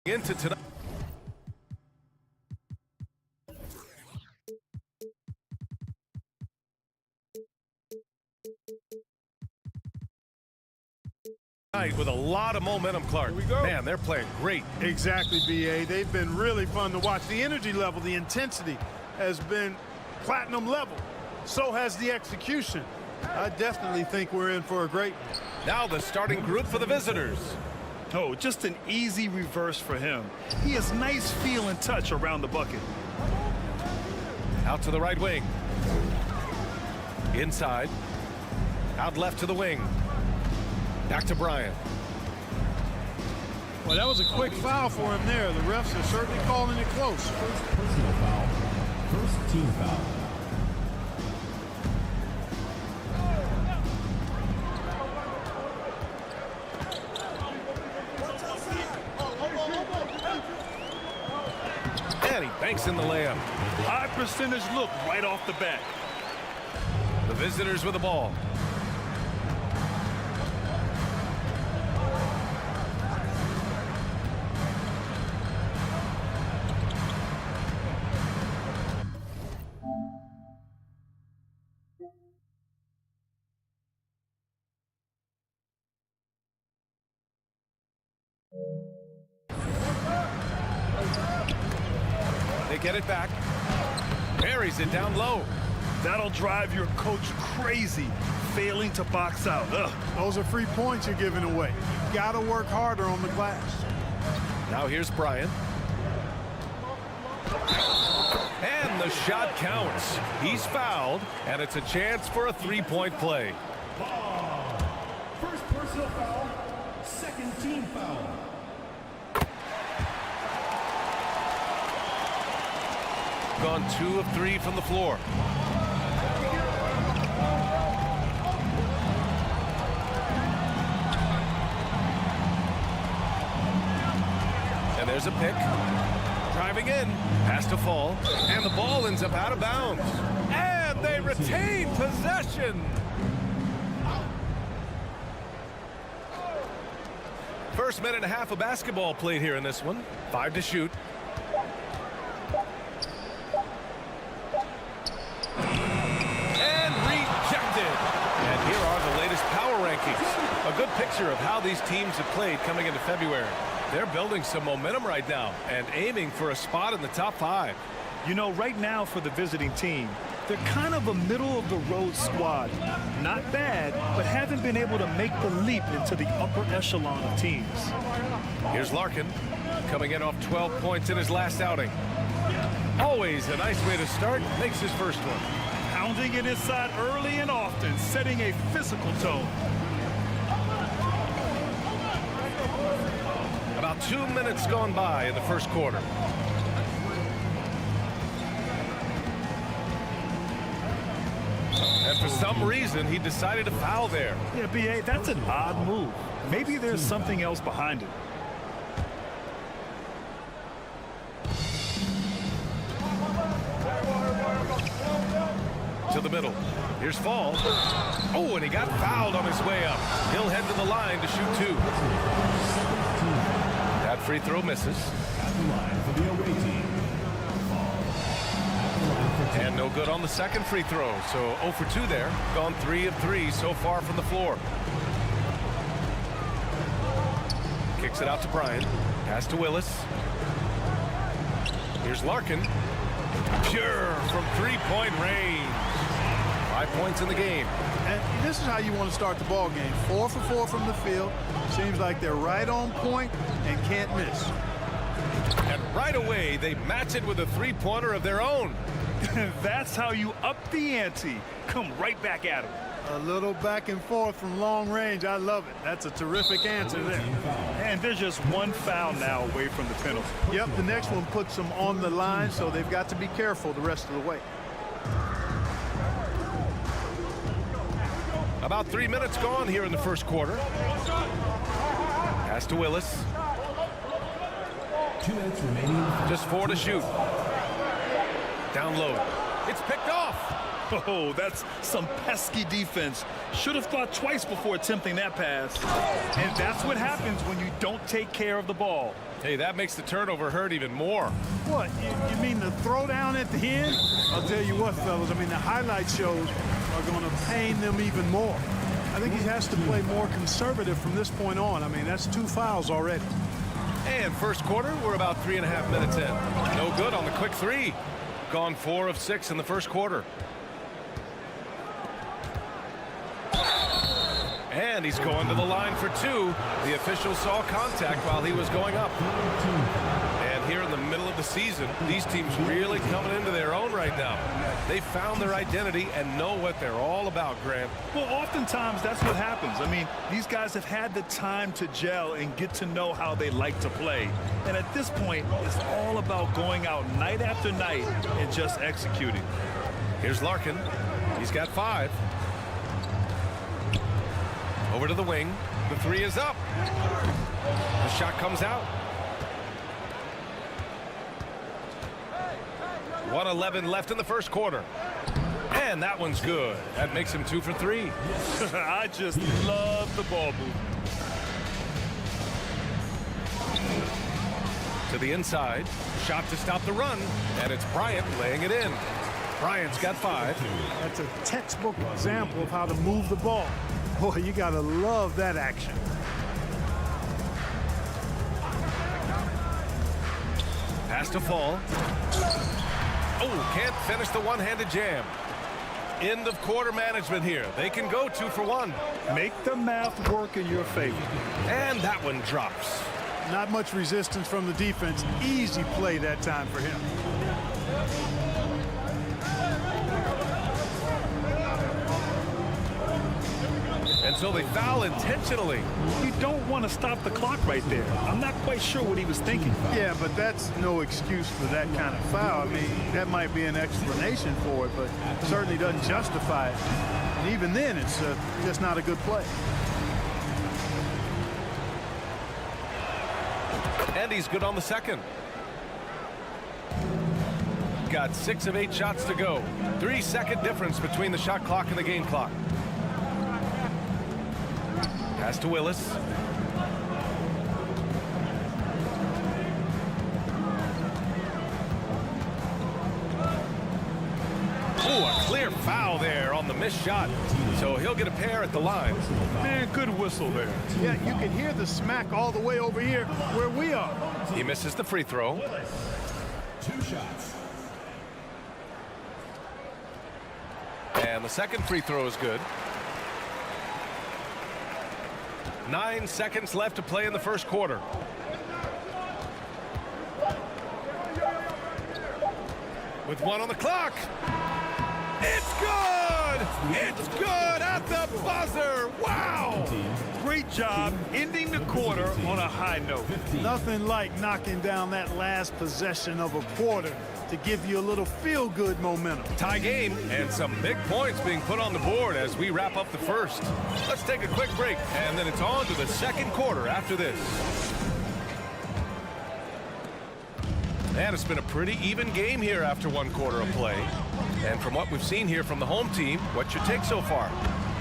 Into tonight. With a lot of momentum, Clark. Here we go. Man, they're playing great. Exactly, BA. They've been really fun to watch. The energy level, the intensity has been platinum level. So has the execution. I definitely think we're in for a great one. Now the starting group for the visitors. Oh, just an easy reverse for him. He has nice feel and touch around the bucket. Out to the right wing. Inside. Out left to the wing. Back to Bryant. Well, that was a quick foul for him there. The refs are certainly calling it close. First personal foul. First team foul. And he banks in the layup. High percentage look right off the bat. The visitors with the ball. They get it back. Buries it down low. That'll drive your coach crazy, failing to box out. Ugh. Those are free points you're giving away. You gotta work harder on the glass. Now here's Bryant. And the shot counts. He's fouled, and it's a chance for a three-point play. First personal foul. Second team foul. Gone 2 of 3 from the floor. And there's a pick. Driving in. Has to fall. And the ball ends up out of bounds. And they retain possession. First minute and a half of basketball played here in this one. 5 to shoot. A good picture of how these teams have played coming into February. They're building some momentum right now and aiming for a spot in the top 5. You know, right now for the visiting team, they're kind of a middle-of-the-road squad. Not bad, but haven't been able to make the leap into the upper echelon of teams. Here's Larkin, coming in off 12 points in his last outing. Always a nice way to start, makes his first one. Pounding it inside early and often, setting a physical tone. About 2 minutes gone by in the first quarter. for some reason, he decided to foul there. Yeah, B.A., that's an odd move. Maybe there's something else behind it. To the middle. Here's Fall. Oh, and he got fouled on his way up. He'll head to the line to shoot 2. That free throw misses. And no good on the second free throw. So 0 for 2 there. Gone 3 of 3 so far from the floor. Kicks it out to Bryant. Pass to Willis. Here's Larkin. Pure from three-point range. 5 points in the game. And this is how you want to start the ball game. 4 for 4 from the field. Seems like they're right on point and can't miss. And right away, they match it with a three-pointer of their own. That's how you up the ante. Come right back at him. A little back and forth from long range. I love it. That's a terrific answer there. And there's just one foul now away from the penalty. Yep, the next one puts them on the line, so they've got to be careful the rest of the way. About 3 minutes gone here in the first quarter. Pass to Willis. 2 minutes remaining. Just 4 to shoot. Down low. It's picked off. Oh, that's some pesky defense. Should have thought twice before attempting that pass. And that's what happens when you don't take care of the ball. Hey, that makes the turnover hurt even more. What, you mean the throwdown at the end? I'll tell you what, fellas, I mean, the highlight shows are going to pain them even more. I think he has to play more conservative from this point on. I mean, that's 2 fouls already. And first quarter, we're about 3.5 minutes in. No good on the quick 3. Gone 4 of 6 in the first quarter. And he's going to the line for 2. The official saw contact while he was going up. And here in the middle of the season, these teams really coming into their own right now. They found their identity and know what they're all about, Grant. Well, oftentimes that's what happens. I mean, these guys have had the time to gel and get to know how they like to play. And at this point, it's all about going out night after night and just executing. Here's Larkin. He's got 5. Over to the wing. The 3 is up. The shot comes out. 1:11 left in the first quarter. And that one's good. That makes him 2 for 3. I just love the ball movement. To the inside. Shot to stop the run. And it's Bryant laying it in. Bryant's got 5. That's a textbook example of how to move the ball. Boy, you got to love that action. Pass to Fall. Oh, can't finish the one-handed jam. End of quarter management here. They can go 2 for 1. Make the math work in your favor. And that one drops. Not much resistance from the defense. Easy play that time for him. And so they foul intentionally. You don't want to stop the clock right there. I'm not quite sure what he was thinking. Yeah, but that's no excuse for that kind of foul. I mean, that might be an explanation for it, but certainly doesn't justify it. And even then, it's just not a good play. And he's good on the second. Got 6 of 8 shots to go. 3-second difference between the shot clock and the game clock. Pass to Willis. Oh, a clear foul there on the missed shot. So he'll get a pair at the line. Man, good whistle there. Yeah, you can hear the smack all the way over here where we are. He misses the free throw. 2 shots. And the second free throw is good. 9 seconds left to play in the first quarter. With 1 on the clock. It's good! It's good at the buzzer! Wow! Great great job ending the quarter on a high note. Nothing like knocking down that last possession of a quarter to give you a little feel-good momentum. Tie game and some big points being put on the board as we wrap up the first. Let's take a quick break, and then it's on to the second quarter after this. And it's been a pretty even game here after one quarter of play. And from what we've seen here from the home team, what's your take so far?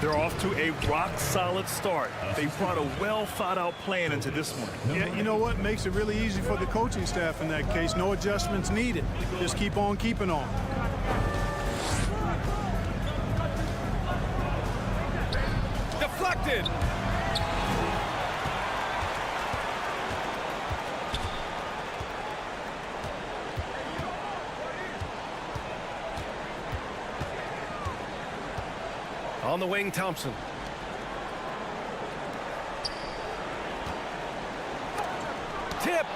They're off to a rock-solid start. They brought a well-thought-out plan into this one. Yeah, you know what? Makes it really easy for the coaching staff in that case. No adjustments needed. Just keep on keeping on. Deflected. On the wing, Thompson. Tipped.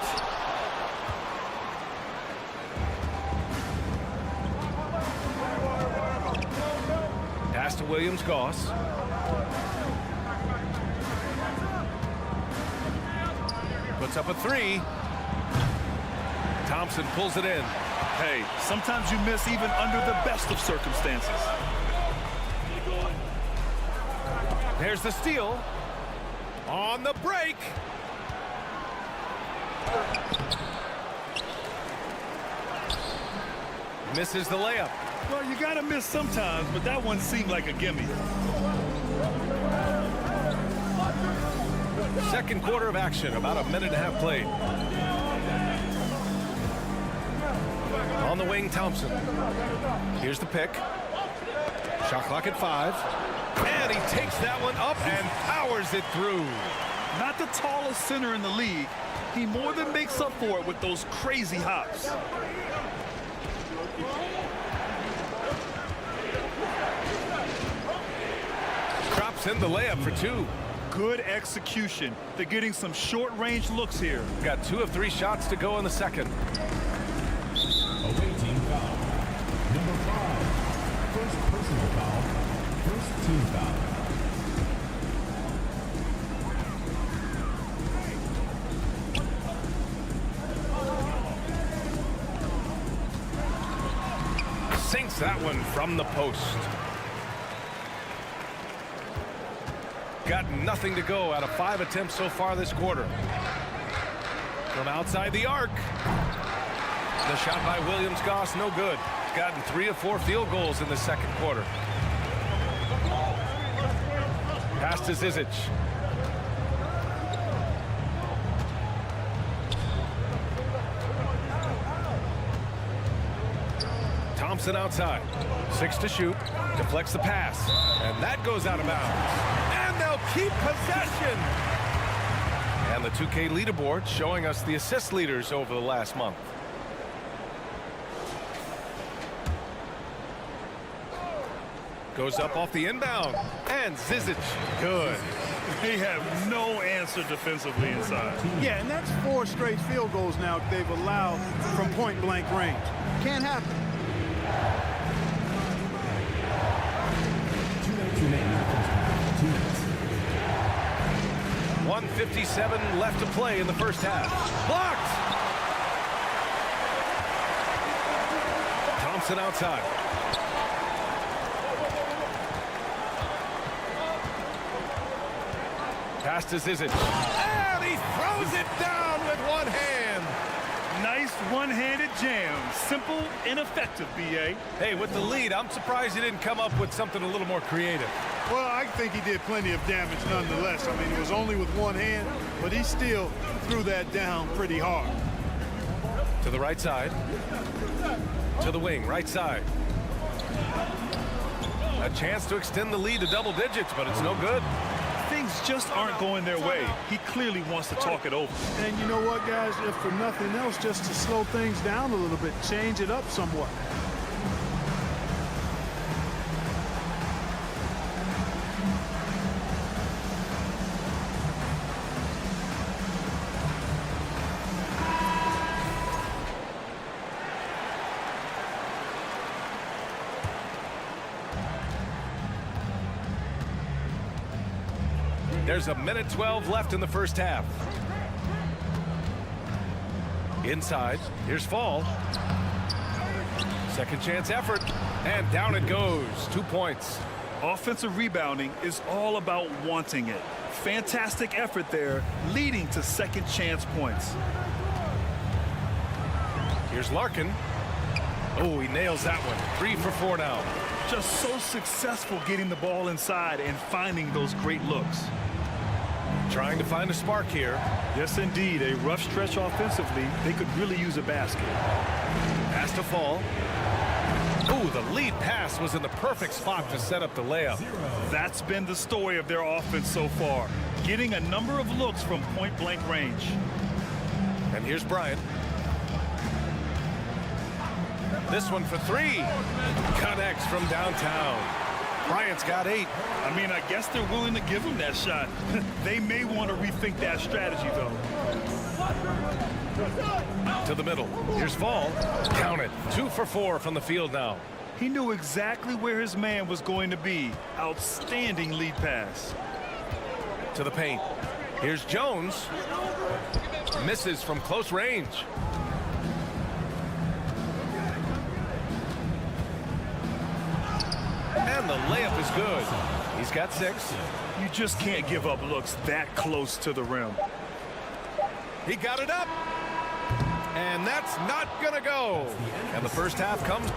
Pass to Williams-Goss. Puts up a three. Thompson pulls it in. Hey, sometimes you miss even under the best of circumstances. There's the steal. On the break. Misses the layup. Well, you got to miss sometimes, but that one seemed like a gimme. Second quarter of action, about a minute and a half played. On the wing, Thompson. Here's the pick. Shot clock at 5. And he takes that one up and powers it through. Not the tallest center in the league. He more than makes up for it with those crazy hops. Drops in the layup for 2. Good execution. They're getting some short-range looks here. Got 2 of 3 shots to go in the second. Away team foul. Number 5. First personal foul. First team foul. Sinks that one from the post. Got nothing to go out of 5 attempts so far this quarter. From outside the arc. The shot by Williams-Goss, no good. He's gotten 3 of 4 field goals in the second quarter. Pass to Zizic. Thompson outside. 6 to shoot. Deflects the pass. And that goes out of bounds. And they'll keep possession. And the 2K leaderboard showing us the assist leaders over the last month. Goes up off the inbound. And Zizic. Good. They have no answer defensively inside. Yeah, and that's 4 straight field goals now they've allowed from point-blank range. Can't happen. 1:57 left to play in the first half. Blocked! Thompson outside. Pass to Zizic. And he throws it down with one hand. Nice one-handed jam. Simple and effective, B.A. Hey, with the lead, I'm surprised he didn't come up with something a little more creative. Well, I think he did plenty of damage nonetheless. I mean, it was only with one hand, but he still threw that down pretty hard. To the right side. To the wing, right side. A chance to extend the lead to double digits, but it's no good. Things just aren't going their way. He clearly wants to talk it over. And you know what, guys? If for nothing else, just to slow things down a little bit, change it up somewhat. There's a minute 12 left in the first half. Inside, here's Fall. Second chance effort, and down it goes. 2 points. Offensive rebounding is all about wanting it. Fantastic effort there, leading to second chance points. Here's Larkin. Oh, he nails that one. 3 for 4 now. Just so successful getting the ball inside and finding those great looks. Trying to find a spark here. Yes, indeed. A rough stretch offensively. They could really use a basket. Pass to Fall. Oh, the lead pass was in the perfect spot to set up the layup. That's been the story of their offense so far. Getting a number of looks from point-blank range. And here's Bryant. This one for 3. Connects from downtown. Bryant's got 8. I mean, I guess they're willing to give him that shot. They may want to rethink that strategy, though. To the middle. Here's Fall. Count it. 2 for 4 from the field now. He knew exactly where his man was going to be. Outstanding lead pass. To the paint. Here's Jones. Misses from close range. And the layup is good. He's got 6. You just can't give up looks that close to the rim. He got it up. And that's not going to go. And the first half comes.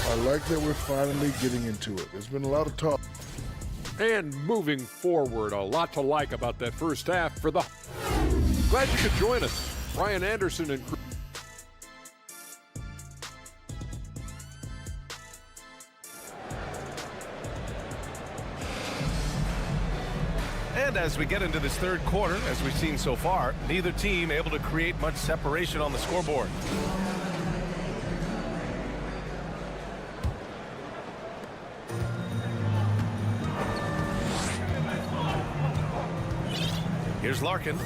I like that we're finally getting into it. There's been a lot of talk. And moving forward, a lot to like about that first half for the... Glad you could join us. Brian Anderson and crew. And as we get into this third quarter, as we've seen so far, neither team able to create much separation on the scoreboard. Here's Larkin.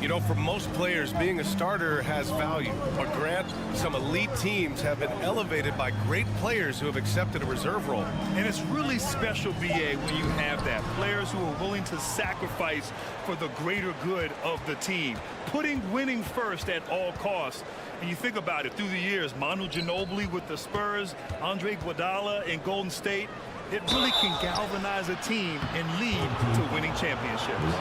You know, for most players, being a starter has value. But Grant, some elite teams have been elevated by great players who have accepted a reserve role. And it's really special, BA, when you have that. Players who are willing to sacrifice for the greater good of the team. Putting winning first at all costs. And you think about it, through the years, Manu Ginobili with the Spurs, Andre Iguodala in Golden State, it really can galvanize a team and lead to winning championships.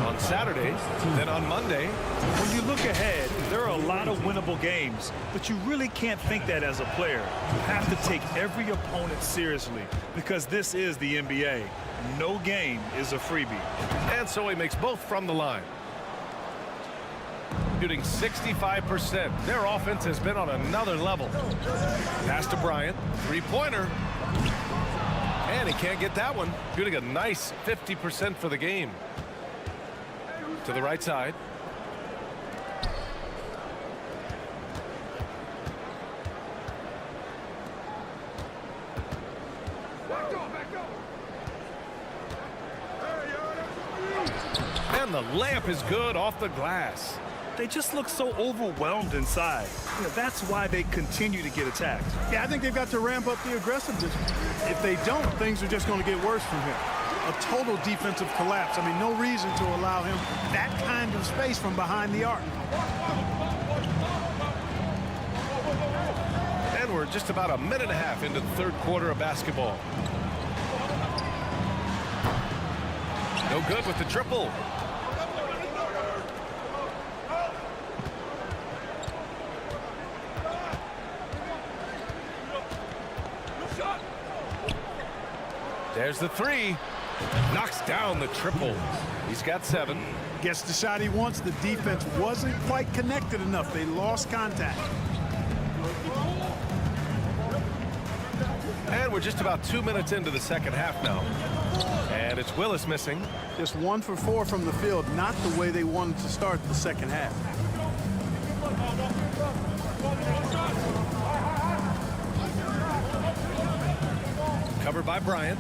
On Saturday, then on Monday. When you look ahead, there are a lot of winnable games, but you really can't think that as a player. You have to take every opponent seriously because this is the NBA. No game is a freebie. And so he makes both from the line. Shooting 65%. Their offense has been on another level. Pass to Bryant. Three-pointer. And he can't get that one. Shooting a nice 50% for the game. To the right side. And the layup is good off the glass. They just look so overwhelmed inside. You know, that's why they continue to get attacked. Yeah, I think they've got to ramp up the aggressiveness. If they don't, things are just going to get worse from him. A total defensive collapse. I mean, no reason to allow him that kind of space from behind the arc. And we're just about a minute and a half into the third quarter of basketball. No good with the triple. There's the three. Knocks down the triple. He's got 7. Gets the shot he wants. The defense wasn't quite connected enough. They lost contact. And we're just about 2 minutes into the second half now. And it's Willis missing. Just 1 for 4 from the field. Not the way they wanted to start the second half. Covered by Bryant.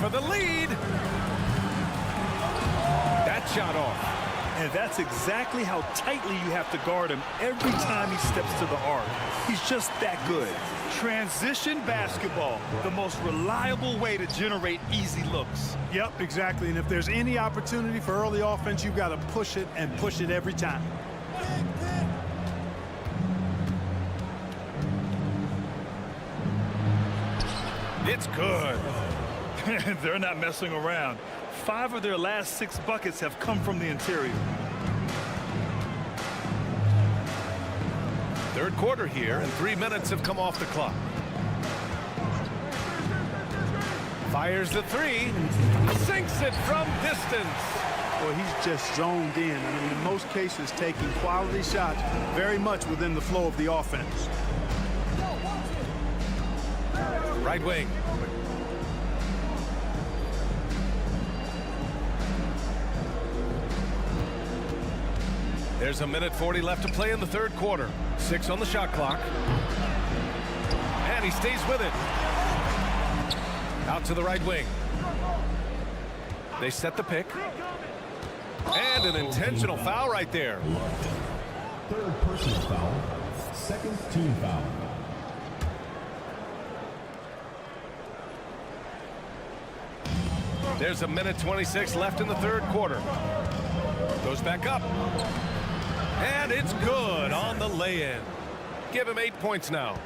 For the lead. That shot off. And that's exactly how tightly you have to guard him every time he steps to the arc. He's just that good. Transition basketball, the most reliable way to generate easy looks. Yep, exactly. And if there's any opportunity for early offense, you've got to push it and push it every time. It's good. They're not messing around. 5 of their last 6 buckets have come from the interior. Third quarter here, and 3 minutes have come off the clock. Fires the 3, sinks it from distance. Well, he's just zoned in. I mean, in most cases, taking quality shots very much within the flow of the offense. Right wing. There's a minute 40 left to play in the third quarter. 6 on the shot clock. And he stays with it. Out to the right wing. They set the pick. And an intentional foul right there. Third personal foul. Second team foul. There's a minute 26 left in the third quarter. Goes back up. And it's good on the lay-in. Give him 8 points now.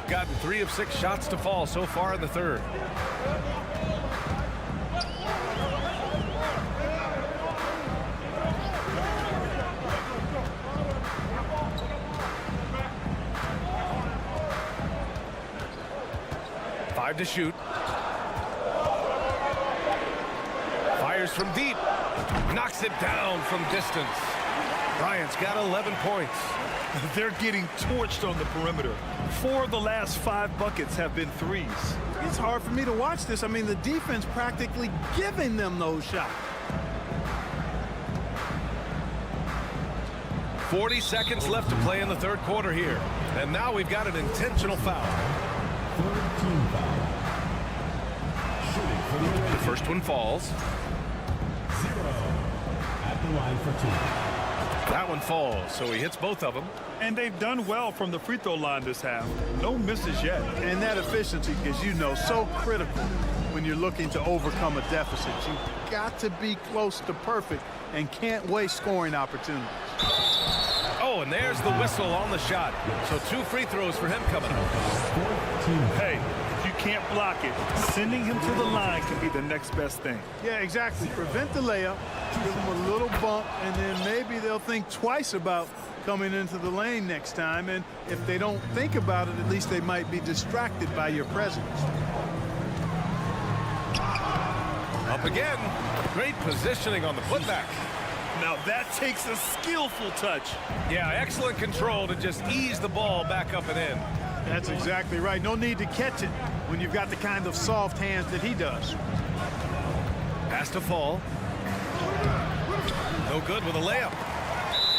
Gotten 3 of 6 shots to fall so far in the third. Five to shoot. Fires from deep. Knocks it down from distance. Bryant's got 11 points. They're getting torched on the perimeter. 4 of the last 5 buckets have been threes. It's hard for me to watch this. I mean, the defense practically giving them those shots. 40 seconds left to play in the third quarter here. And now we've got an intentional foul. Third team foul. Shooting for the The first one falls. 0 at the line for 2. That one falls, so he hits both of them. And they've done well from the free throw line this half. No misses yet. And that efficiency, as you know, so critical when you're looking to overcome a deficit. You've got to be close to perfect and can't waste scoring opportunities. Oh, and there's the whistle on the shot. So 2 free throws for him coming up. Hey, if you can't block it, sending him to the line can be the next best thing. Yeah, exactly. Prevent the layup, give them a little bump, and then maybe they'll think twice about coming into the lane next time. And if they don't think about it, at least they might be distracted by your presence. Up again. Great positioning on the putback. Now that takes a skillful touch. Yeah, excellent control to just ease the ball back up and in. That's exactly right. No need to catch it when you've got the kind of soft hands that he does. Has to fall. No good with a layup.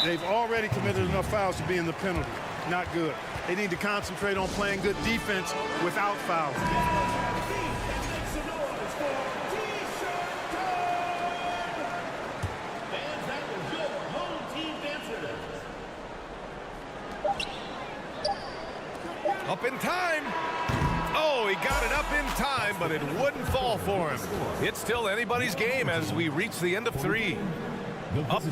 They've already committed enough fouls to be in the penalty. Not good. They need to concentrate on playing good defense without fouls. Up in time. Oh, he got it up in time, but it wouldn't fall for him. It's still anybody's game as we reach the end of 3. Up.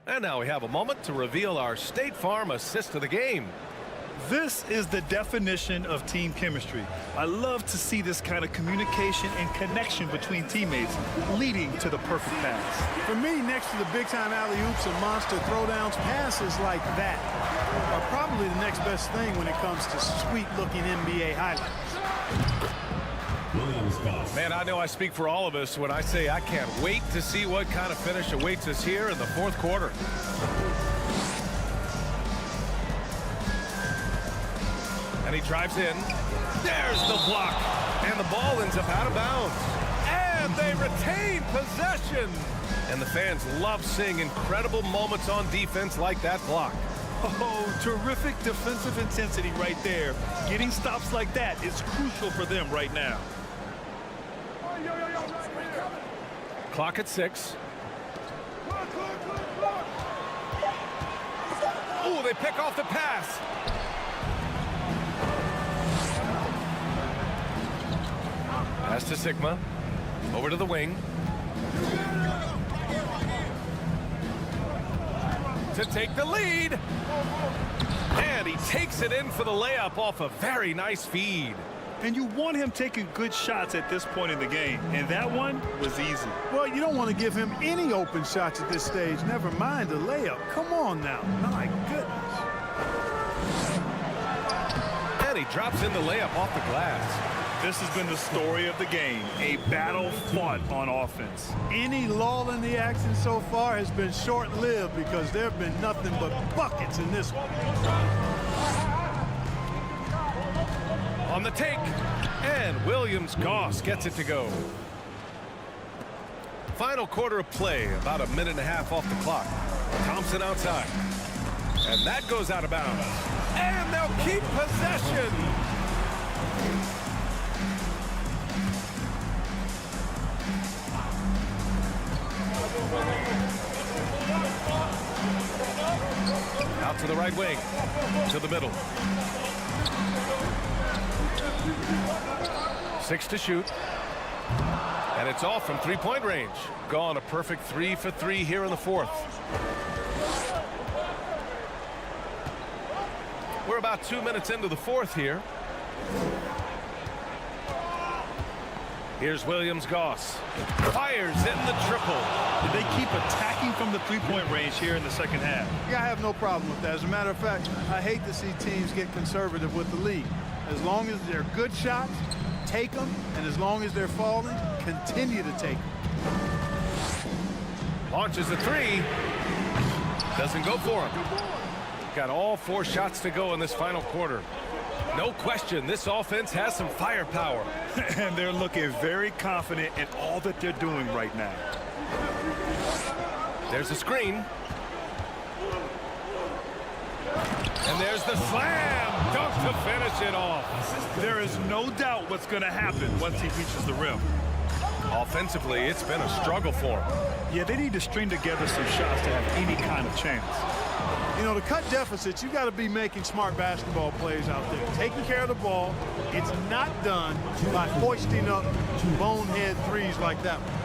And now we have a moment to reveal our State Farm assist of the game. This is the definition of team chemistry. I love to see this kind of communication and connection between teammates leading to the perfect pass. For me, next to the big-time alley-oops and monster throwdowns, passes like that are probably the next best thing when it comes to sweet-looking NBA highlights. Man, I know I speak for all of us when I say I can't wait to see what kind of finish awaits us here in the fourth quarter. And he drives in. There's the block. And the ball ends up out of bounds. And they retain possession. And the fans love seeing incredible moments on defense like that block. Oh, terrific defensive intensity right there. Getting stops like that is crucial for them right now. Clock at 6. they pick off the pass. Pass to Sigma. Over to the wing. To take the lead. And he takes it in for the layup off a very nice feed. And you want him taking good shots at this point in the game. And that one was easy. Well, you don't want to give him any open shots at this stage. Never mind a layup. Come on now. My goodness. And he drops in the layup off the glass. This has been the story of the game. A battle fought on offense. Any lull in the action so far has been short-lived because there have been nothing but buckets in this one. On the take, and Williams-Goss gets it to go. Final quarter of play, about a minute and a half off the clock. Thompson outside, and that goes out of bounds. And they'll keep possession. Out to the right wing, to the middle. 6 to shoot. And it's off from three-point range. Gone a perfect 3 for 3 here in the fourth. We're about 2 minutes into the fourth here. Here's Williams-Goss. Fires in the triple. Did they keep attacking from the three-point range here in the second half? Yeah, I have no problem with that. As a matter of fact, I hate to see teams get conservative with the lead. As long as they're good shots, take them, and as long as they're falling, continue to take them. Launches a three. Doesn't go for him. Got all 4 shots to go in this final quarter. No question, this offense has some firepower. And they're looking very confident in all that they're doing right now. There's a screen. And there's the slam dunk to finish it off. There is no doubt what's going to happen once he reaches the rim. Offensively, it's been a struggle for him. Yeah, they need to string together some shots to have any kind of chance. You know, to cut deficits, you got to be making smart basketball plays out there. Taking care of the ball. It's not done by hoisting up bonehead threes like that one.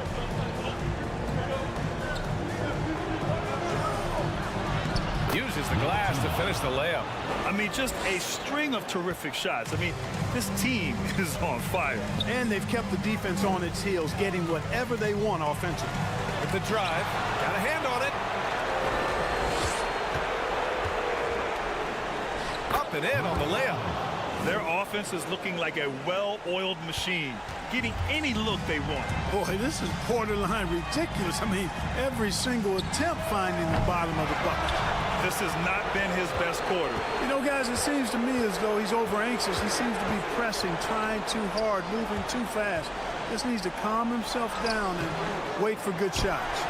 Uses the glass to finish the layup. I mean, just a string of terrific shots. I mean, this team is on fire. And they've kept the defense on its heels, getting whatever they want offensively. With the drive, got a hand on it. Up and in on the layup. Their offense is looking like a well-oiled machine, getting any look they want. Boy, this is borderline ridiculous. I mean, every single attempt finding the bottom of the bucket. This has not been his best quarter. You know, guys, it seems to me as though he's over-anxious. He seems to be pressing, trying too hard, moving too fast. Just needs to calm himself down and wait for good shots.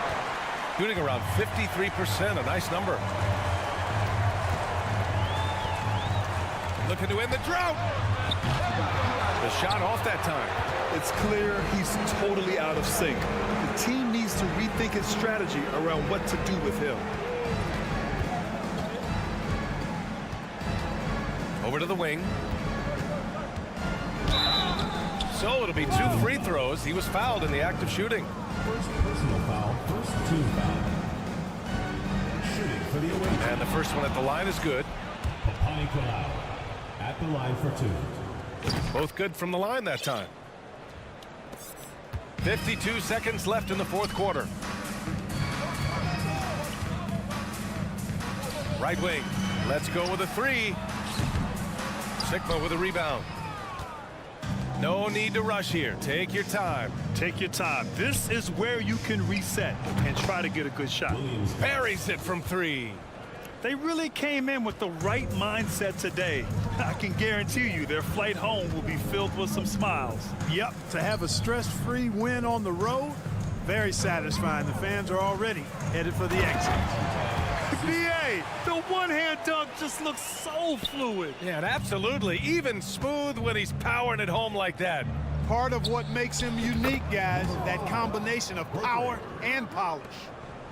Shooting around 53%, a nice number. Looking to end the drought. The shot off that time. It's clear he's totally out of sync. The team needs to rethink its strategy around what to do with him. Over to the wing. So it'll be 2 free throws. He was fouled in the act of shooting. First personal foul, first team foul. Shooting for the away. And the first one at the line is good. Nicolau at the line for 2. Both good from the line that time. 52 seconds left in the fourth quarter. Right wing. Let's go with a 3. Sigma with a rebound. No need to rush here. Take your time. Take your time. This is where you can reset and try to get a good shot. Buries it from 3. They really came in with the right mindset today. I can guarantee you their flight home will be filled with some smiles. Yep, to have a stress-free win on the road, very satisfying. The fans are already headed for the exit. BA, the one-hand dunk just looks so fluid. Yeah, and absolutely. Even smooth when he's powering it home like that. Part of what makes him unique, guys, that combination of power and polish.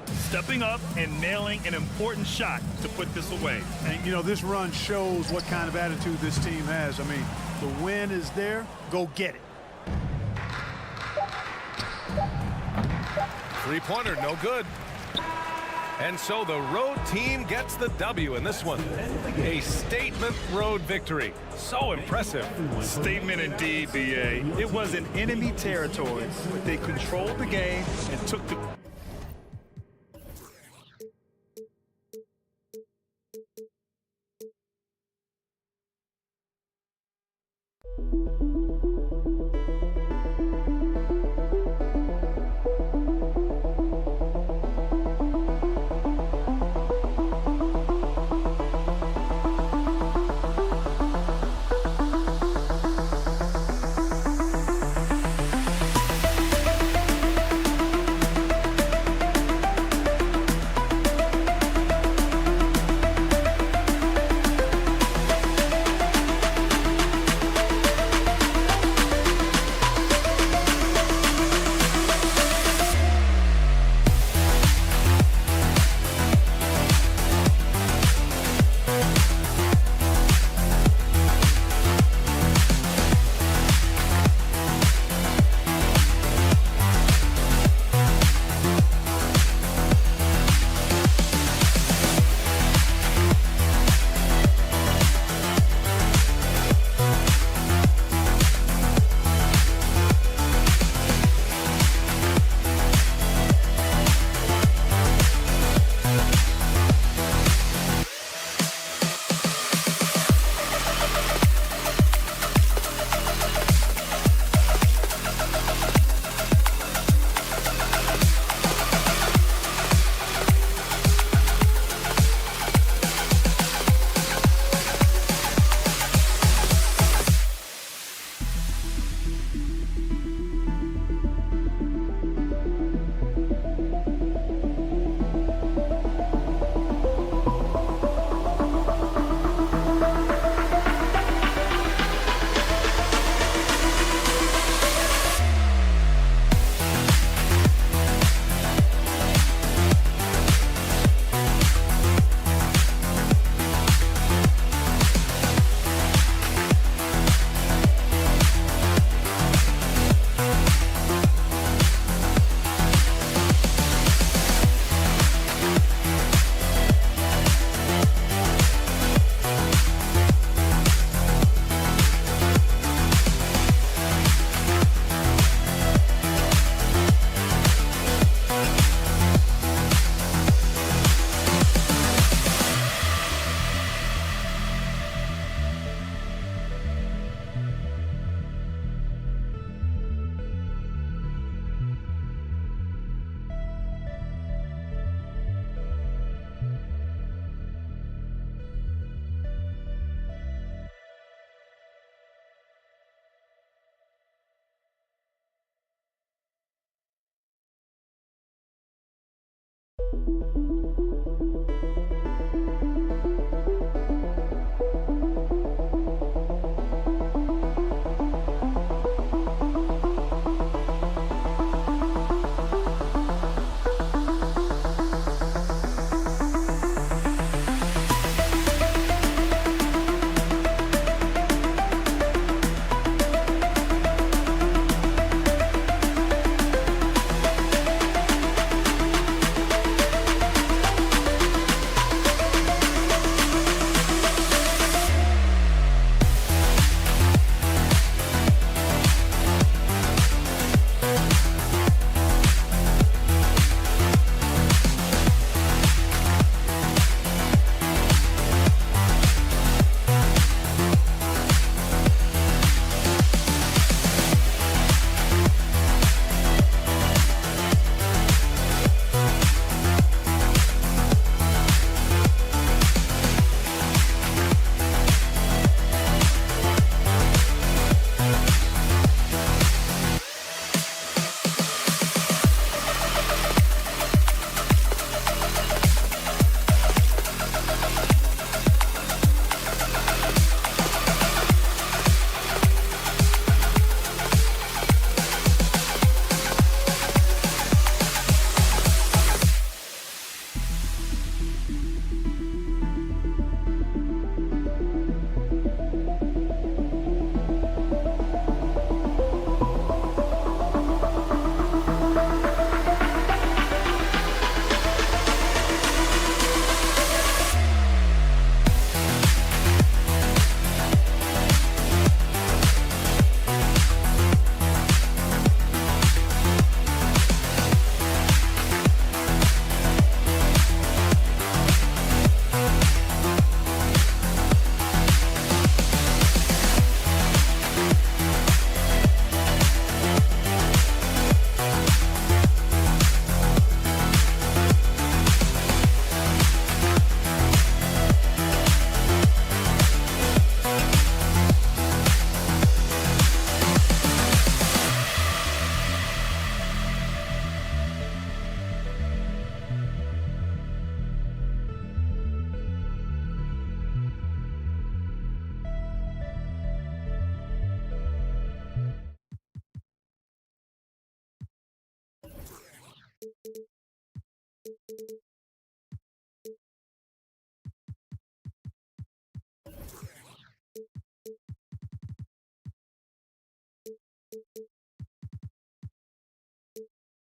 stepping up and nailing an important shot to put this away. And, you know, this run shows what kind of attitude this team has. I mean, the win is there. Go get it. Three-pointer, no good. And so the road team gets the W in this one. A statement road victory. So impressive. Statement indeed, BA. It was in enemy territory, but they controlled the game and took the...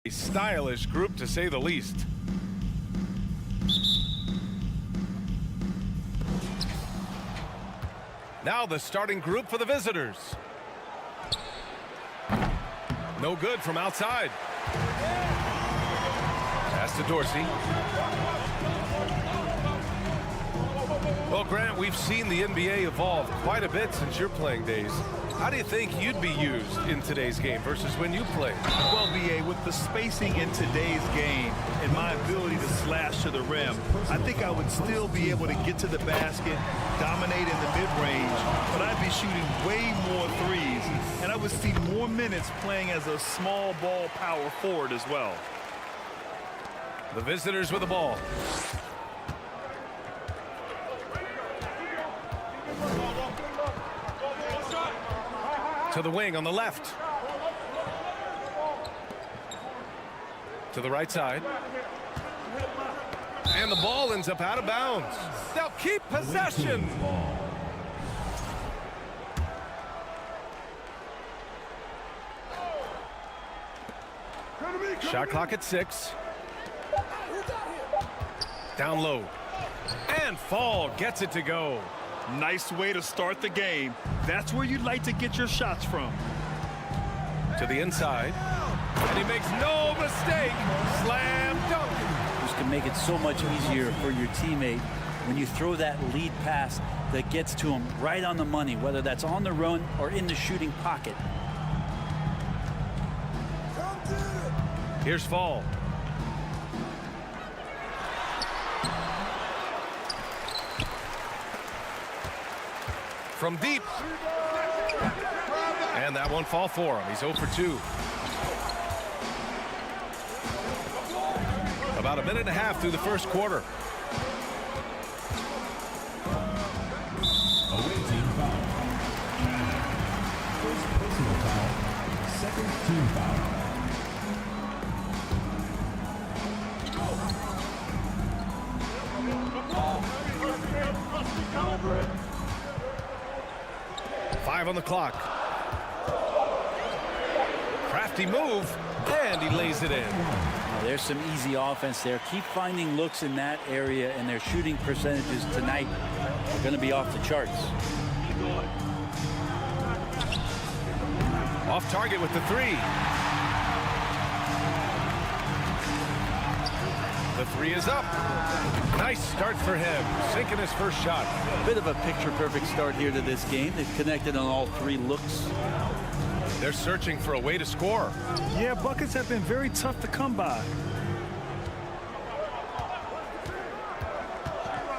A stylish group, to say the least. Now the starting group for the visitors. No good from outside. Pass to Dorsey. Well, Grant, we've seen the NBA evolve quite a bit since your playing days. How do you think you'd be used in today's game versus when you played? Well, BA, with the spacing in today's game and my ability to slash to the rim, I think I would still be able to get to the basket, dominate in the mid-range, but I'd be shooting way more threes, and I would see more minutes playing as a small ball power forward as well. The visitors with the ball. To the wing on the left. To the right side. And the ball ends up out of bounds. They'll keep possession. Shot clock at 6. Down low. And Fall gets it to go. Nice way to start the game. That's where you'd like to get your shots from. To the inside. And he makes no mistake. Slam dunk. This can make it so much easier for your teammate when you throw that lead pass that gets to him right on the money, whether that's on the run or in the shooting pocket. Here's Fall. From deep. And that won't fall for him. He's 0 for 2. About a minute and a half through the first quarter. Away team foul. First personal foul. Second team foul. Five on the clock. Crafty move, and he lays it in. Now, there's some easy offense there. Keep finding looks in that area, and their shooting percentages tonight are going to be off the charts. Off target with the 3. The 3 is up. Nice start for him, sinking his first shot. Bit of a picture-perfect start here to this game. They've connected on all 3 looks. They're searching for a way to score. Yeah, buckets have been very tough to come by.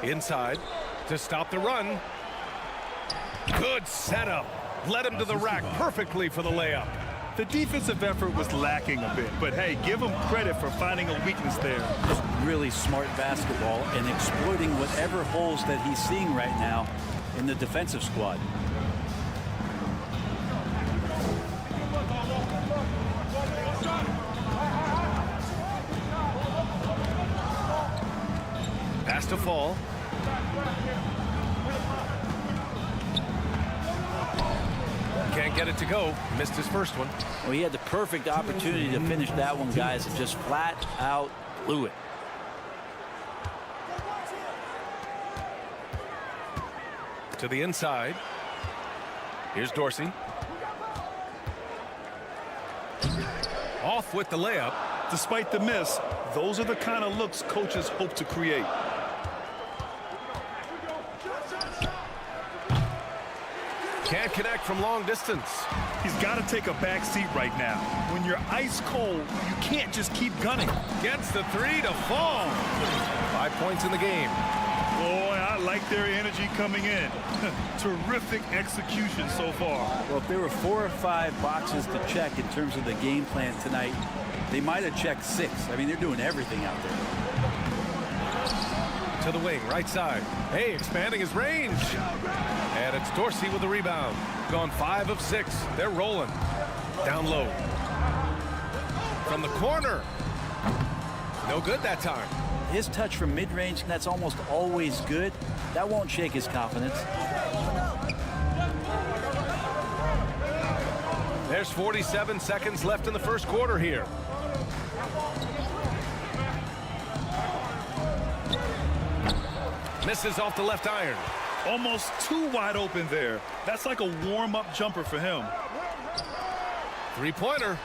Inside to stop the run. Good setup. Led him to the rack perfectly for the layup. The defensive effort was lacking a bit, but hey, give him credit for finding a weakness there. Just really smart basketball and exploiting whatever holes that he's seeing right now in the defensive squad. Pass to Fall. Can't get it to go. Missed his first one. Well, he had the perfect opportunity to finish that one, guys, and just flat out blew it. To the inside. Here's Dorsey. Off with the layup. Despite the miss, those are the kind of looks coaches hope to create. Can't connect from long distance. He's got to take a back seat right now. When you're ice cold, you can't just keep gunning. Gets the 3 to Fall. 5 points in the game. Boy, I like their energy coming in. Terrific execution so far. Well, if there were 4 or 5 boxes to check in terms of the game plan tonight, they might have checked 6. I mean, they're doing everything out there. To the wing, right side. Hey, expanding his range. And it's Dorsey with the rebound. Gone 5 of 6. They're rolling. Down low. From the corner. No good that time. His touch from mid-range, that's almost always good. That won't shake his confidence. There's 47 seconds left in the first quarter here. Misses off the left iron. Almost too wide open there. That's like a warm-up jumper for him. Three-pointer.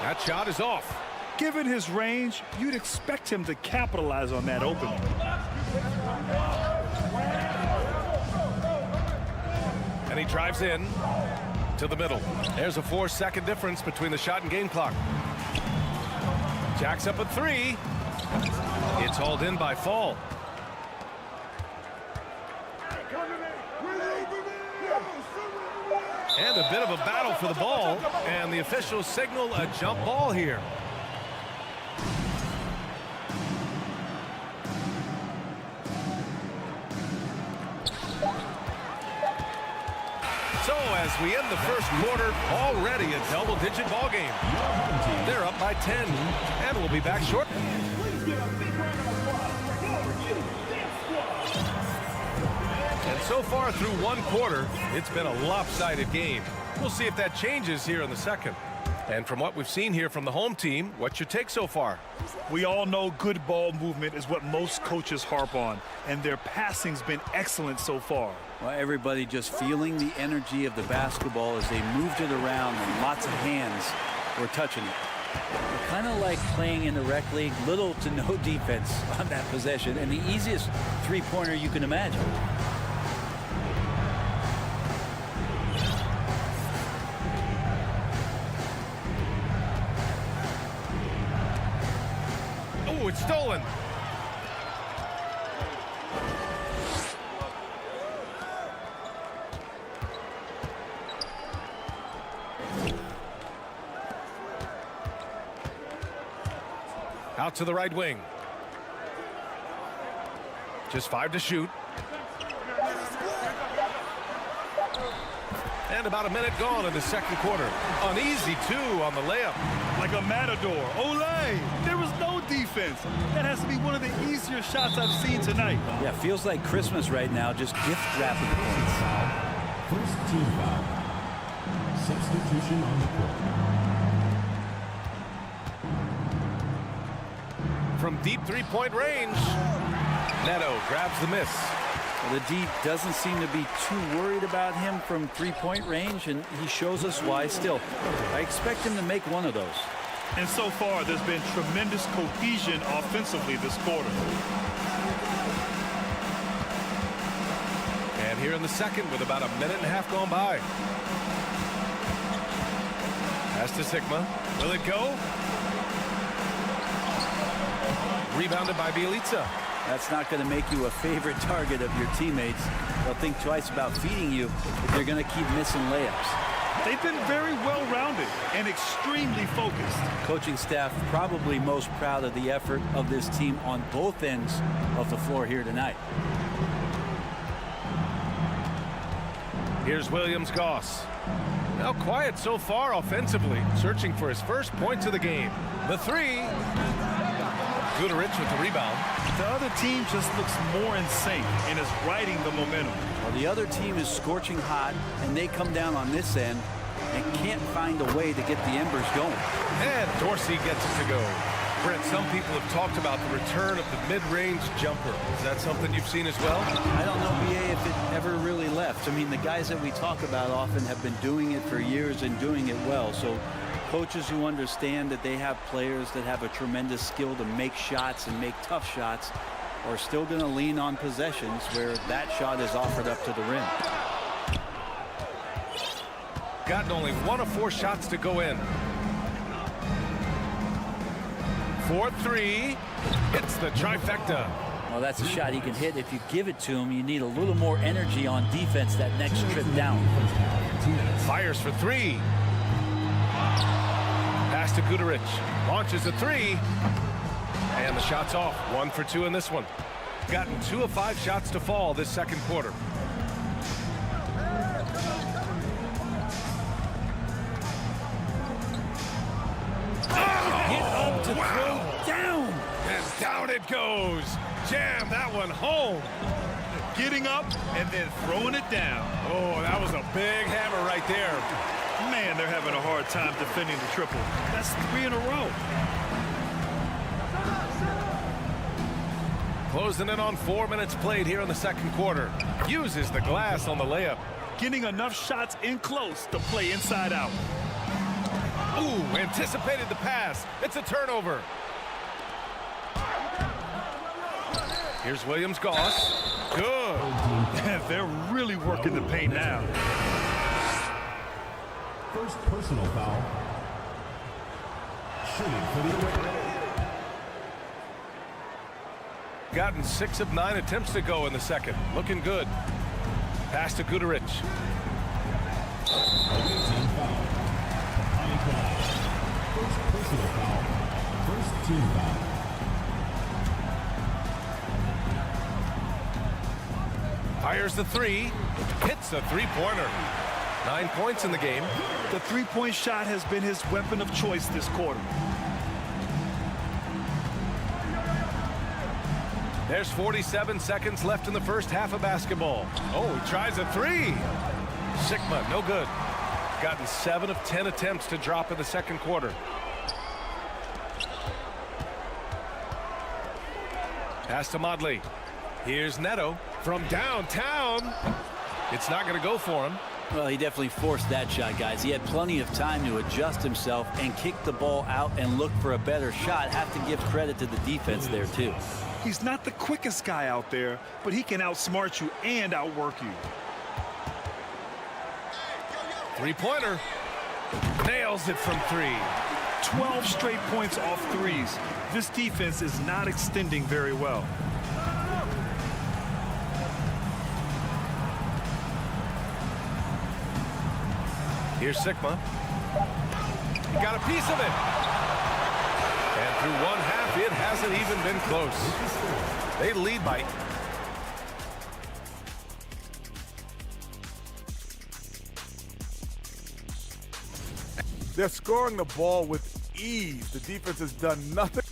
That shot is off. Given his range, you'd expect him to capitalize on that opening. And he drives in to the middle. There's a 4-second difference between the shot and game clock. Jacks up a three. It's hauled in by Fall. And a bit of a battle for the ball, and the officials signal a jump ball here. So as we end the first quarter, already a double-digit ball game. They're up by 10, and we'll be back shortly. And so far through one quarter, it's been a lopsided game. We'll see if that changes here in the second. And from what we've seen here from the home team, what's your take so far? We all know good ball movement is what most coaches harp on, and their passing's been excellent so far. Well, everybody just feeling the energy of the basketball as they moved it around, and lots of hands were touching it. Kind of like playing in the rec league, little to no defense on that possession, and the easiest three-pointer you can imagine. Oh, it's stolen. Out to the right wing. Just 5 to shoot. And about a minute gone in the second quarter. Uneasy, too, on the layup. Like a matador. Olay! There was no defense. That has to be one of the easier shots I've seen tonight. Yeah, feels like Christmas right now, just gift wrapping points. First team foul. Substitution on the court. From deep three-point range, Neto grabs the miss. Well, the D doesn't seem to be too worried about him from three-point range, and he shows us why still. I expect him to make one of those. And so far, there's been tremendous cohesion offensively this quarter. And here in the second with about a minute and a half gone by. Pass to Sigma. Will it go? Rebounded by Bjelica. That's not going to make you a favorite target of your teammates. They'll think twice about feeding you if they're going to keep missing layups. They've been very well-rounded and extremely focused. Coaching staff probably most proud of the effort of this team on both ends of the floor here tonight. Here's Williams-Goss. Now quiet so far offensively, searching for his first points of the game. The three. Gudarich with the rebound. The other team just looks more in sync and is riding the momentum. Well, the other team is scorching hot, and they come down on this end and can't find a way to get the embers going. And Dorsey gets it to go. Brent, some people have talked about the return of the mid-range jumper. Is that something you've seen as well? I don't know, BA, if it ever really left. I mean, the guys that we talk about often have been doing it for years and doing it well. So coaches who understand that they have players that have a tremendous skill to make shots and make tough shots are still going to lean on possessions where that shot is offered up to the rim. Gotten only 1 of 4 shots to go in. 4-3. It's the trifecta. Well, that's a shot he can hit. If you give it to him, you need a little more energy on defense that next trip down. Fires for 3. Pass to Gudarich. Launches a 3. And the shot's off. 1 for 2 in this one. Gotten 2 of 5 shots to fall this second quarter. Get up to throw goes. Jam that one home. Getting up and then throwing it down. Oh, that was a big hammer right there. Man, they're having a hard time defending the triple. That's 3 in a row. Closing in on 4 minutes played here in the second quarter. Uses the glass on the layup. Getting enough shots in close to play inside out. Ooh, anticipated the pass. It's a turnover. Here's Williams-Goss. Good. They're really working the paint now. First personal foul. Shooting for the away. Gotten 6 of 9 attempts to go in the second. Looking good. Pass to Guduric. Away team foul. High glass. First personal foul. First team foul. Fires the three. Hits a three-pointer. 9 points in the game. The three-point shot has been his weapon of choice this quarter. There's 47 seconds left in the first half of basketball. Oh, he tries a three. Sigma, no good. Gotten 7 of 10 attempts to drop in the second quarter. Pass to Modley. Here's Neto from downtown. It's not going to go for him. Well, he definitely forced that shot, guys. He had plenty of time to adjust himself and kick the ball out and look for a better shot. Have to give credit to the defense there, too. He's not the quickest guy out there, but he can outsmart you and outwork you. Three-pointer. Nails it from 3. 12 straight points off threes. This defense is not extending very well. Here's Sigma. He got a piece of it. And through one half, it hasn't even been close. They lead by. They're scoring the ball with ease. The defense has done nothing.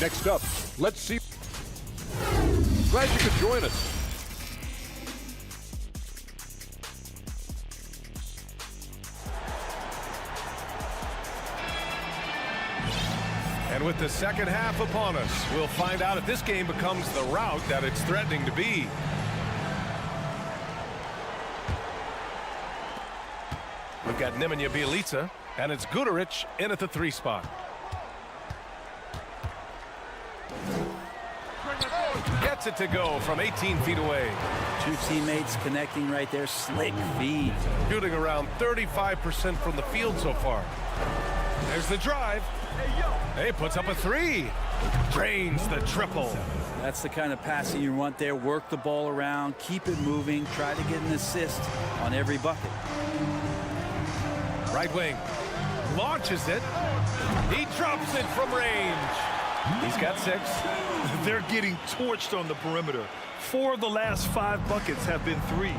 Next up, let's see. Glad you could join us. And with the second half upon us, we'll find out if this game becomes the rout that it's threatening to be. We've got Nemanja Bjelica, and it's Guduric in at the 3 spot. Gets it to go from 18 feet away. 2 teammates connecting right there. Slick feed. Shooting around 35% from the field so far. There's the drive. Hey, puts up a 3. Drains the triple. That's the kind of passing you want there. Work the ball around, keep it moving, try to get an assist on every bucket. Right wing. Launches it. He drops it from range. He's got 6. They're getting torched on the perimeter. 4 of the last 5 buckets have been threes.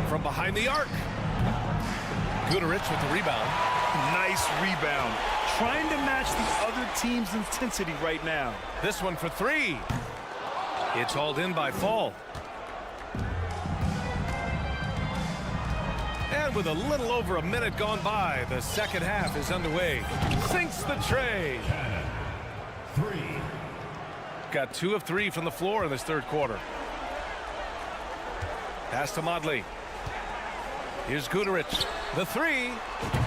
From behind the arc. Guduric with the rebound. Nice rebound. Trying to match the other team's intensity right now. This one for 3. It's hauled in by Fall. And with a little over a minute gone by, the second half is underway. Sinks the tray. 3. Got 2 of 3 from the floor in this third quarter. Pass to Modley. Here's Guduric. The 3.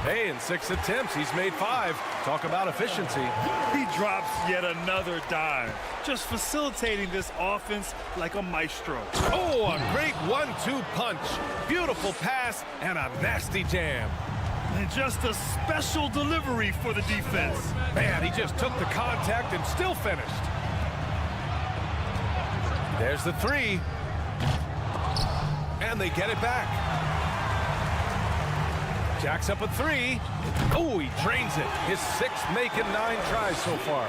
Hey, in 6 attempts, he's made 5. Talk about efficiency. He drops yet another dime. Just facilitating this offense like a maestro. Oh, a great 1-2 punch. Beautiful pass and a nasty jam. And just a special delivery for the defense. Man, he just took the contact and still finished. There's the 3. And they get it back. Jacks up a 3. Oh, he drains it. His 6th making 9 tries so far.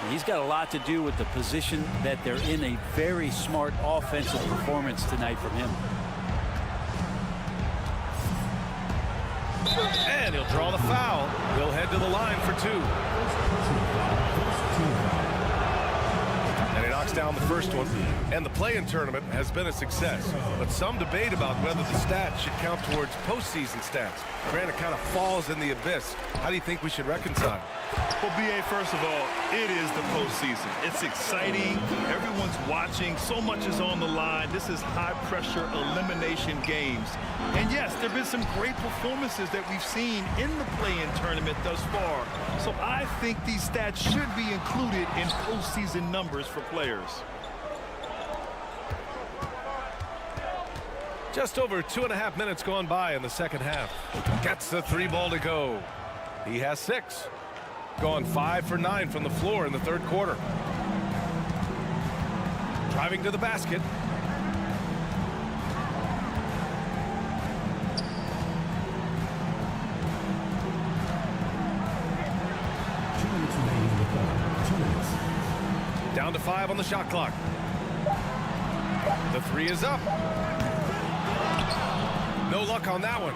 He's got a lot to do with the position that they're in. A very smart offensive performance tonight from him. And he'll draw the foul. He'll head to the line for 2. And he knocks down the first one. And the play-in tournament has been a success. But some debate about whether the stats should count towards postseason stats. Granted, kind of falls in the abyss. How do you think we should reconcile? Well, B.A., first of all, it is the postseason. It's exciting. Everyone's watching. So much is on the line. This is high-pressure elimination games. And, yes, there have been some great performances that we've seen in the play-in tournament thus far. So I think these stats should be included in postseason numbers for players. Just over 2.5 minutes gone by in the second half. Gets the 3 ball to go. He has 6. Gone 5 for 9 from the floor in the third quarter. Driving to the basket. Down to 5 on the shot clock. The 3 is up. No luck on that one.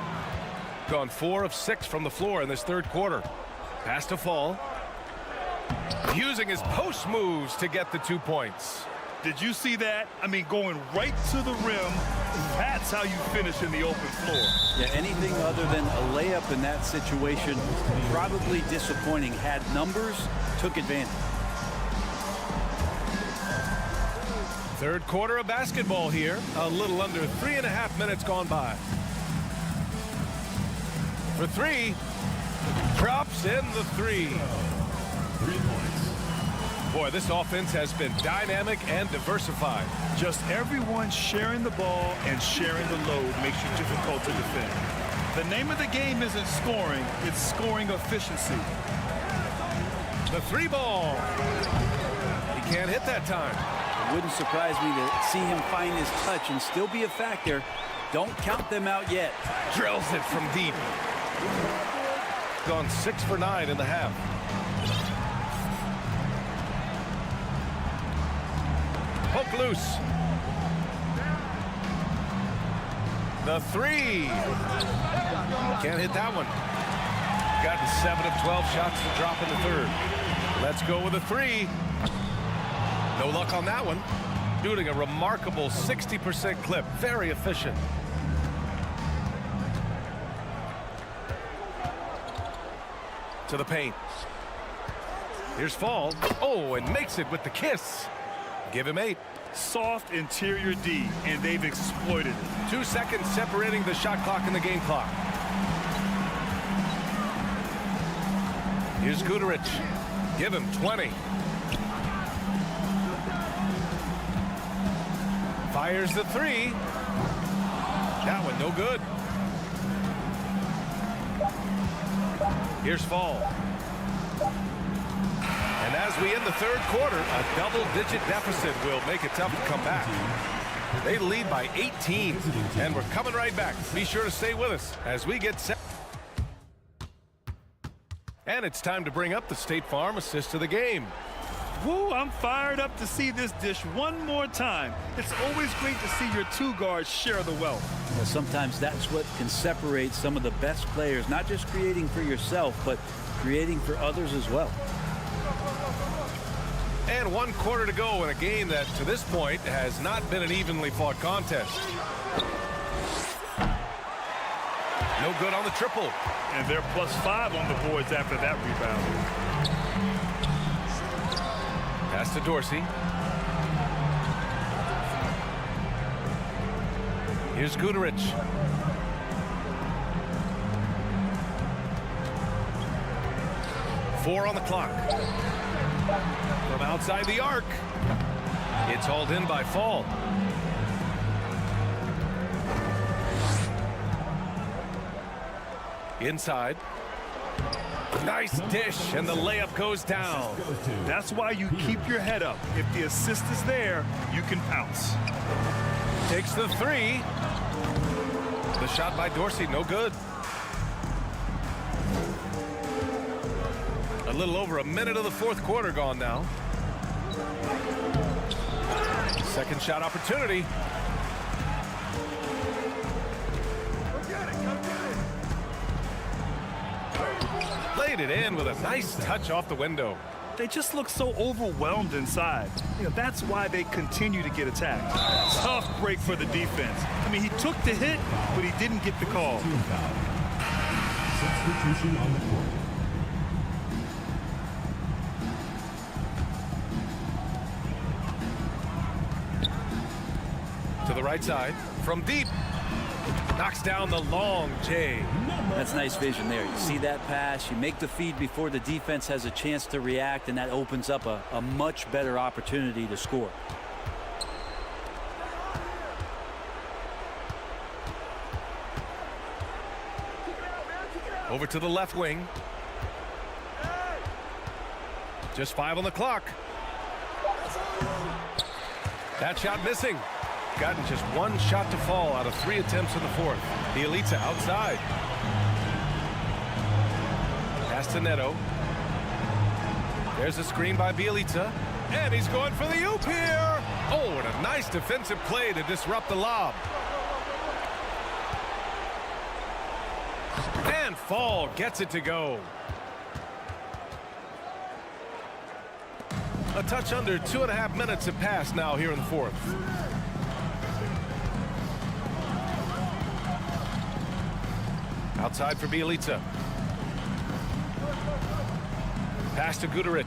Gone 4 of 6 from the floor in this third quarter. Pass to Fall. Using his post moves to get the 2 points. Did you see that? I mean, going right to the rim. That's how you finish in the open floor. Yeah, anything other than a layup in that situation, probably disappointing. Had numbers, took advantage. Third quarter of basketball here. A little under 3.5 minutes gone by. For 3. Drops in the 3. 3 points. Boy, this offense has been dynamic and diversified. Just everyone sharing the ball and sharing the load makes you difficult to defend. The name of the game isn't scoring, it's scoring efficiency. The 3 ball. He can't hit that time. It wouldn't surprise me to see him find his touch and still be a factor. Don't count them out yet. Drills it from deep. Gone 6 for 9 in the half. Poke loose. The 3. Can't hit that one. Gotten 7 of 12 shots to drop in the third. Let's go with a 3. No luck on that one. Doing a remarkable 60% clip. Very efficient. To the paint. Here's Fall. Oh, and makes it with the kiss. Give him 8. Soft interior D, and they've exploited it. 2 seconds separating the shot clock and the game clock. Here's Gudarich. Give him 20. Fires the 3. That one no good. Here's Fall. And as we end the third quarter, a double-digit deficit will make it tough to come back. They lead by 18, and we're coming right back. Be sure to stay with us as we get set. And it's time to bring up the State Farm assist of the game. Woo, I'm fired up to see this dish one more time. It's always great to see your 2 guards share the wealth. Well, sometimes that's what can separate some of the best players, not just creating for yourself, but creating for others as well. And 1 quarter to go in a game that, to this point, has not been an evenly fought contest. No good on the triple. And they're +5 on the boards after that rebound. Pass to Dorsey. Here's Gudarich. Four on the clock. From outside the arc. It's hauled in by Fall. Inside. Nice dish, and the layup goes down. That's why you keep your head up. If the assist is there, you can pounce. Takes the 3. The shot by Dorsey, no good. A little over a minute of the fourth quarter gone now. Second shot opportunity. Laid it in with a nice touch off the window. They just look so overwhelmed inside. You know, that's why they continue to get attacked. Tough break for the defense. I mean, he took the hit, but he didn't get the call. Team foul. Substitution on the court. To the right side, from deep. Knocks down the long J. That's nice vision there. You see that pass, you make the feed before the defense has a chance to react, and that opens up a much better opportunity to score. Over to the left wing. Just 5 on the clock. That shot missing. Gotten just 1 shot to fall out of 3 attempts in the fourth. Bjelica outside. Pass to Neto. There's a screen by Bjelica. And he's going for the oop here. Oh, and a nice defensive play to disrupt the lob. And Fall gets it to go. A touch under 2.5 minutes have passed now here in the fourth. Outside for Bjelica. Pass to Guduric.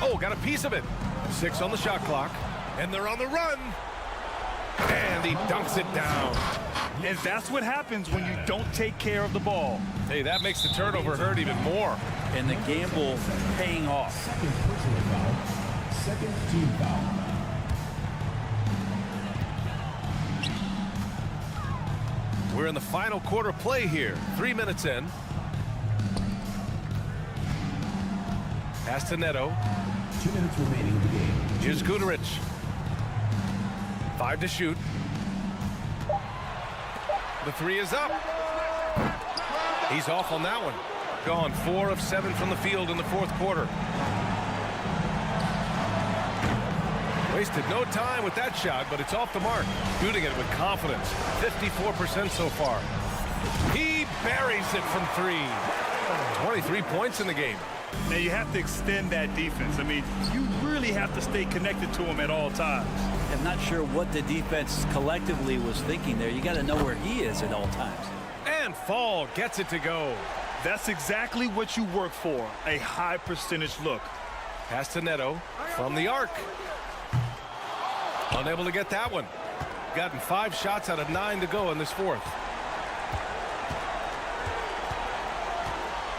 Oh, got a piece of it. 6 on the shot clock. And they're on the run. And he dunks it down. And that's what happens when you don't take care of the ball. Hey, that makes the turnover hurt even more. And the gamble paying off. Second personal foul. Second team foul. We're in the final quarter play here. 3 minutes in. Pass to Neto. 2 minutes remaining in the game. Here's Guduric. 5 to shoot. The 3 is up. He's off on that one. Gone 4 of 7 from the field in the fourth quarter. Wasted no time with that shot, but it's off the mark. Shooting it with confidence. 54% so far. He buries it from 3. 23 points in the game. Now you have to extend that defense. I mean, you really have to stay connected to him at all times. I'm not sure what the defense collectively was thinking there. You got to know where he is at all times. And Fall gets it to go. That's exactly what you work for, a high percentage look. Pass to Neto from the arc. Unable to get that one. Gotten 5 shots out of 9 to go in this fourth.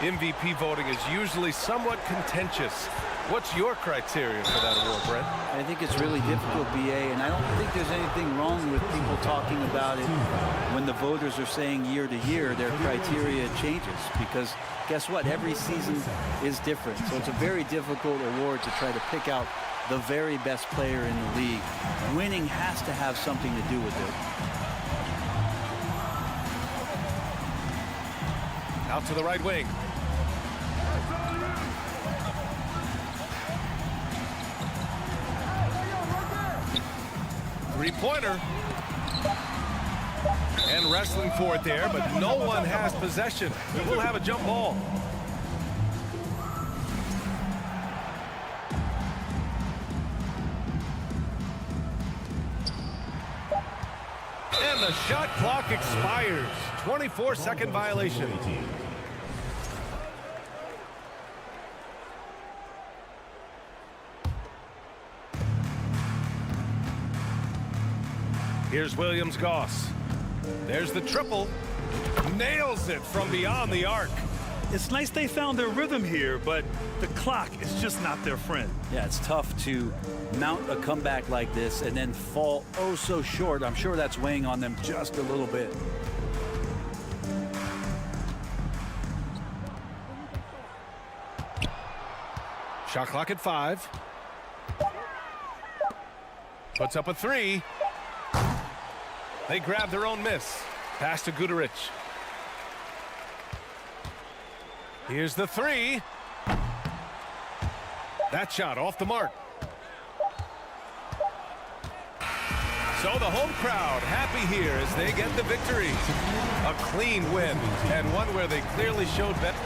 MVP voting is usually somewhat contentious. What's your criteria for that award, Brent? I think it's really difficult, BA, and I don't think there's anything wrong with people talking about it when the voters are saying year to year their criteria changes, because guess what? Every season is different. So it's a very difficult award to try to pick out the very best player in the league. Winning has to have something to do with it. Out to the right wing. Three-pointer. And wrestling for it there, but no one has possession. We'll have a jump ball. And the shot clock expires. 24-second violation. Here's Williams-Goss. There's the triple. Nails it from beyond the arc. It's nice they found their rhythm here, but the clock is just not their friend. Yeah, it's tough to mount a comeback like this and then fall oh so short. I'm sure that's weighing on them just a little bit. Shot clock at 5. Puts up a 3. They grab their own miss. Pass to Guduric. Here's the 3. That shot off the mark. So the home crowd happy here as they get the victory. A clean win, and one where they clearly showed better.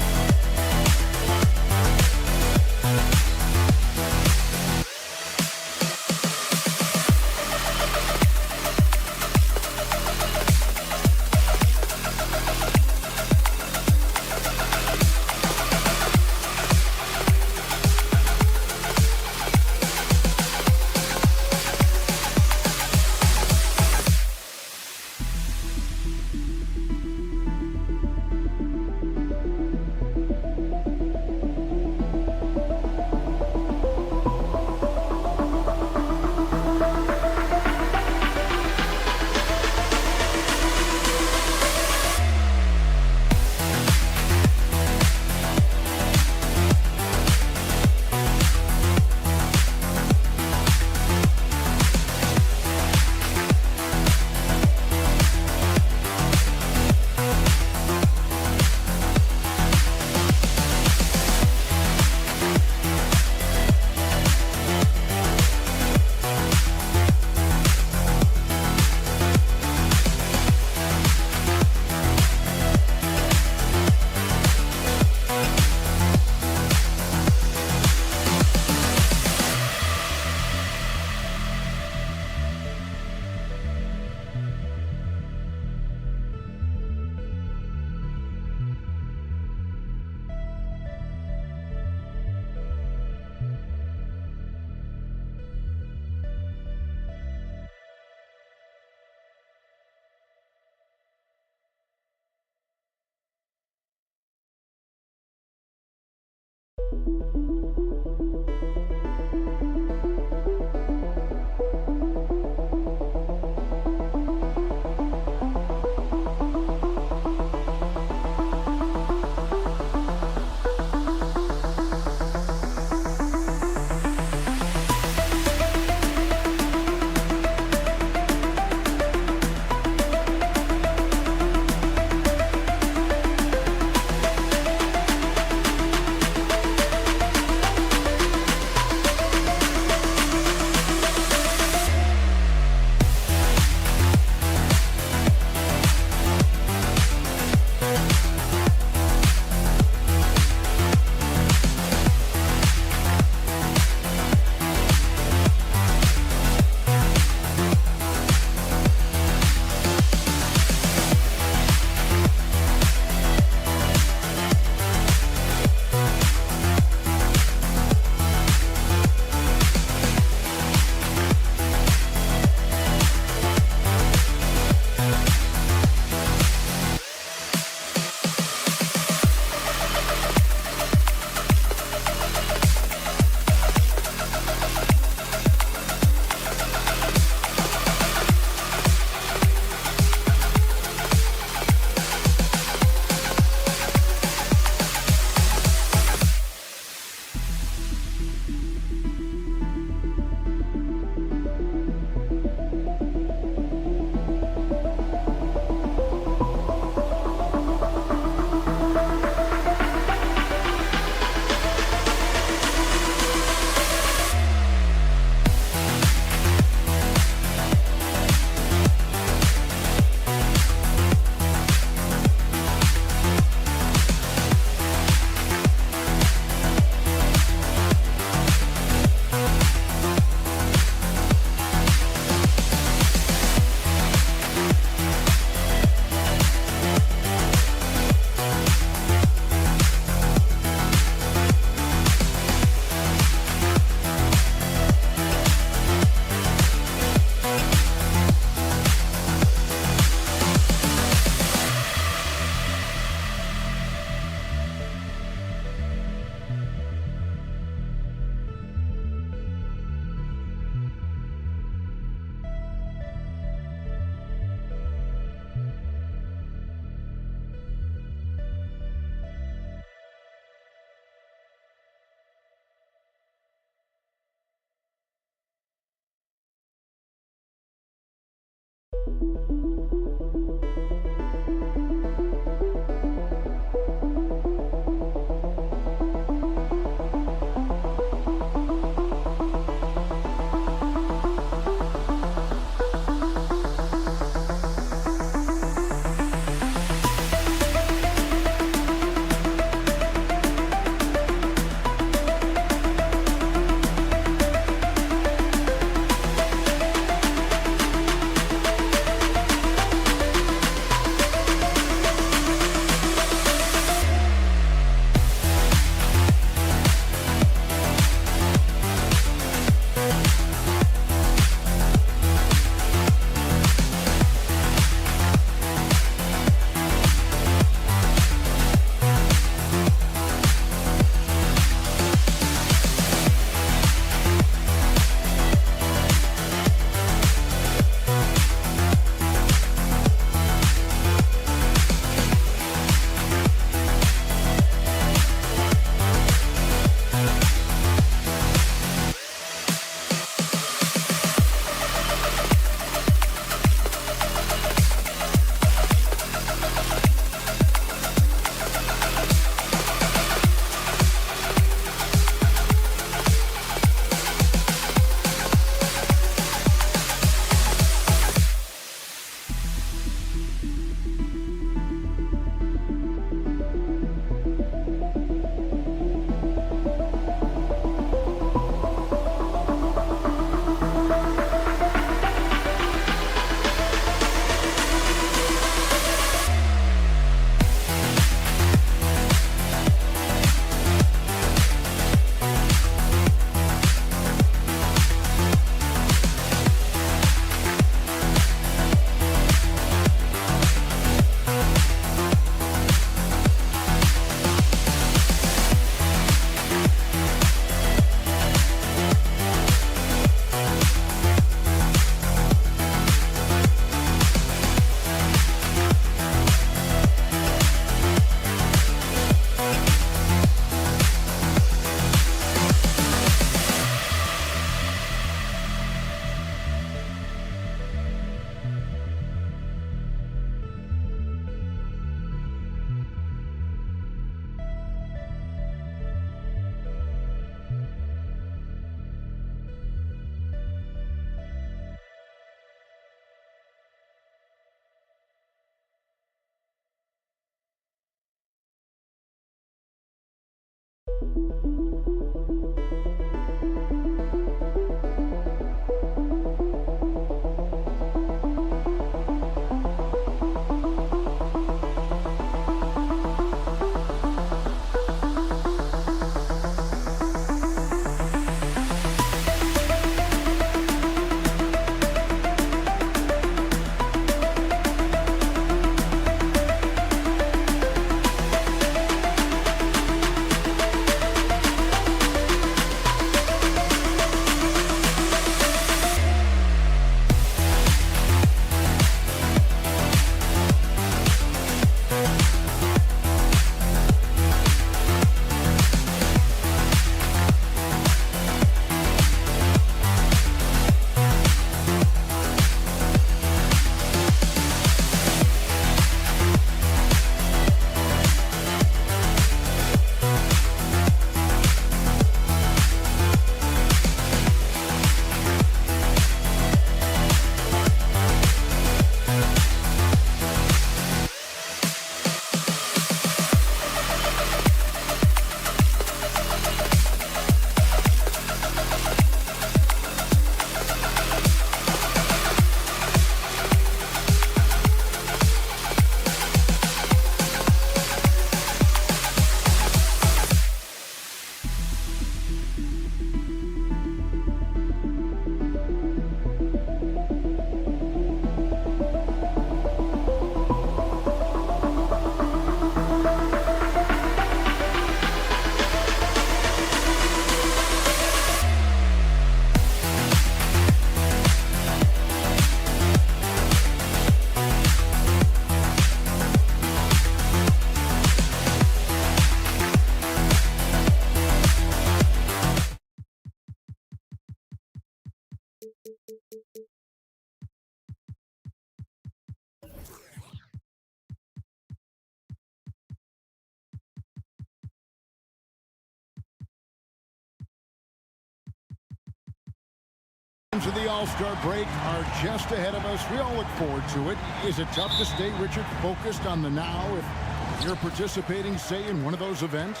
Of the All-Star break are just ahead of us. We all look forward to it. Is it tough to stay, Richard, focused on the now if you're participating, say, in one of those events?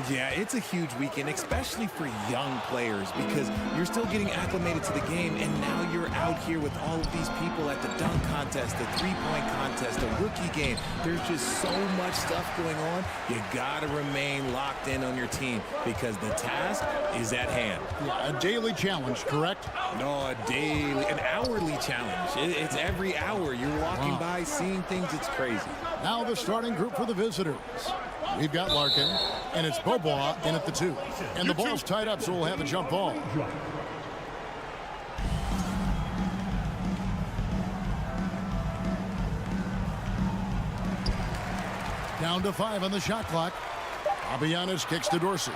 Yeah, it's a huge weekend, especially for young players, because you're still getting acclimated to the game, and now you're out here with all of these people at the dunk contest, the three-point contest, the rookie game. There's just so much stuff going on. You got to remain locked in on your team because the task is at hand. Yeah, a daily challenge, correct? No, an hourly challenge. It's every hour. You're walking by, seeing things. It's crazy. Now the starting group for the visitors. We've got Larkin, and it's Bobois in at the 2. And the ball's tied up, so we'll have a jump ball. Down to 5 on the shot clock. Fabianis kicks to Dorsey.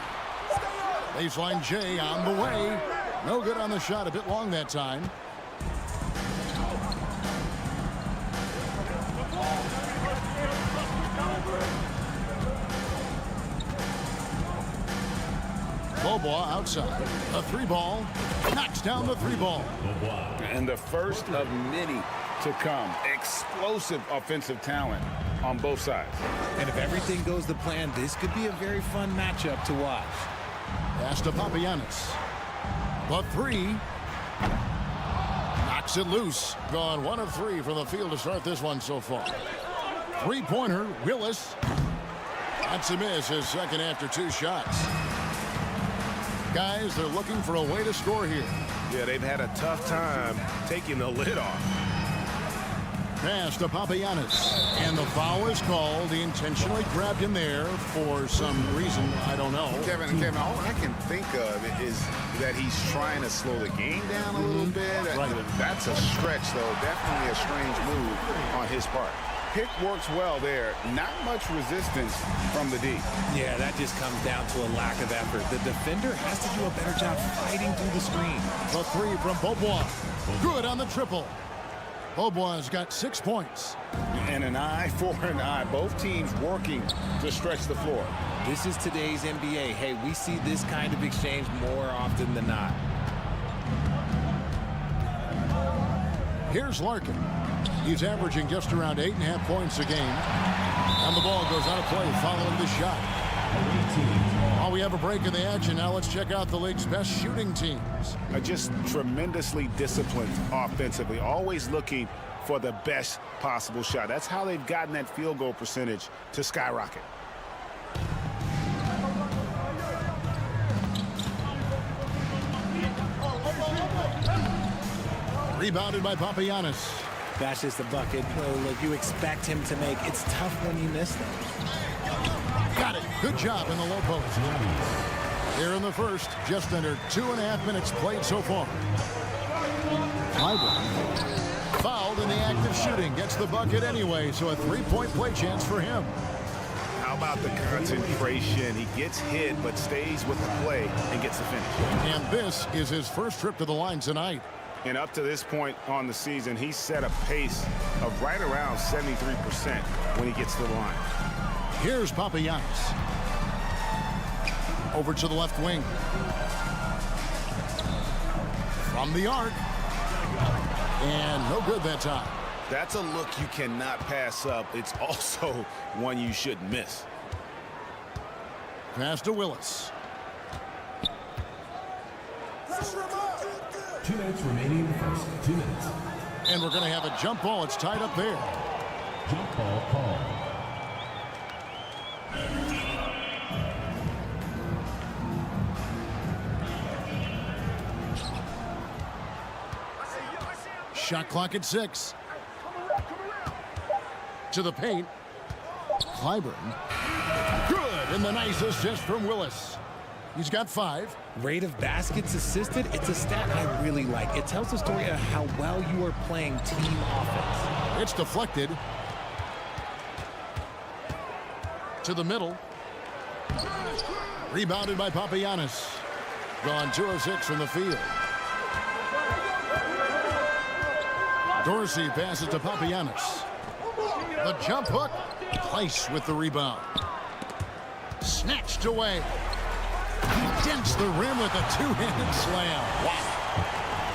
Baseline J on the way. No good on the shot, a bit long that time. Bobois outside. A 3-ball. Knocks down the 3-ball. And the first of many to come. Explosive offensive talent on both sides. And if everything goes to plan, this could be a very fun matchup to watch. Pass to Papagiannis. The 3. Knocks it loose. Gone 1 of 3 from the field to start this one so far. 3-pointer, Willis. That's a miss, his second after 2 shots. Guys, they're looking for a way to score here. Yeah, they've had a tough time taking the lid off. Pass to Papagiannis. And the foul is called. He intentionally grabbed him there for some reason. I don't know. Kevin, all I can think of is that he's trying to slow the game down a little bit. Right. That's a stretch, though. Definitely a strange move on his part. Pick works well there. Not much resistance from the D. Yeah, that just comes down to a lack of effort. The defender has to do a better job fighting through the screen. The 3 from Bobois. Good on the triple. Bobois got 6 points. And an eye for an eye. Both teams working to stretch the floor. This is today's NBA. Hey, we see this kind of exchange more often than not. Here's Larkin. He's averaging just around 8.5 points a game. And the ball goes out of play following the shot. While we have a break in the action, now let's check out the league's best shooting teams. Just tremendously disciplined offensively, always looking for the best possible shot. That's how they've gotten that field goal percentage to skyrocket. Rebounded by Papagiannis. That's just a bucket. Look, you expect him to make. It's tough when you miss them. Got it. Good job in the low post. Here in the first, just under 2.5 minutes played so far. Clyburn fouled in the act of shooting. Gets the bucket anyway, so a 3-point play chance for him. How about the concentration? He gets hit, but stays with the play and gets the finish. And this is his first trip to the line tonight. And up to this point on the season, he's set a pace of right around 73% when he gets to the line. Here's Papagiannis. Over to the left wing. From the arc. And no good that time. That's a look you cannot pass up. It's also one you shouldn't miss. Pass to Willis. 2 minutes remaining in the first. 2 minutes. And we're going to have a jump ball. It's tied up there. Jump ball call. Shot clock at 6. To the paint. Clyburn. Good. And the nice assist from Willis. He's got 5. Rate of baskets assisted, it's a stat I really like. It tells the story of how well you are playing team offense. It's deflected. To the middle. Rebounded by Papagiannis. Gone 2 of 6 from the field. Dorsey passes to Papagiannis. The jump hook. Place with the rebound. Snatched away. He dents the rim with a 2-handed slam. Wow.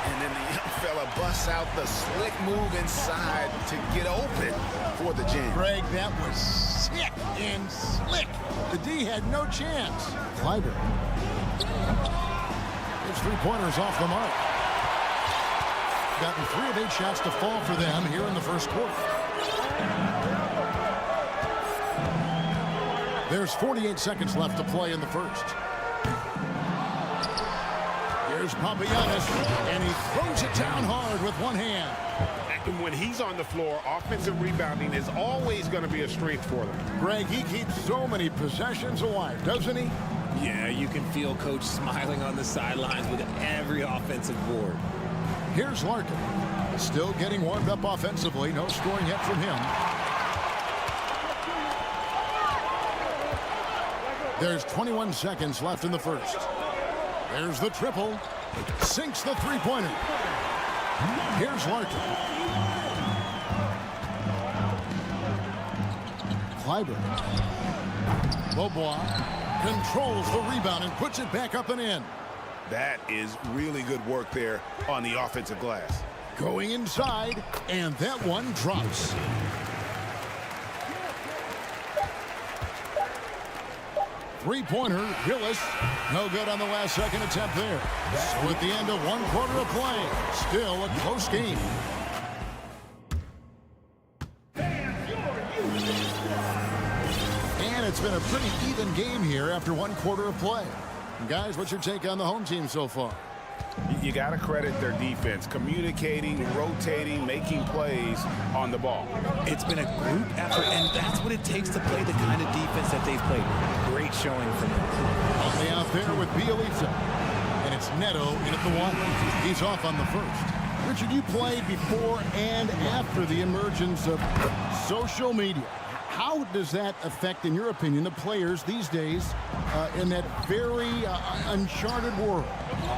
And then the young fella busts out the slick move inside to get open for the jam. Greg, that was sick and slick. The D had no chance. Clyburn. His 3-pointers off the mark. Gotten 3 of 8 shots to fall for them here in the first quarter. There's 48 seconds left to play in the first. Here's Papagiannis, and he throws it down hard with one hand. And when he's on the floor, offensive rebounding is always going to be a strength for them. Greg, he keeps so many possessions alive, doesn't he? Yeah, you can feel Coach smiling on the sidelines with every offensive board. Here's Larkin. Still getting warmed up offensively. No scoring yet from him. There's 21 seconds left in the first. There's the triple. Sinks the 3-pointer. Here's Larkin. Clyburn. Beaubois controls the rebound and puts it back up and in. That is really good work there on the offensive glass. Going inside, and that one drops. Three-pointer, Willis. No good on the last second attempt there. So at the end of 1 quarter of play, still a close game. And it's been a pretty even game here after 1 quarter of play. Guys, what's your take on the home team so far? You got to credit their defense, communicating, rotating, making plays on the ball. It's been a group effort, and that's what it takes to play the kind of defense that they've played. Great showing from them. Only out there with Bjelica. And it's Neto in at the 1. He's off on the first. Richard, you played before and after the emergence of social media. How does that affect, in your opinion, the players these days in that very uncharted world?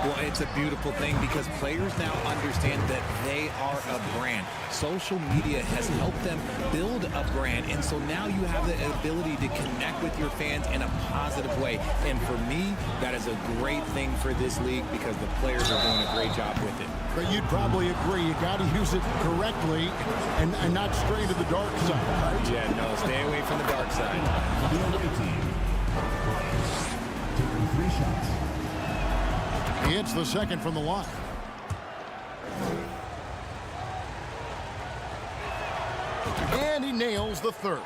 Well, it's a beautiful thing because players now understand that they are a brand. Social media has helped them build a brand, and so now you have the ability to connect with your fans in a positive way. And for me, that is a great thing for this league because the players are doing a great job with it. But you'd probably agree you got to use it correctly and not stray to the dark side, right? Yeah, no, stay away from the dark side. taking 3 shots. He hits the second from the line. And he nails the third.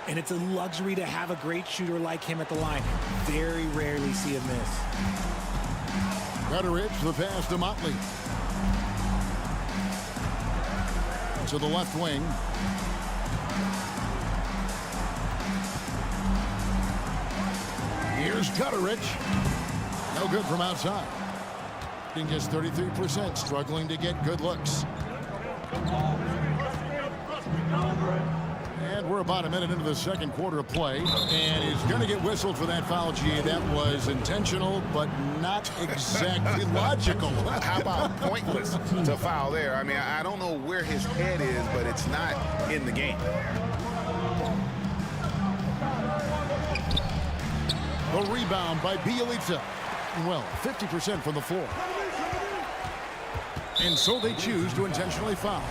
And it's a luxury to have a great shooter like him at the line. Very rarely see him miss. Gutteridge, the pass to Motley. To the left wing. Here's Gutteridge. No good from outside. He gets 33%, struggling to get good looks. And we're about a minute into the second quarter of play. And he's going to get whistled for that foul, G. That was intentional, but not exactly logical. How about pointless to foul there? I mean, I don't know where his head is, but it's not in the game. The rebound by Bjelica. Well, 50% from the floor. And so they choose to intentionally foul.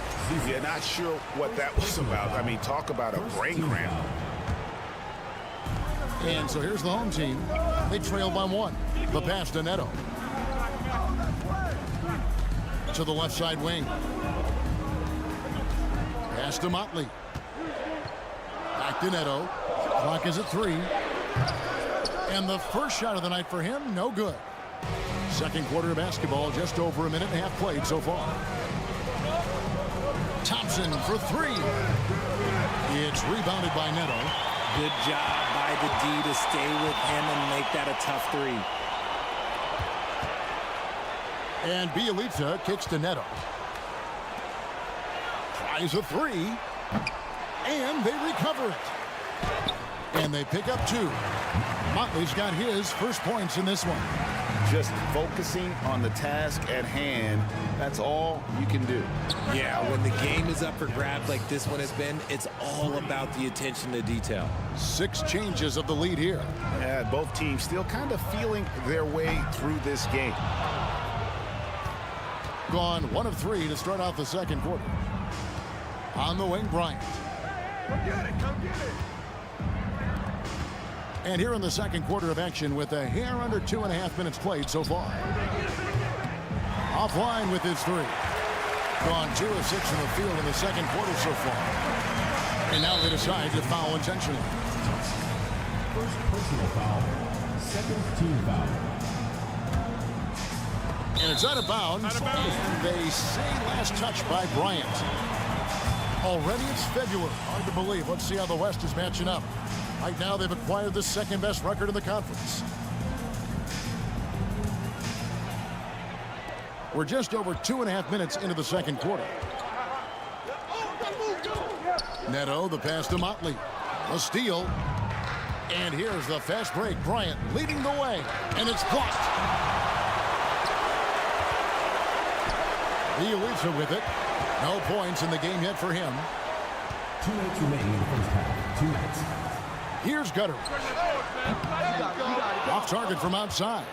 Yeah, not sure what that was about. I mean, talk about a brain cramp. And so here's the home team. They trail by 1. The pass to Neto. To the left side wing. Pass to Motley. Back to Neto. Clock is at 3. And the first shot of the night for him, no good. Second quarter of basketball, just over a minute and a half played so far. Thompson for 3. It's rebounded by Neto. Good job by the D to stay with him and make that a tough 3. And Bjelica kicks to Neto. Tries a 3. And they recover it. And they pick up 2. Motley's got his first points in this one. Just focusing on the task at hand, that's all you can do. Yeah, when the game is up for grabs like this one has been, it's all about the attention to detail. 6 changes of the lead here. Yeah, both teams still kind of feeling their way through this game. Gone 1 of 3 to start out the second quarter. On the wing, Bryant. Come get it, come get it. And here in the second quarter of action with a hair under 2.5 minutes played so far. Offline with his 3. Gone 2 of 6 in the field in the second quarter so far. And now they decide to foul intentionally. First personal foul. Second team foul. And it's out of bounds. And they say last touch by Bryant. Already it's February. Hard to believe. Let's see how the West is matching up. Right now, they've acquired the second best record in the conference. We're just over 2.5 minutes into the second quarter. Neto, the pass to Motley. A steal. And here's the fast break. Bryant leading the way. And it's blocked. Bjelica with it. No points in the game yet for him. 2 minutes remaining in the first half. 2 minutes. Here's Gutteridge. Off target from outside.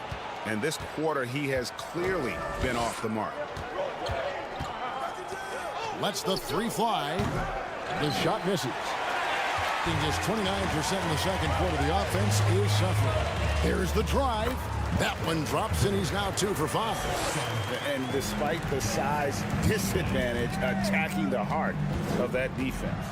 And this quarter, he has clearly been off the mark. Lets the 3 fly. The shot misses. He gets 29% in the second quarter. The offense is suffering. Here's the drive. That one drops, and he's now 2 for 5. And despite the size disadvantage, attacking the heart of that defense.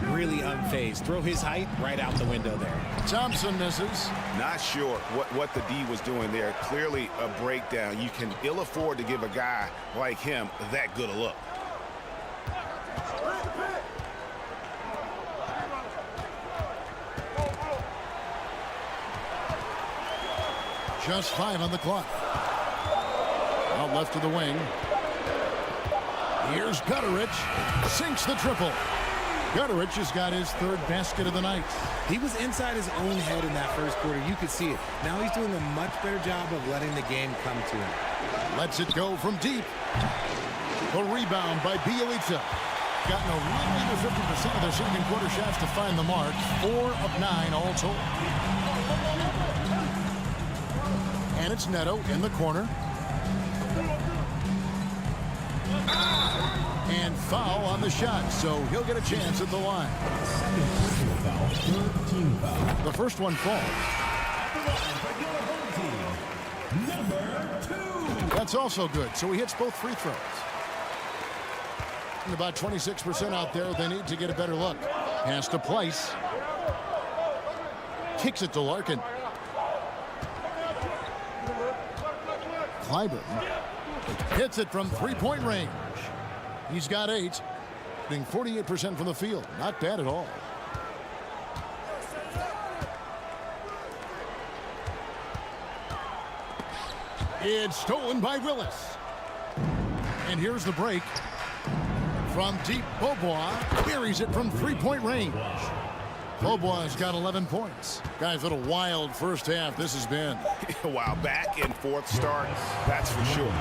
Really unfazed. Throw his height right out the window there. Thompson misses. Not sure what the D was doing there. Clearly a breakdown. You can ill afford to give a guy like him that good a look. Just 5 on the clock. Out left to the wing. Here's Gutteridge. Sinks the triple. Gutteridge has got his 3rd basket of the night. He was inside his own head in that first quarter. You could see it. Now he's doing a much better job of letting the game come to him. Lets it go from deep. The rebound by Bjelica. Gotten a little under 50% of their second quarter shots to find the mark. 4 of 9 all told. And it's Neto in the corner. And foul on the shot, so he'll get a chance at the line. Second personal foul. Third team foul. The first one falls. Number 2. That's also good, so he hits both free throws. And about 26% out there, they need to get a better look. Pass to Place. Kicks it to Larkin. Clyburn hits it from three-point range. He's got 8, being 48% from the field. Not bad at all. It's stolen by Willis. And here's the break. From deep, Beaubois buries it from three-point range. Beaubois got 11 points. Guys, what a wild first half this has been. Wow, back and forth start, that's for sure.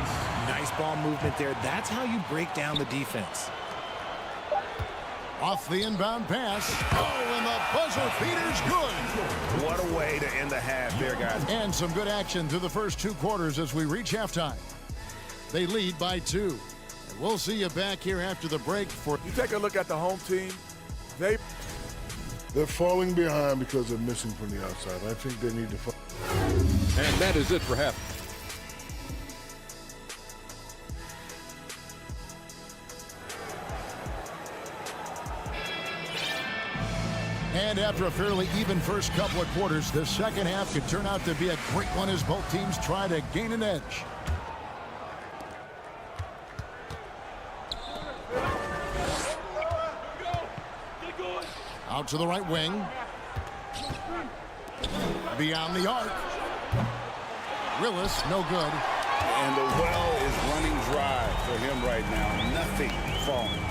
Nice ball movement there. That's how you break down the defense. Off the inbound pass. Oh, and the buzzer beater's good. What a way to end the half there, guys. And some good action through the first 2 quarters as we reach halftime. They lead by 2. And we'll see you back here after the break for... You take a look at the home team. They're falling behind because they're missing from the outside. I think they need to... And that is it for half. And after a fairly even first couple of quarters, the second half could turn out to be a great one as both teams try to gain an edge. Out to the right wing. Beyond the arc. Willis, no good. And the well is running dry for him right now. Nothing falling.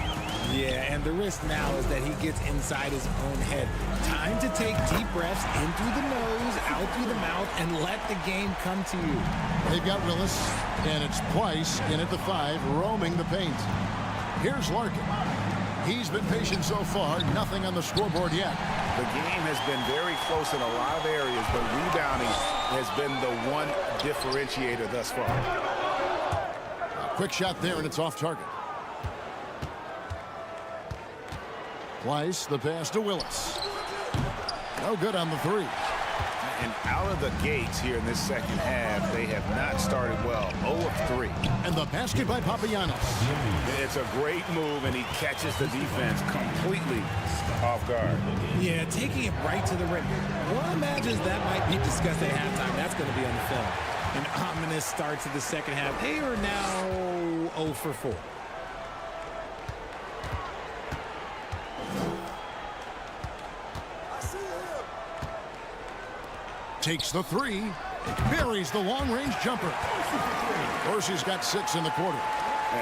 Yeah, and the risk now is that he gets inside his own head. Time to take deep breaths in through the nose, out through the mouth, and let the game come to you. They've got Willis, and it's Place in at the 5, roaming the paint. Here's Larkin. He's been patient so far, nothing on the scoreboard yet. The game has been very close in a lot of areas, but rebounding has been the one differentiator thus far. A quick shot there, and it's off target. Place, the pass to Willis. No good on the 3. And out of the gates here in this second half, they have not started well. 0 of 3. And the basket by Papagiannis. It's a great move, and he catches the defense completely off guard. Yeah, taking it right to the rim. One imagines that might be discussed at halftime. That's going to be on the film. An ominous start to the second half. They are now 0 for 4. Takes the 3, buries the long-range jumper. Dorsey's got 6 in the quarter.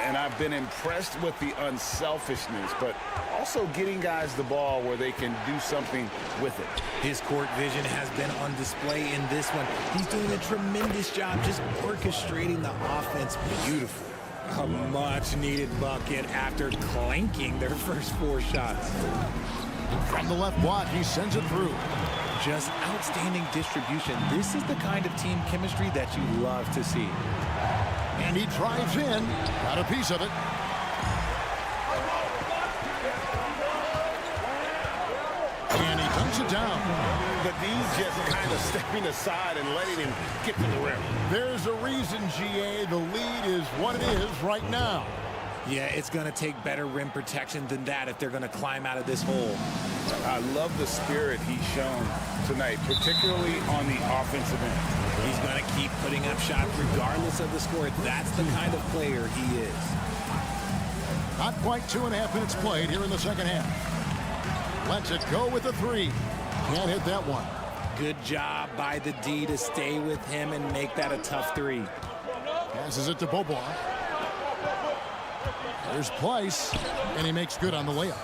And I've been impressed with the unselfishness, but also getting guys the ball where they can do something with it. His court vision has been on display in this one. He's doing a tremendous job just orchestrating the offense beautifully. A much-needed bucket after clanking their first 4 shots. From the left block, he sends it through. Just outstanding distribution. This is the kind of team chemistry that you love to see. And he drives in. Got a piece of it. And he dunks it down. But he's just kind of stepping aside and letting him get to the rim. There's a reason, GA. The lead is what it is right now. Yeah, it's going to take better rim protection than that if they're going to climb out of this hole. I love the spirit he's shown tonight, particularly on the offensive end. He's going to keep putting up shots regardless of the score. That's the kind of player he is. Not quite 2.5 minutes played here in the second half. Lets it go with the 3. Can't hit that one. Good job by the D to stay with him and make that a tough 3. Passes it to Beaubois. There's Place, and he makes good on the layup.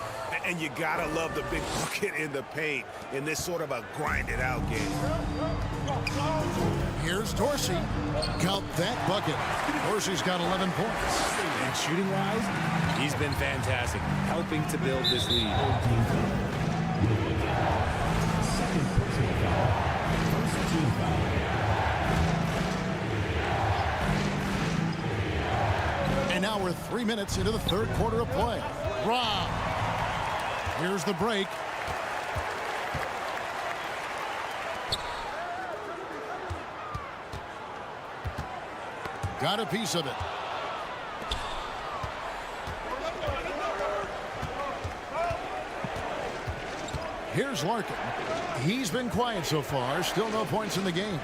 And you gotta love the big bucket in the paint in this sort of a grinded-out game. Here's Dorsey. Count that bucket. Dorsey's got 11 points. And shooting-wise, he's been fantastic, helping to build this lead. Second personal foul. First team foul. And now we're 3 minutes into the third quarter of play. Rob. Here's the break. got a piece of it. Here's Larkin. He's been quiet so far. Still no points in the game.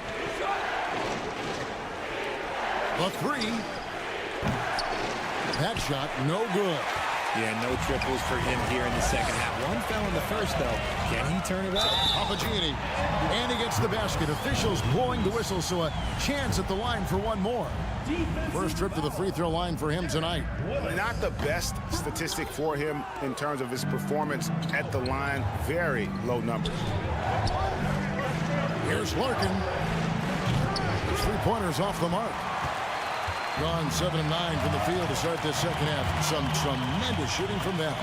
The three. That shot, no good. Yeah, no triples for him here in the second half. One fell in the first, though. Can he turn it up? Papagianni. And he gets the basket. Officials blowing the whistle, so a chance at the line for one more. First trip to the free throw line for him tonight. Not the best statistic for him in terms of his performance at the line. Very low numbers. Here's Larkin. His three-pointers off the mark. Gone 7 of 9 from the field to start this second half. Some tremendous shooting from them.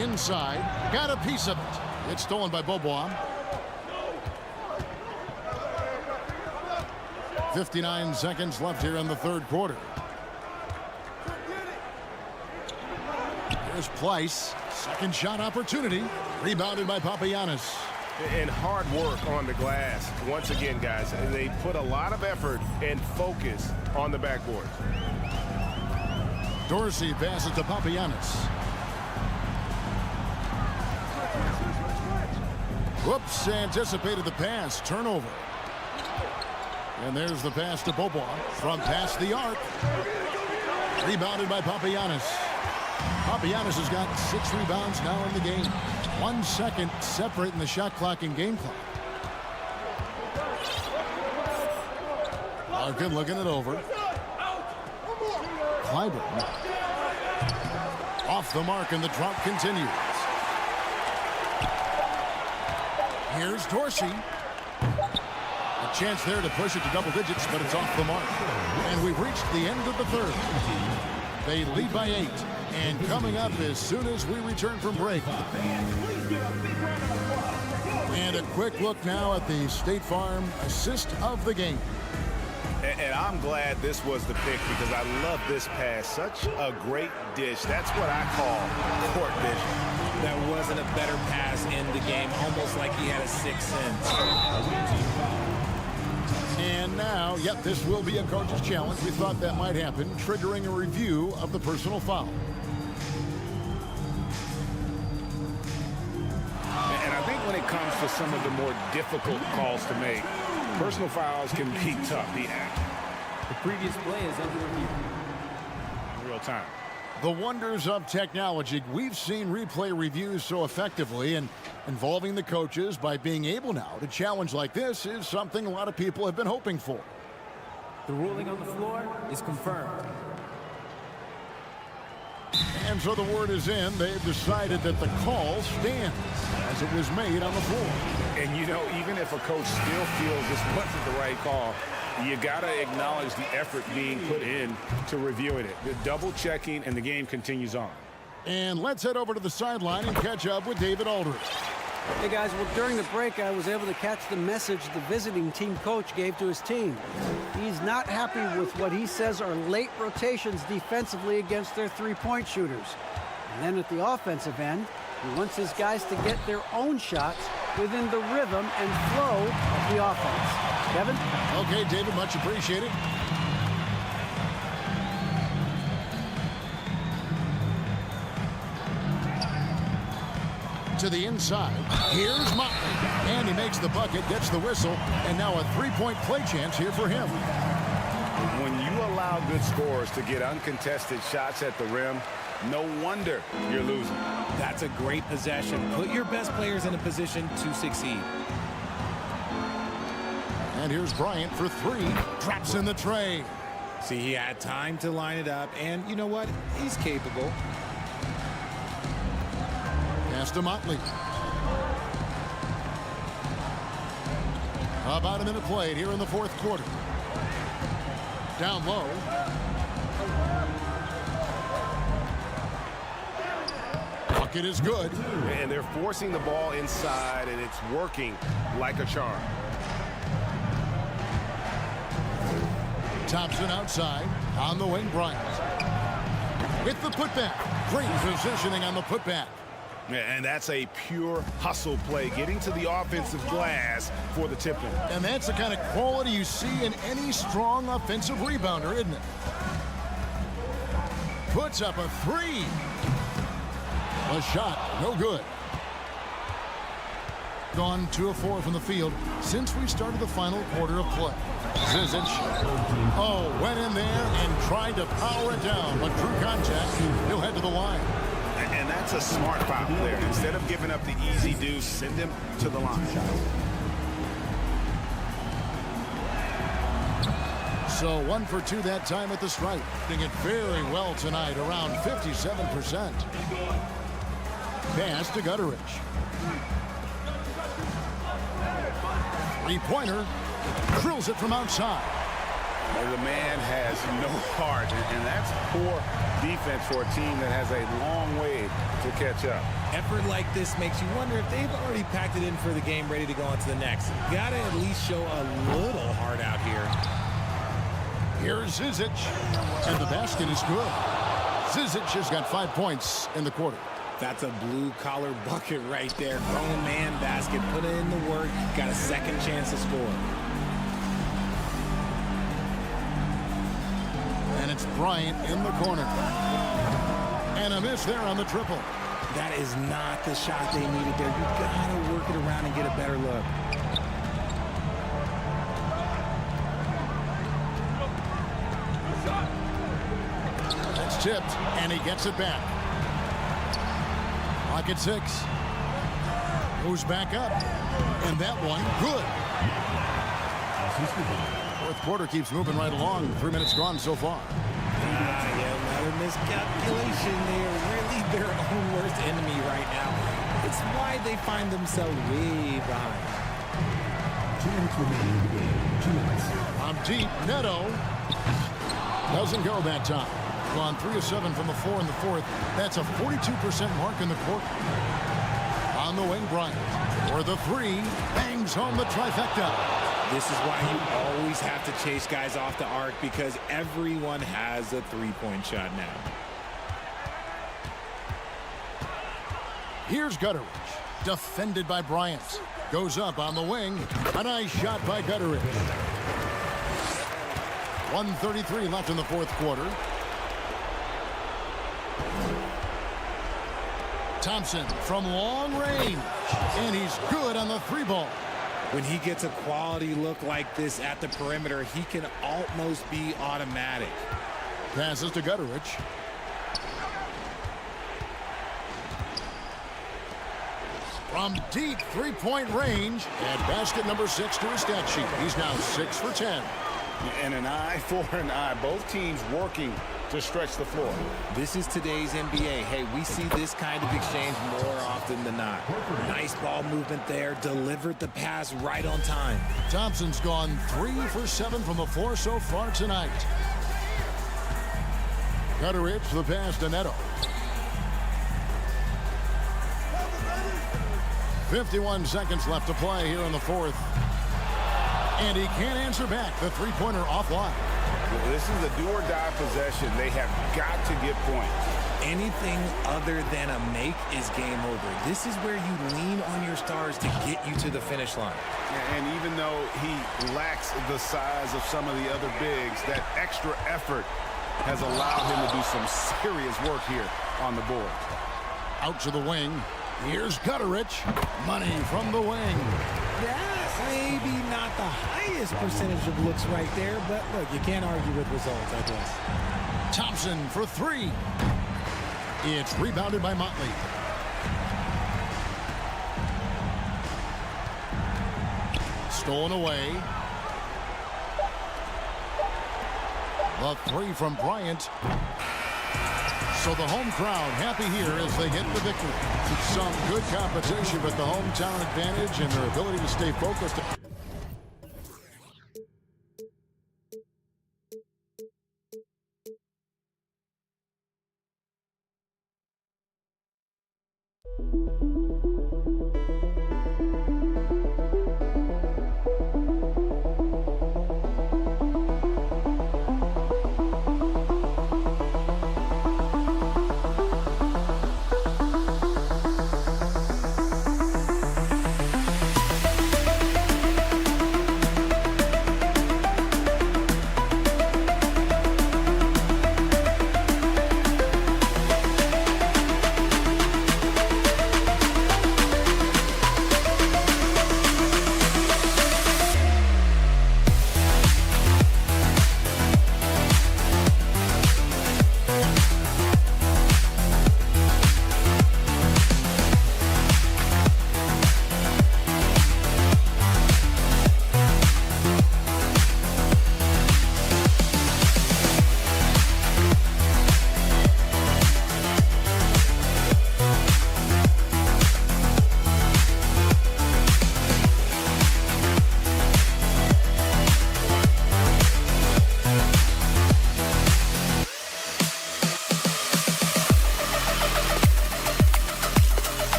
Inside. Got a piece of it. It's stolen by Bobois. 59 seconds left here in the third quarter. Here's Pleiss. Second shot opportunity. Rebounded by Papagiannis. And hard work on the glass. Once again, guys, they put a lot of effort and focus on the backboard. Dorsey passes to Papagiannis. Whoops, anticipated the pass. Turnover. And there's the pass to Bobois from past the arc. Rebounded by Papagiannis. Papagiannis has got 6 rebounds now in the game. 1 second separating the shot clock and game clock. Larkin looking it over. Clyburn. Off the mark and the drought continues. Here's Dorsey. A chance there to push it to double digits, but it's off the mark. And we've reached the end of the third. They lead by 8. And coming up as soon as we return from break. And a quick look now at the State Farm assist of the game. And I'm glad this was the pick because I love this pass. Such a great dish. That's what I call court vision. That wasn't a better pass in the game. Almost like he had a 6th sense. And now, yep, this will be a coach's challenge. We thought that might happen, triggering a review of the personal foul. And I think when it comes to some of the more difficult calls to make, personal fouls can be tough. The previous play is under review. In real time. The wonders of technology. We've seen replay reviews so effectively, and involving the coaches by being able now to challenge like this is something a lot of people have been hoping for. The ruling on the floor is confirmed. And so the word is in. They've decided that the call stands as it was made on the floor. And, you know, even if a coach still feels this wasn't the right call, you got to acknowledge the effort being put in to reviewing it. The double checking, and the game continues on. And let's head over to the sideline and catch up with David Aldridge. Hey, guys, well, during the break, I was able to catch the message the visiting team coach gave to his team. He's not happy with what he says are late rotations defensively against their three-point shooters. And then at the offensive end, he wants his guys to get their own shots within the rhythm and flow of the offense. Kevin? Okay, David, much appreciated. To the inside. Here's Motley. And he makes the bucket, gets the whistle, and now a three-point play chance here for him. When you allow good scorers to get uncontested shots at the rim, no wonder you're losing. That's a great possession. Put your best players in a position to succeed. And here's Bryant for 3. Drops in the tray. See, he had time to line it up, and you know what? He's capable. Pass to Motley. About a minute played here in the fourth quarter. Down low. Bucket is good. And they're forcing the ball inside, and it's working like a charm. Thompson outside. On the wing, Bryant. With the putback. Great positioning on the putback. And that's a pure hustle play, getting to the offensive glass for the tip-in. And that's the kind of quality you see in any strong offensive rebounder, isn't it? Puts up a three. A shot, no good. Gone 2 of 4 from the field since we started the final quarter of play. Zizic, went in there and tried to power it down, but through contact, he'll head to the line. And that's a smart foul there. Instead of giving up the easy deuce, send him to the line. So 1 for 2 that time at the stripe. Doing it very well tonight, around 57%. Pass to Gutteridge. Three-pointer, drills it from outside. The man has no heart, and that's poor defense for a team that has a long way to catch up. Effort like this makes you wonder if they've already packed it in for the game, ready to go on to the next. Got to at least show a little heart out here. Here's Zizic, and the basket is good. Zizic has got 5 points in the quarter. That's a blue-collar bucket right there. Grown man basket. Put in the work. Got a second chance to score. And it's Bryant in the corner. And a miss there on the triple. That is not the shot they needed there. You got to work it around and get a better look. That's tipped, and he gets it back. Clock at 6. Goes back up. And that one, good. Fourth quarter keeps moving right along. 3 minutes gone so far. Another miscalculation. They are really their own worst enemy right now. It's why they find themselves way behind. 2 minutes remaining in the game. 2 minutes. I'm deep. Neto doesn't go that time. Gone 3 of 7 from the floor in the fourth. That's a 42% mark in the quarter. On the wing, Bryant. For the three, bangs home the trifecta. This is why you always have to chase guys off the arc, because everyone has a three-point shot now. Here's Gutteridge. Defended by Bryant. Goes up on the wing. A nice shot by Gutteridge. 1:33 left in the fourth quarter. Thompson from long range. And he's good on the three ball. When he gets a quality look like this at the perimeter, he can almost be automatic. Passes to Gutteridge. From deep three-point range, and basket number 6 to his stat sheet. He's now 6 for 10. And an eye for an eye. Both teams working to stretch the floor. This is today's NBA. Hey, we see this kind of exchange more often than not. Nice ball movement there. Delivered the pass right on time. Thompson's gone 3 for 7 from the floor so far tonight. Gutteridge, the pass to Neto. 51 seconds left to play here in the fourth. And he can't answer back. The three-pointer offline. This is a do-or-die possession. They have got to get points. Anything other than a make is game over. This is where you lean on your stars to get you to the finish line. And even though he lacks the size of some of the other bigs, that extra effort has allowed him to do some serious work here on the board. Out to the wing. Here's Gutteridge. Money from the wing. That's maybe not the highest percentage of looks right there, but look, you can't argue with results, I guess. Thompson for 3. It's rebounded by Motley. Stolen away. The 3 from Bryant. So the home crowd happy here as they get the victory. Some good competition, but the hometown advantage and their ability to stay focused.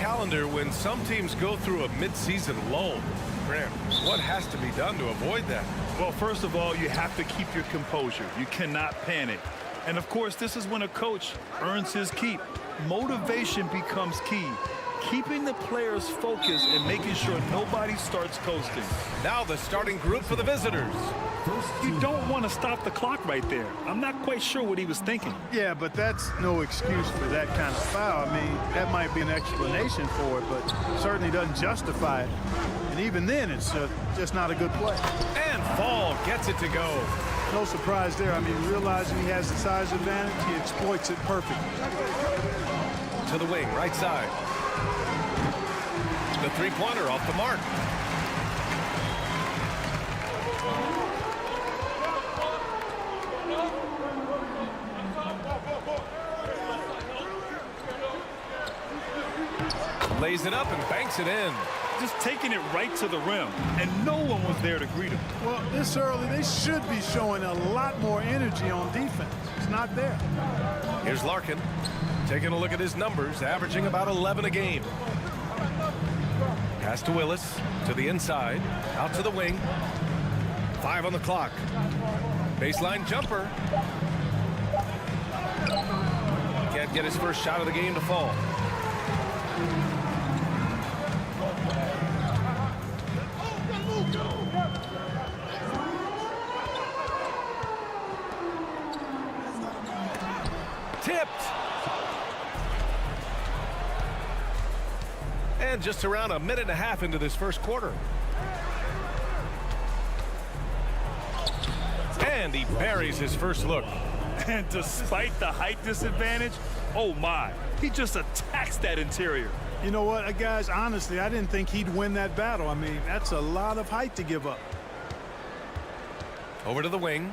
calendar when some teams go through a midseason lull. Grant, what has to be done to avoid that? Well, first of all, you have to keep your composure. You cannot panic. And of course, this is when a coach earns his keep. Motivation becomes key. Keeping the players focused and making sure nobody starts coasting. Now the starting group for the visitors. You don't want to stop the clock right there. I'm not quite sure what he was thinking. Yeah, but that's no excuse for that kind of foul. I mean, that might be an explanation for it, but certainly doesn't justify it. And even then, it's just not a good play. And Fall gets it to go. No surprise there. I mean, realizing he has the size advantage, he exploits it perfectly. To the wing, right side. The three-pointer off the mark. Lays it up and banks it in. Just taking it right to the rim, and no one was there to greet him. Well, this early, they should be showing a lot more energy on defense. It's not there. Here's Larkin, taking a look at his numbers, averaging about 11 a game. Pass to Willis, to the inside, out to the wing. 5 on the clock. Baseline jumper. Can't get his first shot of the game to fall. Tipped. And just around a minute and a half into this first quarter. And he buries his first look. And despite the height disadvantage, oh my, he just attacks that interior. You know what, guys, honestly, I didn't think he'd win that battle. I mean, that's a lot of height to give up. Over to the wing.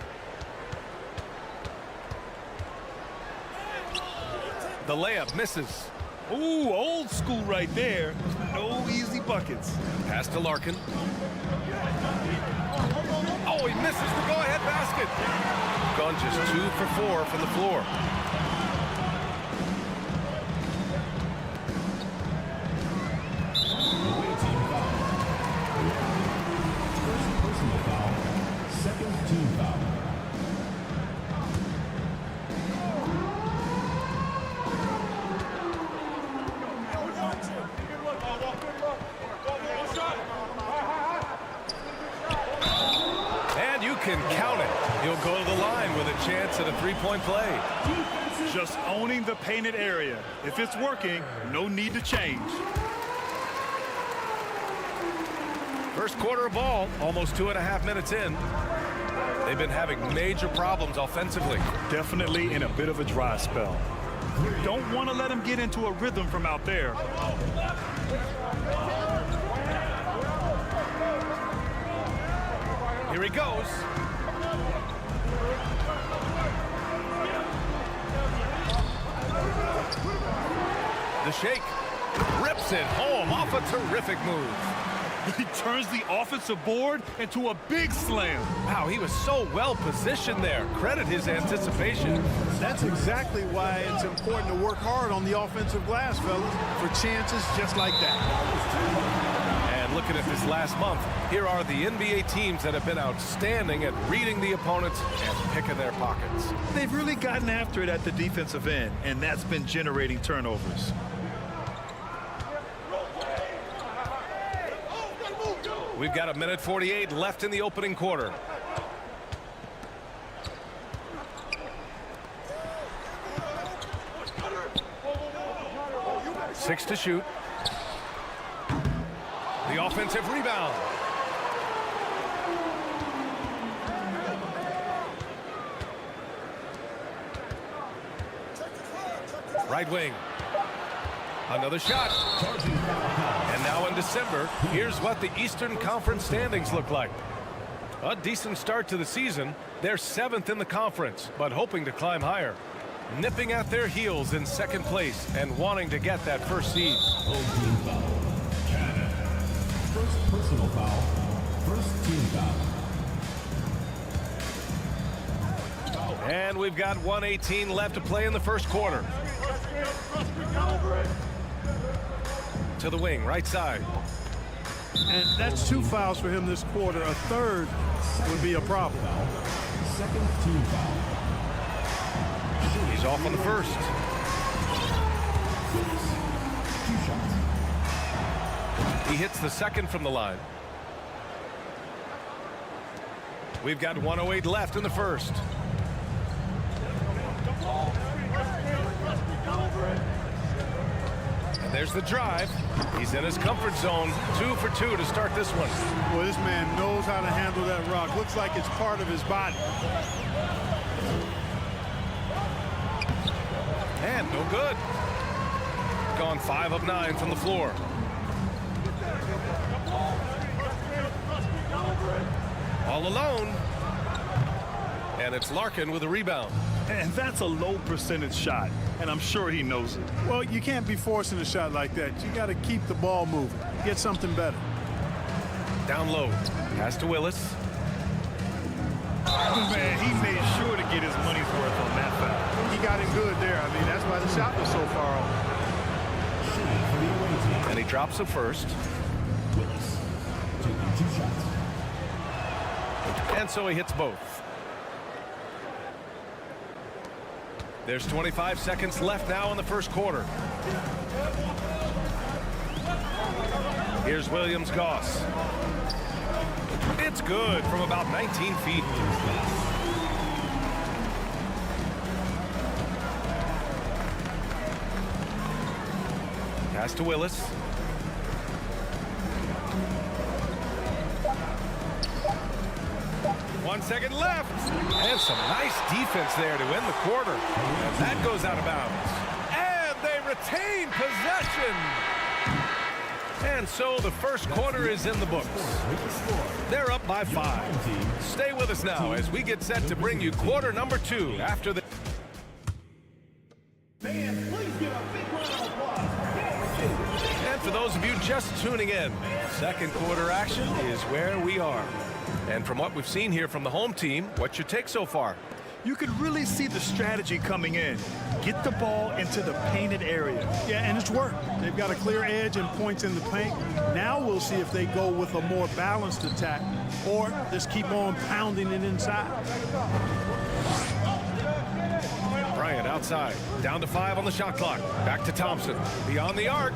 The layup misses. Ooh, old school right there. No easy buckets. Pass to Larkin. Oh, he misses the go-ahead basket. Gone just 2 for 4 from the floor. First personal foul, second team foul. And you can count it. He'll go to the line with a chance at a three-point play. Just owning the painted area. If it's working, no need to change. First quarter of ball, almost 2.5 minutes in. They've been having major problems offensively. Definitely in a bit of a dry spell. You don't want to let him get into a rhythm from out there. Here he goes. The shake. Rips it home off a terrific move. He turns the offensive board into a big slam. Wow, he was so well positioned there. Credit his anticipation. That's exactly why it's important to work hard on the offensive glass, fellas, for chances just like that. And looking at this last month, here are the NBA teams that have been outstanding at reading the opponents and picking their pockets. They've really gotten after it at the defensive end, and that's been generating turnovers. We've got 1:48 left in the opening quarter. Six to shoot. The offensive rebound. Right wing. Another shot. And now in December, here's what the Eastern Conference standings look like. A decent start to the season. They're 7th in the conference, but hoping to climb higher. Nipping at their heels in second place and wanting to get that first seed. Team foul. Canada. First personal foul. First team foul. And we've got 1:18 left to play in the first quarter. to the wing, right side. And that's 2 fouls for him this quarter. A third would be a problem. Second team foul. He's off on the first. 2 shots. He hits the second from the line. We've got 1:08 left in the first. And there's the drive. He's in his comfort zone. 2 for 2 to start this one. Well, this man knows how to handle that rock. Looks like it's part of his body. And no good. Gone 5 of 9 from the floor. All alone. And it's Larkin with a rebound. And that's a low percentage shot, and I'm sure he knows it. Well, you can't be forcing a shot like that. You got to keep the ball moving. Get something better. Down low. Pass to Willis. Man, he made sure to get his money's worth on that foul. He got it good there. I mean, that's why the shot was so far off. And he drops the first. Willis taking 2 shots. And so he hits both. There's 25 seconds left now in the first quarter. Here's Williams-Goss. It's good from about 19 feet. Pass to Willis. One second left. And some nice defense there to end the quarter. And that goes out of bounds. And they retain possession. And so the first quarter is in the books. They're up by 5. Stay with us now as we get set to bring you quarter number 2 after the... And for those of you just tuning in, second quarter action is where we are. And from what we've seen here from the home team, what's your take so far? You could really see the strategy coming in. Get the ball into the painted area. Yeah, and it's worked. They've got a clear edge and points in the paint. Now we'll see if they go with a more balanced attack or just keep on pounding it inside. Bryant outside. Down to 5 on the shot clock. Back to Thompson. Beyond the arc.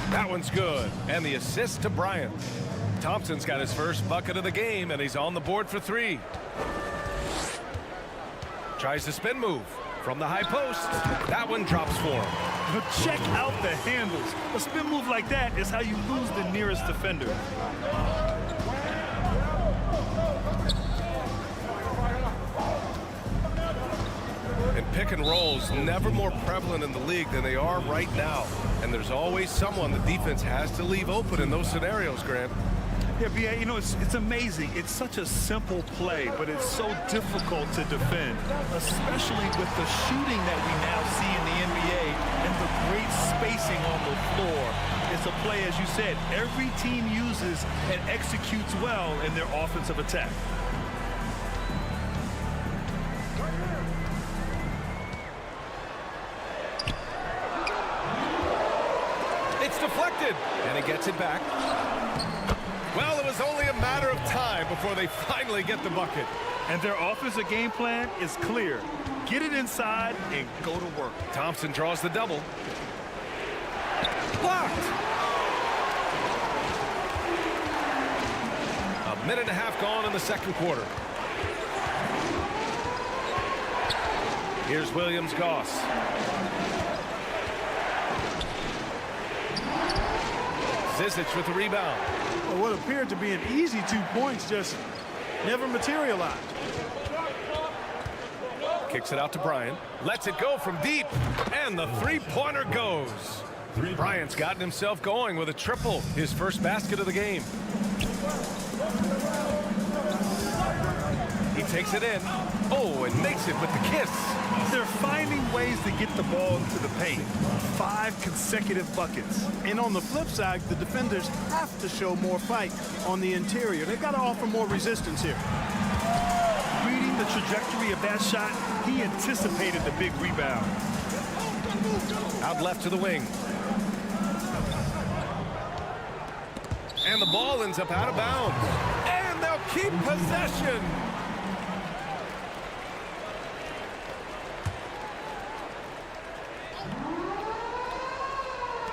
That one's good. And the assist to Bryant. Thompson's got his first bucket of the game, and he's on the board for 3. Tries the spin move from the high post. That one drops for him. But check out the handles. A spin move like that is how you lose the nearest defender. And pick and rolls never more prevalent in the league than they are right now. And there's always someone the defense has to leave open in those scenarios, Grant. Yeah, BA, you know, it's amazing. It's such a simple play, but it's so difficult to defend, especially with the shooting that we now see in the NBA and the great spacing on the floor. It's a play, as you said, every team uses and executes well in their offensive attack. It's deflected, and he gets it back. Well, it was only a matter of time before they finally get the bucket. And their offensive game plan is clear. Get it inside and go to work. Thompson draws the double. Blocked. A minute and a half gone in the second quarter. Here's Williams-Goss. Zizic with the rebound. Well, what appeared to be an easy 2 points just never materialized. Kicks it out to Bryant. Lets it go from deep. And the three-pointer goes. Bryant's gotten himself going with a triple. His first basket of the game. He takes it in. Oh, and makes it with the kiss. They're finding ways to get the ball into the paint. 5 consecutive buckets. And on the flip side, the defenders have to show more fight on the interior. They've got to offer more resistance here. Reading the trajectory of that shot, he anticipated the big rebound. Out left to the wing. And the ball ends up out of bounds. And they'll keep possession.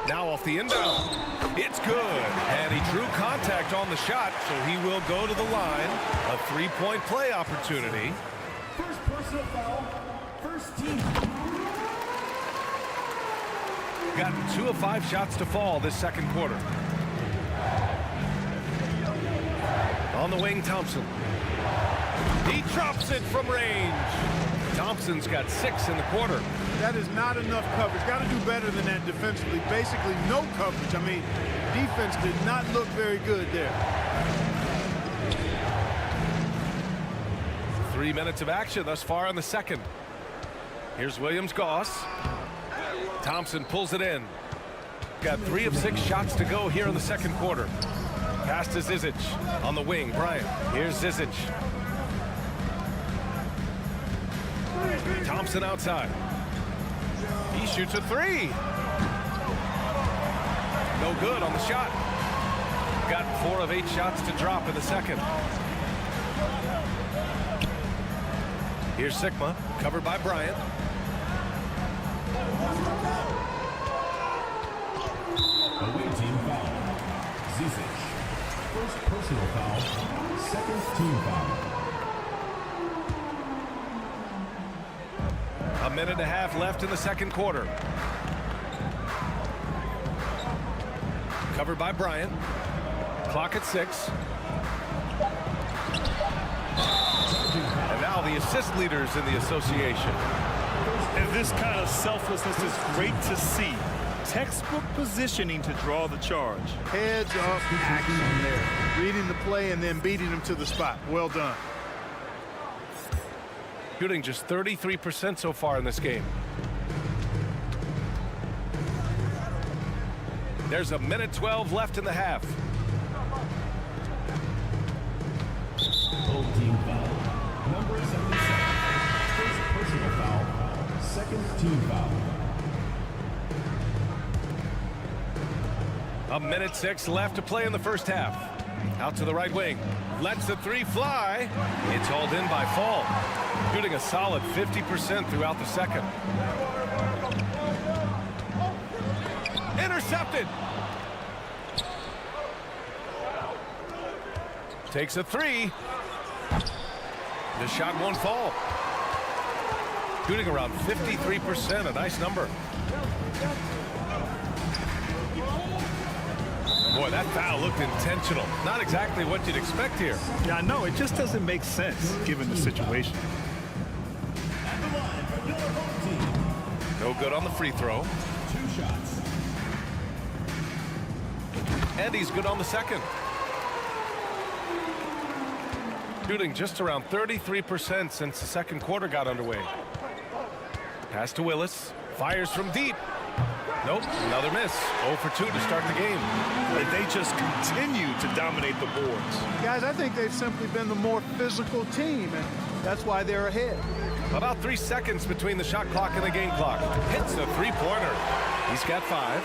Now off the inbound. It's good. And he drew contact on the shot, so he will go to the line. A three-point play opportunity. First personal foul, first team. Gotten 2 of 5 shots to fall this second quarter. On the wing, Thompson. He drops it from range. Thompson's got 6 in the quarter. That is not enough coverage. Got to do better than that defensively. Basically no coverage. I mean, defense did not look very good there. 3 minutes of action thus far in the second. Here's Williams-Goss. Thompson pulls it in. Got 3 of 6 shots to go here in the second quarter. Pass to Zizic. On the wing, Bryant. Here's Zizic. Thompson outside. He shoots a 3. No good on the shot. Got 4 of 8 shots to drop in the second. Here's Sigma, covered by Bryant. Away team foul. Zizic. First personal foul, second team foul. A minute and a half left in the second quarter. Covered by Bryant. Clock at 6. And now the assist leaders in the association. And this kind of selflessness is great to see. Textbook positioning to draw the charge. Heads up action there. Reading the play and then beating them to the spot. Well done. Shooting just 33% so far in this game. There's a minute 12 left in the half. Old team foul. Number 77. First personal foul, second team foul. A minute 6 left to play in the first half. Out to the right wing. Lets the 3 fly. It's hauled in by Fall. Shooting a solid 50% throughout the second. Intercepted. Takes a 3. The shot won't fall. Shooting around 53%, a nice number. Boy, that foul looked intentional. Not exactly what you'd expect here. Yeah, I know. It just doesn't make sense given the situation. No good on the free throw. 2 shots. And he's good on the second. Shooting just around 33% since the second quarter got underway. Pass to Willis. Fires from deep. Nope, another miss. 0 for 2 to start the game. They just continue to dominate the boards. Guys, I think they've simply been the more physical team, and that's why they're ahead. About 3 seconds between the shot clock and the game clock. Hits the three-pointer. He's got 5.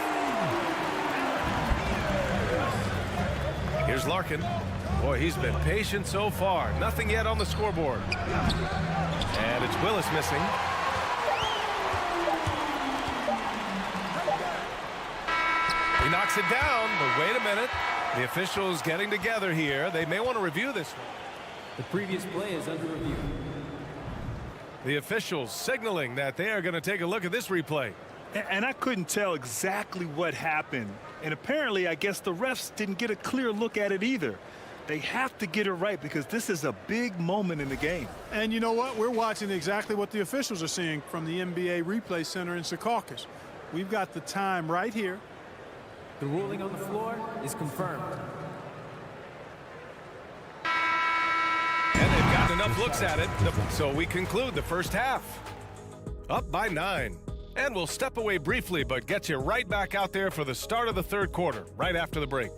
Here's Larkin. Boy, he's been patient so far. Nothing yet on the scoreboard. And it's Willis missing. He knocks it down, but wait a minute. The officials getting together here. They may want to review this one. The previous play is under review. The officials signaling that they are going to take a look at this replay. And I couldn't tell exactly what happened. And apparently, I guess the refs didn't get a clear look at it either. They have to get it right because this is a big moment in the game. And you know what? We're watching exactly what the officials are seeing from the NBA Replay Center in Secaucus. We've got the time right here. The ruling on the floor is confirmed. And they've gotten enough looks at it, so we conclude the first half. Up by 9. And we'll step away briefly, but get you right back out there for the start of the third quarter, right after the break.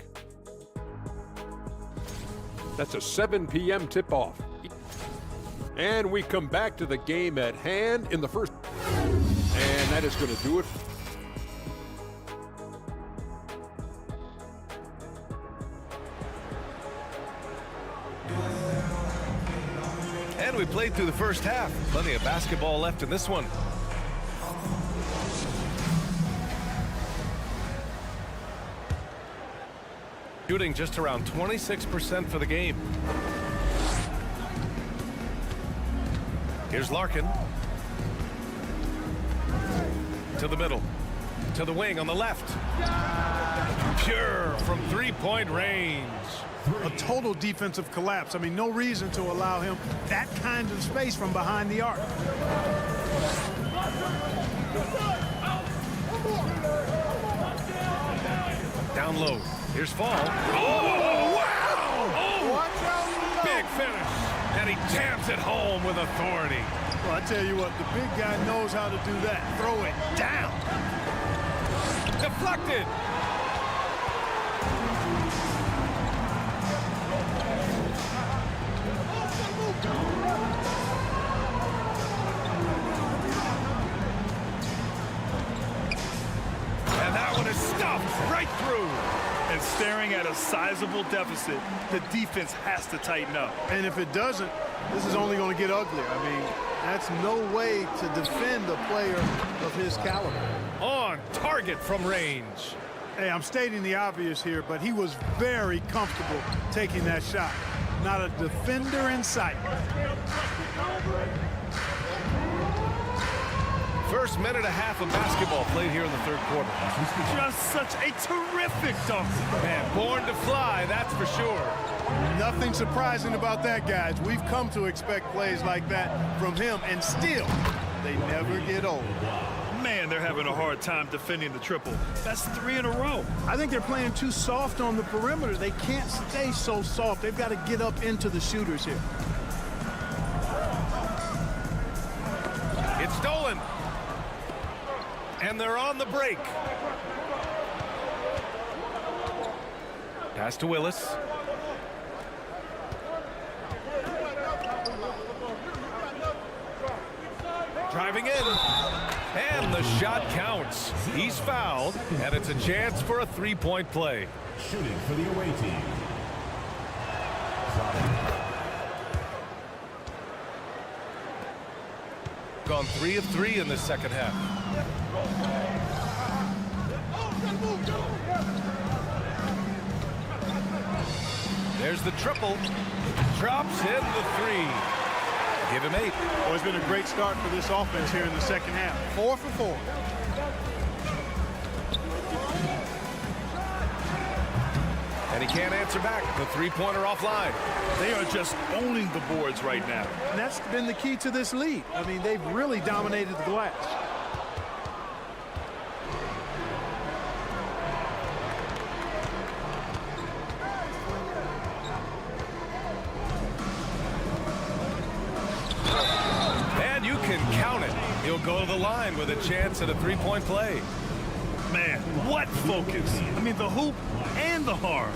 That's a 7 p.m. tip-off. And we come back to the game at hand in the first. And that is going to do it. played through the first half. Plenty of basketball left in this one. Shooting just around 26% for the game. Here's Larkin. To the middle. To the wing on the left. Pure from three-point range. A total defensive collapse. I mean, no reason to allow him that kind of space from behind the arc. Down low. Here's Fall. Oh, wow! Oh, big finish. And he jams it home with authority. Well, I tell you what, the big guy knows how to do that. Throw it down. Deflected. And that one is stuffed right through. And staring at a sizable deficit, the defense has to tighten up. And if it doesn't, this is only going to get uglier. I mean, that's no way to defend a player of his caliber. On target from range. Hey, I'm stating the obvious here, but he was very comfortable taking that shot. Not a defender in sight. First minute and a half of basketball played here in the third quarter. Just such a terrific dunk. Man, born to fly, that's for sure. Nothing surprising about that, guys. We've come to expect plays like that from him, and still, they never get old. Man, they're having a hard time defending the triple. That's 3 in a row. I think they're playing too soft on the perimeter. They can't stay so soft. They've got to get up into the shooters here. It's stolen. And they're on the break. Pass to Willis. Driving in. And the shot counts. He's fouled, and it's a chance for a three-point play. Shooting for the away team. Gone 3 of 3 in this second half. There's the triple. Drops in the 3. Give him 8. Well, it's been a great start for this offense here in the second half. 4 for 4. And he can't answer back. The three-pointer offline. They are just owning the boards right now. And that's been the key to this lead. I mean, they've really dominated the glass. And you can count it. He'll go to the line with a chance at a three-point play. Man, what focus. I mean, the hoop and the harm.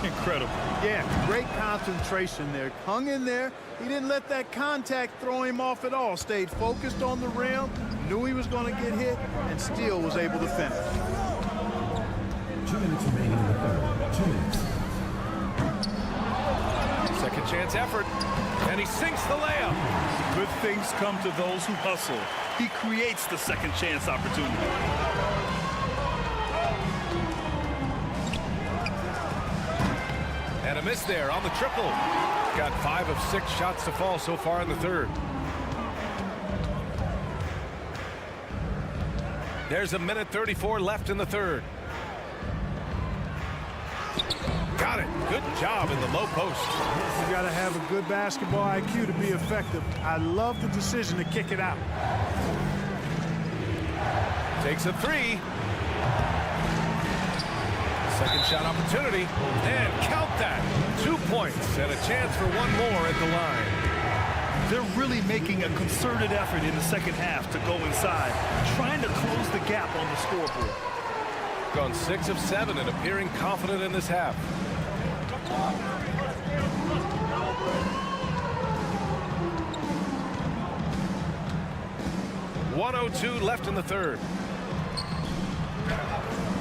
Incredible. Yeah, great concentration there. Hung in there. He didn't let that contact throw him off at all. Stayed focused on the rim, knew he was going to get hit, and still was able to finish. 2 minutes remaining in the third. 2 minutes. Second chance effort. And he sinks the layup. Good things come to those who hustle. He creates the second chance opportunity. And a miss there on the triple. Got 5 of 6 shots to fall so far in the third. There's a minute 34 left in the third. Got it. Good job in the low post. You got to have a good basketball IQ to be effective. I love the decision to kick it out. Takes a 3. Second shot opportunity, and count that. 2 points and a chance for one more at the line. They're really making a concerted effort in the second half to go inside, trying to close the gap on the scoreboard. Gone 6 of 7 and appearing confident in this half. .102 left in the third.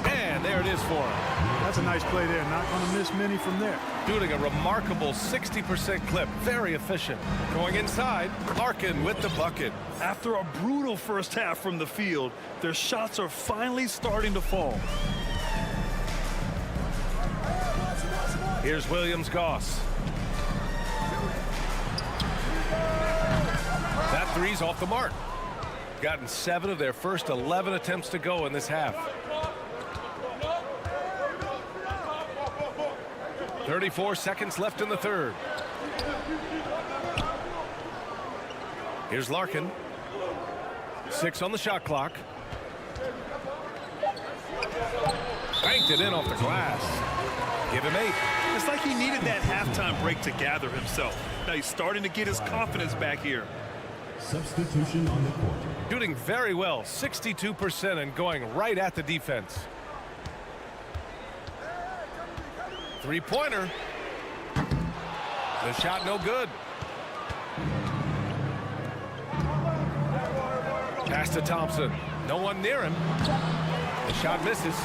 And there it is for him. That's a nice play there. Not going to miss many from there. shooting a remarkable 60% clip. Very efficient. Going inside, Larkin with the bucket. After a brutal first half from the field, their shots are finally starting to fall. Here's Williams-Goss. That three's off the mark. Gotten 7 of their first 11 attempts to go in this half. 34 seconds left in the third. Here's Larkin. 6 on the shot clock. Banked it in off the glass. Give him 8. It's like he needed that halftime break to gather himself. Now he's starting to get his confidence back here. Substitution on the court. Shooting very well, 62%, and going right at the defense. Three-pointer. The shot no good. Pass to Thompson. No one near him. The shot misses.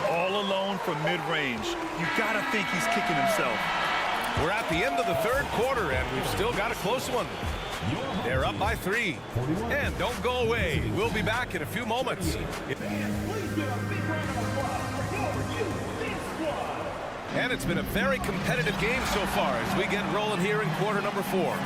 All alone from mid-range. You gotta think he's kicking himself. We're at the end of the third quarter, and we've still got a close one. They're up by 3. And don't go away. We'll be back in a few moments. And it's been a very competitive game so far as we get rolling here in quarter number 4.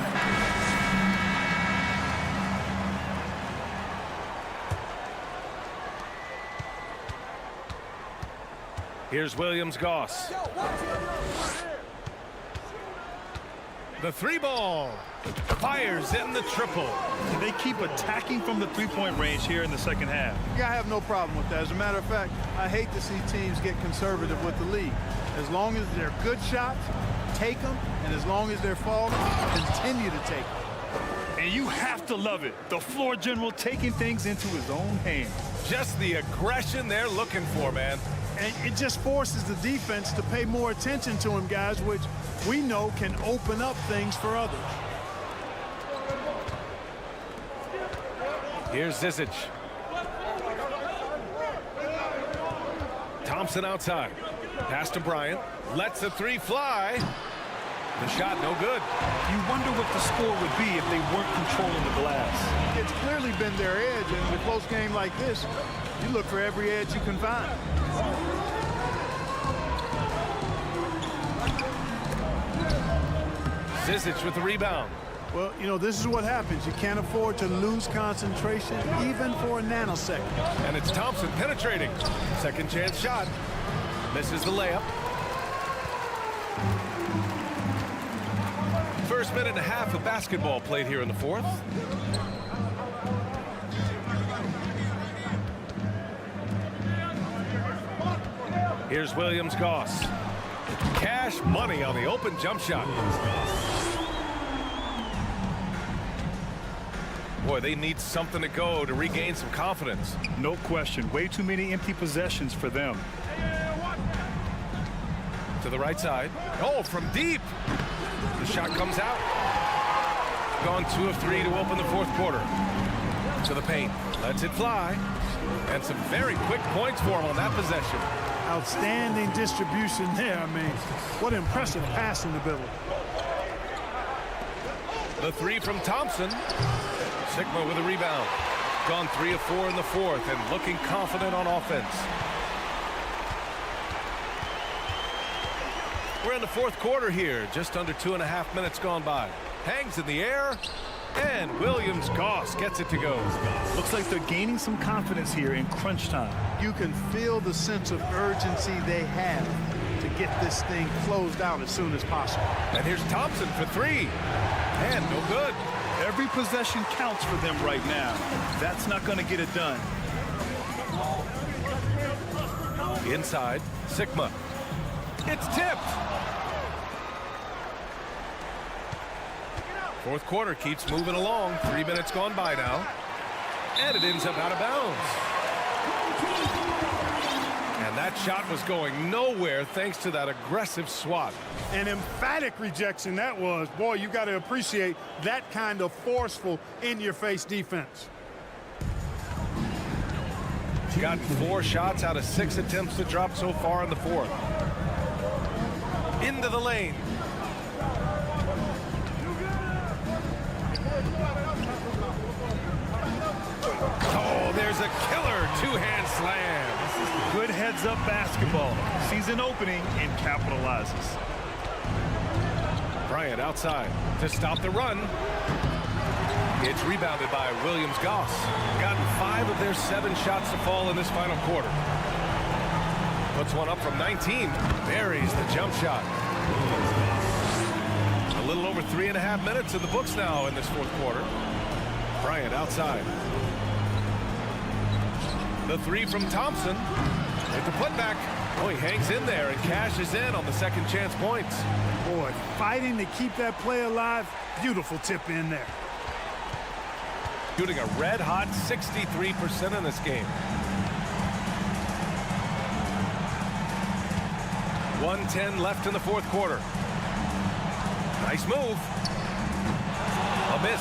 Here's Williams-Goss. The 3-ball. Fires in the triple. They keep attacking from the three-point range here in the second half. Yeah, I have no problem with that. As a matter of fact, I hate to see teams get conservative with the lead. As long as they're good shots, take them. And as long as they're falling, continue to take them. And you have to love it. The floor general taking things into his own hands. Just the aggression they're looking for, man. And it just forces the defense to pay more attention to him, guys, which we know can open up things for others. Here's Zizic. Thompson outside. Pass to Bryant. Lets the 3 fly. The shot no good. You wonder what the score would be if they weren't controlling the glass. It's clearly been their edge, and in a close game like this, you look for every edge you can find. Zizic with the rebound. Well, you know, this is what happens. You can't afford to lose concentration even for a nanosecond. And it's Thompson penetrating. Second chance shot. Misses the layup. First minute and a half of basketball played here in the fourth. Here's Williams-Goss. Cash money on the open jump shot. Boy, they need something to go to regain some confidence. No question. Way too many empty possessions for them. To the right side. Oh, from deep. The shot comes out. Gone 2 of 3 to open the fourth quarter. To the paint. Lets it fly. And some very quick points for him on that possession. Outstanding distribution there. I mean, what impressive passing ability. The 3 from Thompson. Sigma with a rebound. Gone 3 of 4 in the fourth and looking confident on offense. We're in the fourth quarter here. Just under 2.5 minutes gone by. Hangs in the air. And Williams-Goss gets it to go. Looks like they're gaining some confidence here in crunch time. You can feel the sense of urgency they have to get this thing closed out as soon as possible. And here's Thompson for 3. And no good. Every possession counts for them right now. That's not going to get it done. Inside, Sigma. It's tipped. Fourth quarter keeps moving along. 3 minutes gone by now. And it ends up out of bounds. And that shot was going nowhere thanks to that aggressive swat. An emphatic rejection that was. Boy, you got to appreciate that kind of forceful in-your-face defense. Gotten 4 shots out of 6 attempts to drop so far in the fourth. into the lane. Oh, there's a killer two-hand slam. Good heads-up basketball. Season opening and capitalizes. Bryant outside to stop the run. It's rebounded by Williams-Goss. Gotten 5 of their 7 shots to fall in this final quarter. Puts one up from 19. Buries the jump shot. A little over 3.5 minutes in the books now in this fourth quarter. Bryant outside. The 3 from Thompson. With the putback. Oh, he hangs in there and cashes in on the second chance points. Boy, fighting to keep that play alive. Beautiful tip in there. Shooting a red-hot 63% in this game. 1:10 left in the fourth quarter. Nice move. A miss.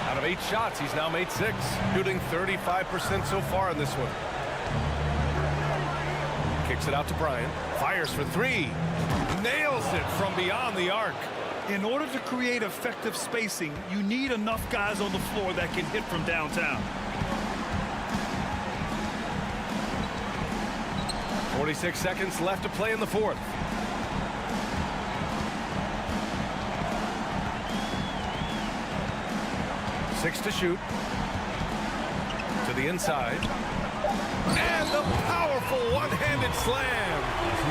Out of 8 shots, he's now made 6. Shooting 35% so far in this one. Kicks it out to Bryant. Fires for 3. Nails it from beyond the arc. In order to create effective spacing, you need enough guys on the floor that can hit from downtown. 46 seconds left to play in the fourth. Six to shoot. To the inside. And the powerful one-handed slam.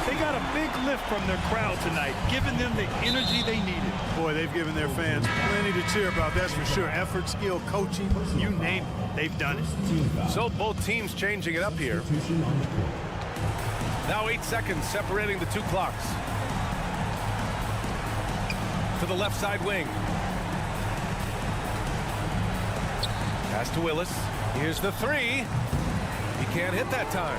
They got a big lift from their crowd tonight, giving them the energy they needed. Boy, they've given their fans plenty to cheer about, that's for sure. Effort, skill, coaching, you name it, they've done it. So both teams changing it up here. Now 8 seconds separating the 2 clocks. To the left side wing. Pass to Willis. Here's the 3. He can't hit that time.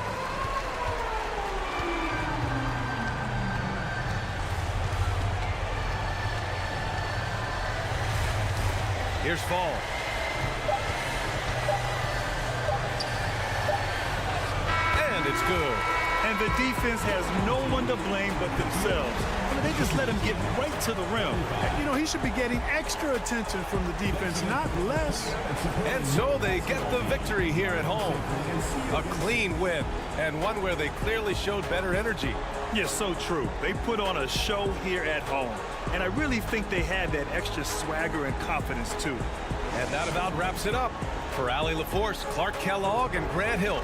Here's Fall. And it's good. And the defense has no one to blame but themselves. I mean, they just let him get right to the rim. You know, he should be getting extra attention from the defense, not less. And so they get the victory here at home. A clean win, and one where they clearly showed better energy. Yes, so true. They put on a show here at home. And I really think they had that extra swagger and confidence, too. And that about wraps it up. For Allie LaForce, Clark Kellogg, and Grant Hill.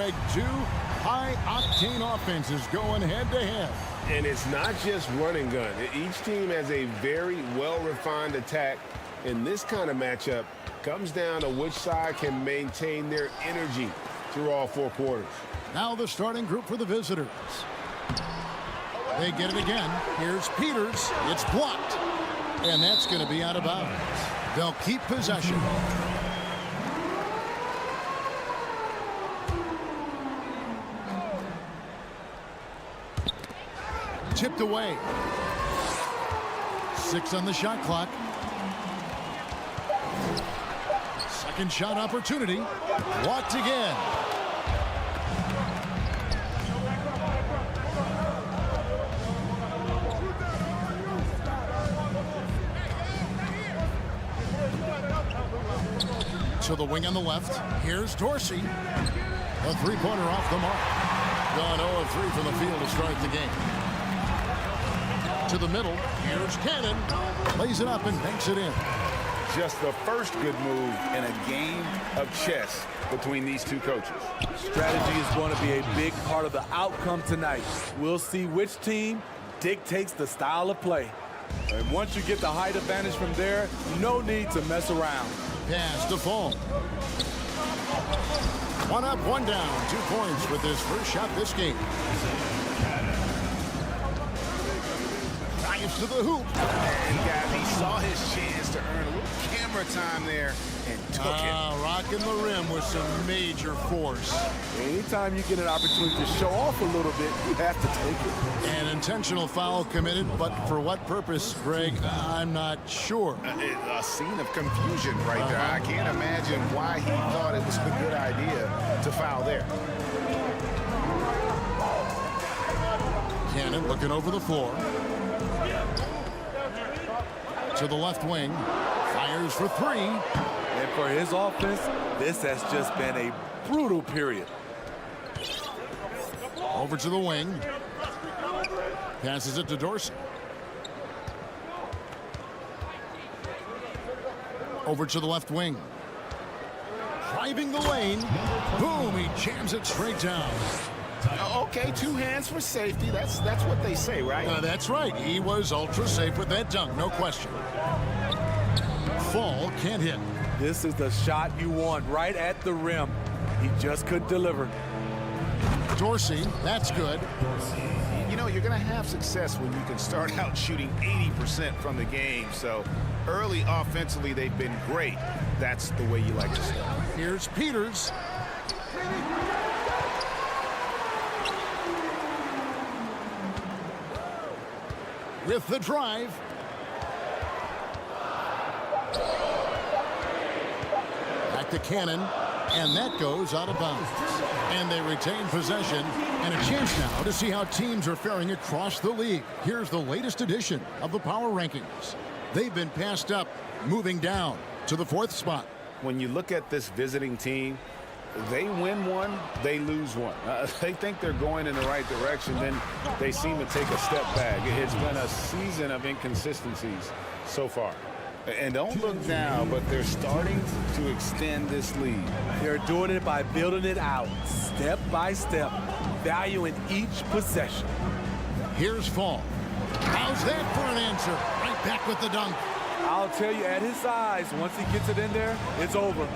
Greg, two high-octane offenses going head-to-head. And it's not just run and gun. Each team has a very well-refined attack. And this kind of matchup comes down to which side can maintain their energy through all 4 quarters. Now the starting group for the visitors. They get it again. Here's Peters. It's blocked. And that's going to be out of bounds. They'll keep possession. Tipped away. 6 on the shot clock. Second shot opportunity. Blocked again. To the wing on the left. Here's Dorsey. A three-pointer off the mark. Gone 0 of 3 from the field to start the game. To the middle. Here's Cannon. Lays it up and banks it in. Just the first good move in a game of chess between these two coaches. Strategy is going to be a big part of the outcome tonight. We'll see which team dictates the style of play. And once you get the height advantage from there, no need to mess around. Pass to Fall. 1 up, 1 down. 2 points with his first shot this game. Drives to the hoop. And guys, he saw his chance to earn a little camera time there and took it. Rocking the rim with some major force. Anytime you get an opportunity to show off a little bit, you have to take it. An intentional foul committed, but for what purpose, Greg? I'm not sure. A scene of confusion right there. I can't imagine why he thought it was a good idea to foul there. Cannon looking over the floor. To the left wing. Fires for 3. And for his offense, this has just been a brutal period. Over to the wing. Passes it to Dorsey. Over to the left wing. Driving the lane. Boom, he jams it straight down. Okay, 2 hands for safety. That's what they say, right? That's right. He was ultra safe with that dunk, no question. Fall can't hit. This is the shot you want right at the rim. He just couldn't deliver. Dorsey, that's good. You know, you're going to have success when you can start out shooting 80% from the game. So early offensively, they've been great. That's the way you like to start. Here's Peters. With the drive. Back to Cannon. And that goes out of bounds. And they retain possession. And a chance now to see how teams are faring across the league. Here's the latest edition of the Power Rankings. They've been passed up, moving down to the 4th spot. When you look at this visiting team, they win one, they lose one. They think they're going in the right direction, then they seem to take a step back. It's been a season of inconsistencies so far. And don't look now, but they're starting to extend this lead. They're doing it by building it out, step by step, valuing each possession. Here's Fall. How's that for an answer? Right back with the dunk. I'll tell you, at his size, once he gets it in there, it's over.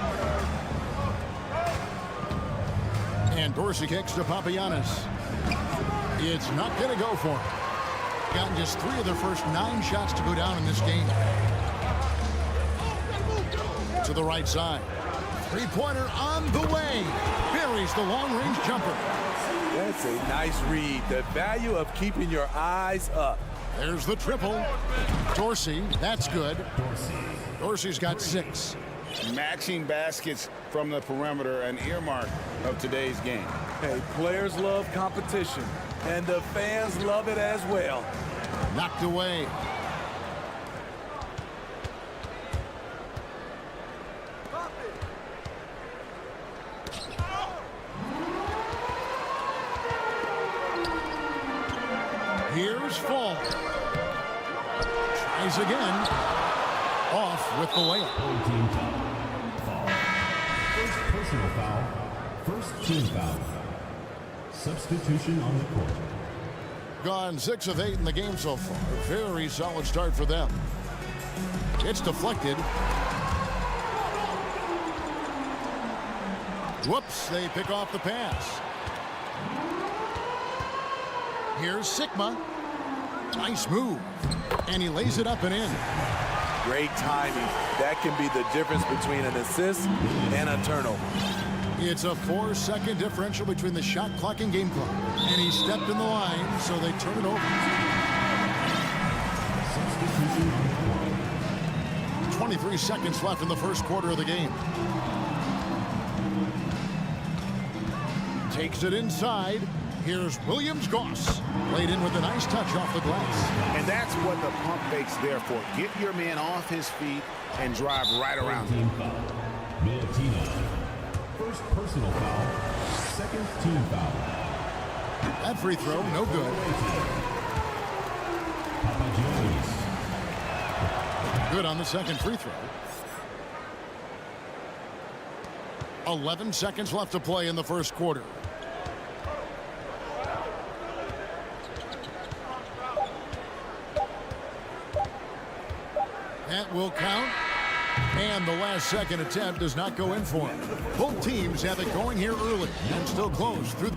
And Dorsey kicks to Papagiannis. It's not going to go for him. Gotten just 3 of their first 9 shots to go down in this game. To the right side. 3-pointer on the way. Buries the long-range jumper. That's a nice read. The value of keeping your eyes up. There's the triple. Dorsey, that's good. Dorsey's got 6. Matching baskets from the perimeter, an earmark of today's game. Hey, players love competition, and the fans love it as well. Knocked away. Here's Fall. Tries again. Off with the layup. Team foul. First personal foul. First team foul. Substitution on the court. Gone 6 of 8 in the game so far. Very solid start for them. It's deflected. Whoops, they pick off the pass. Here's Sigma. Nice move. And he lays it up and in. Great timing. That can be the difference between an assist and a turnover. It's a 4-second differential between the shot clock and game clock. And he stepped in the line, so they turn it over. 23 seconds left in the first quarter of the game. Takes it inside. Here's Williams-Goss. Laid in with a nice touch off the glass. And that's what the pump fake's there for. Get your man off his feet and drive right around him. Bjelica. First personal foul. Second team foul. That free throw, no good. Good on the second free throw. 11 seconds left to play in the first quarter. That will count. And the last second attempt does not go in for him. Both teams have it going here early and still close through.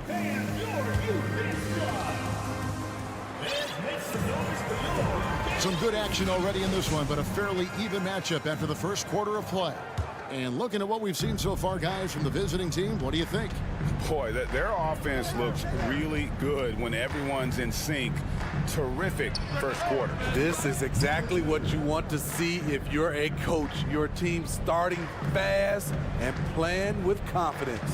Some good action already in this one, but a fairly even matchup after the first quarter of play. And looking at what we've seen so far, guys, from the visiting team, what do you think? Boy, their offense looks really good when everyone's in sync. Terrific first quarter. This is exactly what you want to see if you're a coach. Your team starting fast and playing with confidence.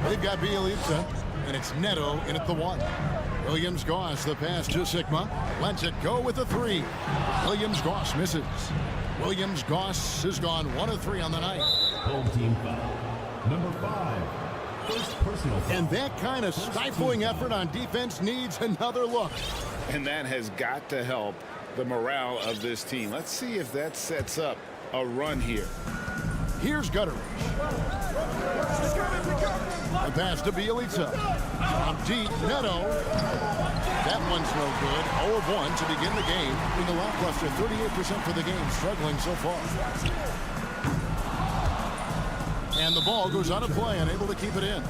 They've got Bjelica, and it's Neto in at the 1. Williams-Goss, the pass to Sigma. Lets it go with the 3. Williams-Goss misses. Williams-Goss has gone 1 of 3 on the night. Home team foul. Number 5. First personal foul. And that kind of stifling effort on defense needs another look. And that has got to help the morale of this team. Let's see if that sets up a run here. Here's Gutteridge. The pass to Bjelica. From deep, Neto. That one's no good. 0 of 1 to begin the game. In the lackluster, 38% for the game, struggling so far. And the ball goes out of play, unable to keep it in.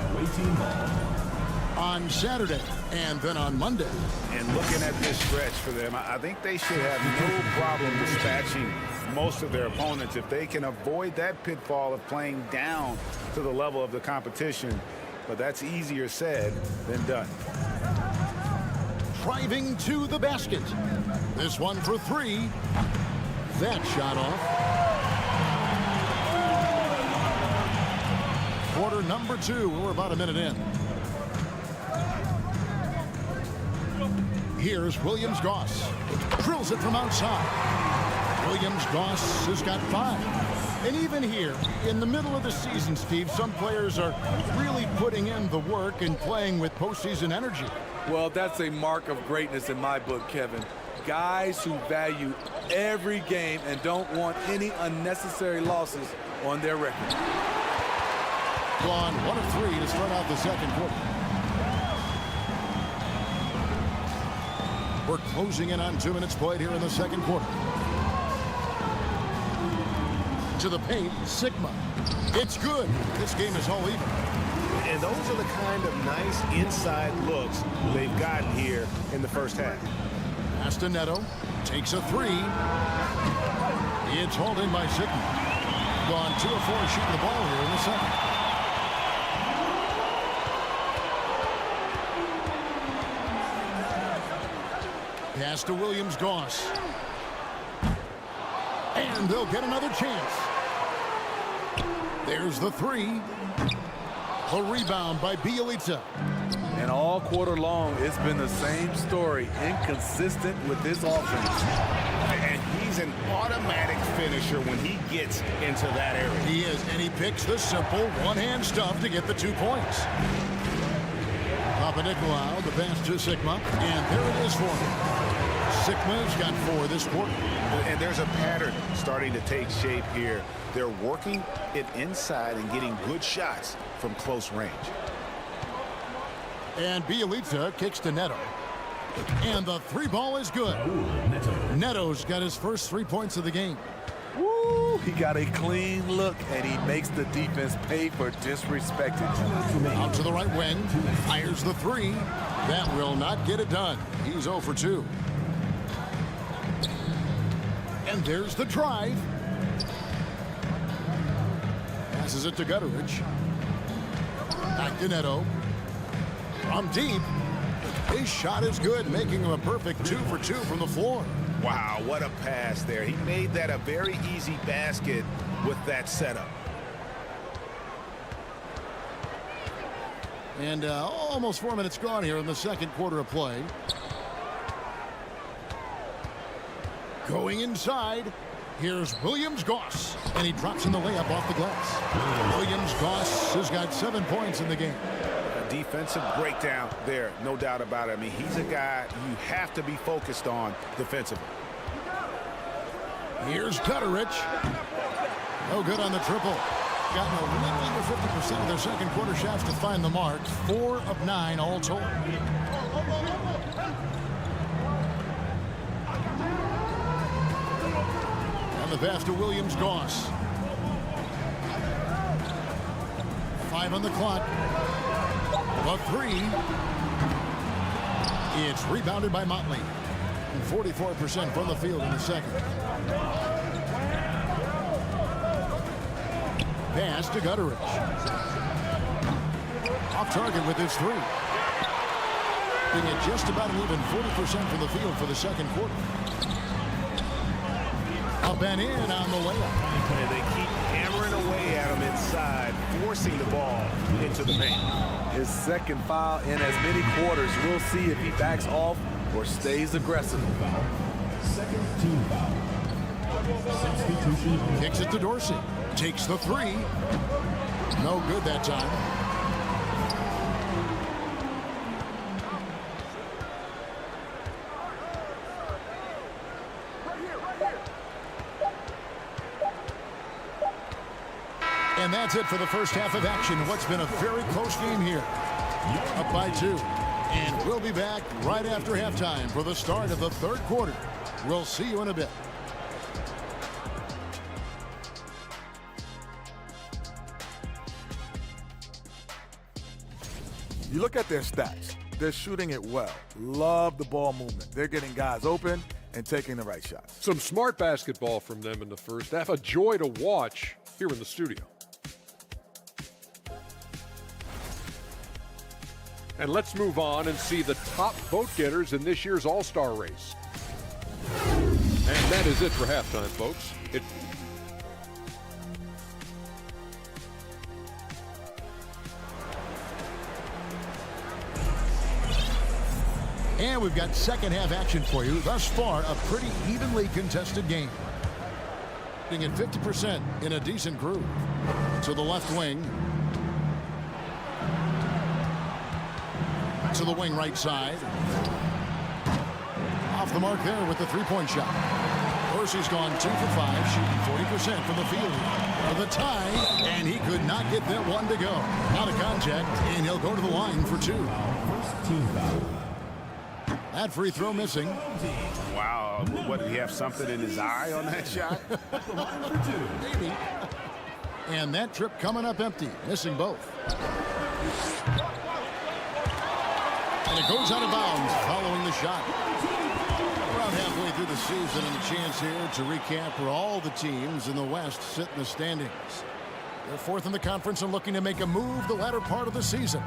On Saturday, and then on Monday. And looking at this stretch for them, I think they should have no problem dispatching most of their opponents if they can avoid that pitfall of playing down to the level of the competition. But that's easier said than done. Driving to the basket. This one for 3. That shot off. Quarter number 2. We're about a minute in. Here's Williams-Goss. Drills it from outside. Williams-Goss has got 5. And even here, in the middle of the season, Steve, some players are really putting in the work and playing with postseason energy. Well, that's a mark of greatness in my book, Kevin. Guys who value every game and don't want any unnecessary losses on their record. Gone 1 of 3 to start out the second quarter. We're closing in on 2 minutes played here in the second quarter. To the paint, Sigma. It's good. This game is all even. And those are the kind of nice inside looks they've gotten here in the first half. Pass to Neto. Takes a 3. It's hauled in by Sigma. Gone 2 of 4 shooting the ball here in the second. Pass to Williams-Goss. And they'll get another chance. There's the 3. A rebound by Bjelica. And all quarter long, it's been the same story. Inconsistent with this offense. And he's an automatic finisher when he gets into that area. He is, and he picks the simple one-hand stuff to get the 2 points. Papanikolaou, the pass to Sigma, and there it is for him. Sigma's got 4 this quarter. And there's a pattern starting to take shape here. They're working it inside and getting good shots from close range. And Bjelica kicks to Neto. And the three ball is good. Neto's got his first 3 points of the game. Woo, he got a clean look, and he makes the defense pay for disrespecting him. Out to the right wing, fires the three. That will not get it done. He's 0 for 2. And there's the drive. Passes it to Gutteridge. Back to Neto. From deep. His shot is good, making him a perfect 2 for 2 from the floor. Wow, what a pass there. He made that a very easy basket with that setup. And almost 4 minutes gone here in the second quarter of play. Going inside, here's Williams-Goss, and he drops in the layup off the glass. Williams-Goss has got 7 points in the game. A defensive breakdown there, no doubt about it. I mean, he's a guy you have to be focused on defensively. Here's Gutteridge. No good on the triple. Gotten a little under 50% of their second quarter shots to find the mark. 4 of 9 all told. And the pass to Williams-Goss. 5 on the clock. The three. It's rebounded by Motley. 44% from the field in the second. Pass to Gutteridge. Off target with his three. Being at just about an even 40% from the field for the second quarter. Up and in on the layup. And they keep hammering away at him inside, forcing the ball into the paint. His second foul in as many quarters. We'll see if he backs off or stays aggressive. Second team foul. Substitution. Kicks it to Dorsey. Takes the three. No good that time. And that's it for the first half of action. What's been a very close game here. Up by 2. And we'll be back right after halftime for the start of the third quarter. We'll see you in a bit. You look at their stats. They're shooting it well. Love the ball movement. They're getting guys open and taking the right shots. Some smart basketball from them in the first half. A joy to watch here in the studio. And let's move on and see the top vote getters in this year's All-Star race. And that is it for halftime, folks. And we've got second half action for you. Thus far, a pretty evenly contested game. Being at 50% in a decent groove. To the left wing. To the wing right side. Off the mark there with the three-point shot. Dorsey's gone 2 for 5, shooting 40% from the field. For the tie, and he could not get that one to go. Out of contact, and he'll go to the line for 2. First team foul. That free throw missing. Wow, what, did he have something in his eye on that shot? Maybe. And that trip coming up empty, missing both. And it goes out of bounds following the shot. Around halfway through the season, and a chance here to recap where all the teams in the West sit in the standings. They're fourth in the conference and looking to make a move the latter part of the season.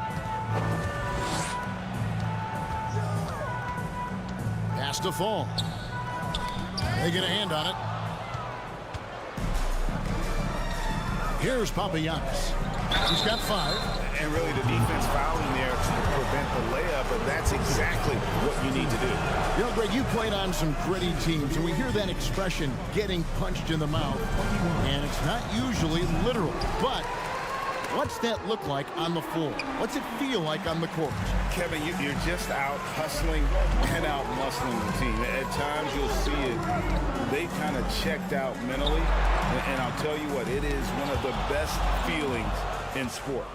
Pass to Fall. They get a hand on it. Here's Papagiannis. He's got 5. And really the defense fouling there to prevent the layup, but that's exactly what you need to do. You know, Greg, you played on some gritty teams, and we hear that expression, getting punched in the mouth. And it's not usually literal, but what's that look like on the floor? What's it feel like on the court? Kevin, you're just out hustling and out muscling the team. At times you'll see it. They kind of checked out mentally. And I'll tell you what, it is one of the best feelings in sport.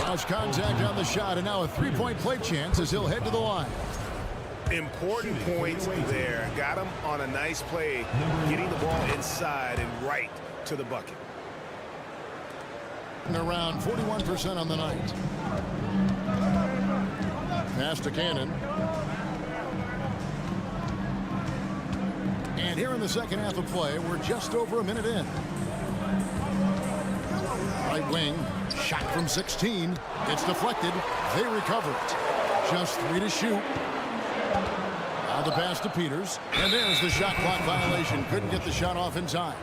Lost contact on the shot, and now a three-point play chance as he'll head to the line. Important points there. Got him on a nice play, getting the ball inside and right to the bucket. Around 41% on the night. Pass to Cannon. And here in the second half of play, we're just over a minute in. Right wing, shot from 16. It's deflected. They recover it. Just 3 to shoot. Now the pass to Peters. And there's the shot clock violation. Couldn't get the shot off in time.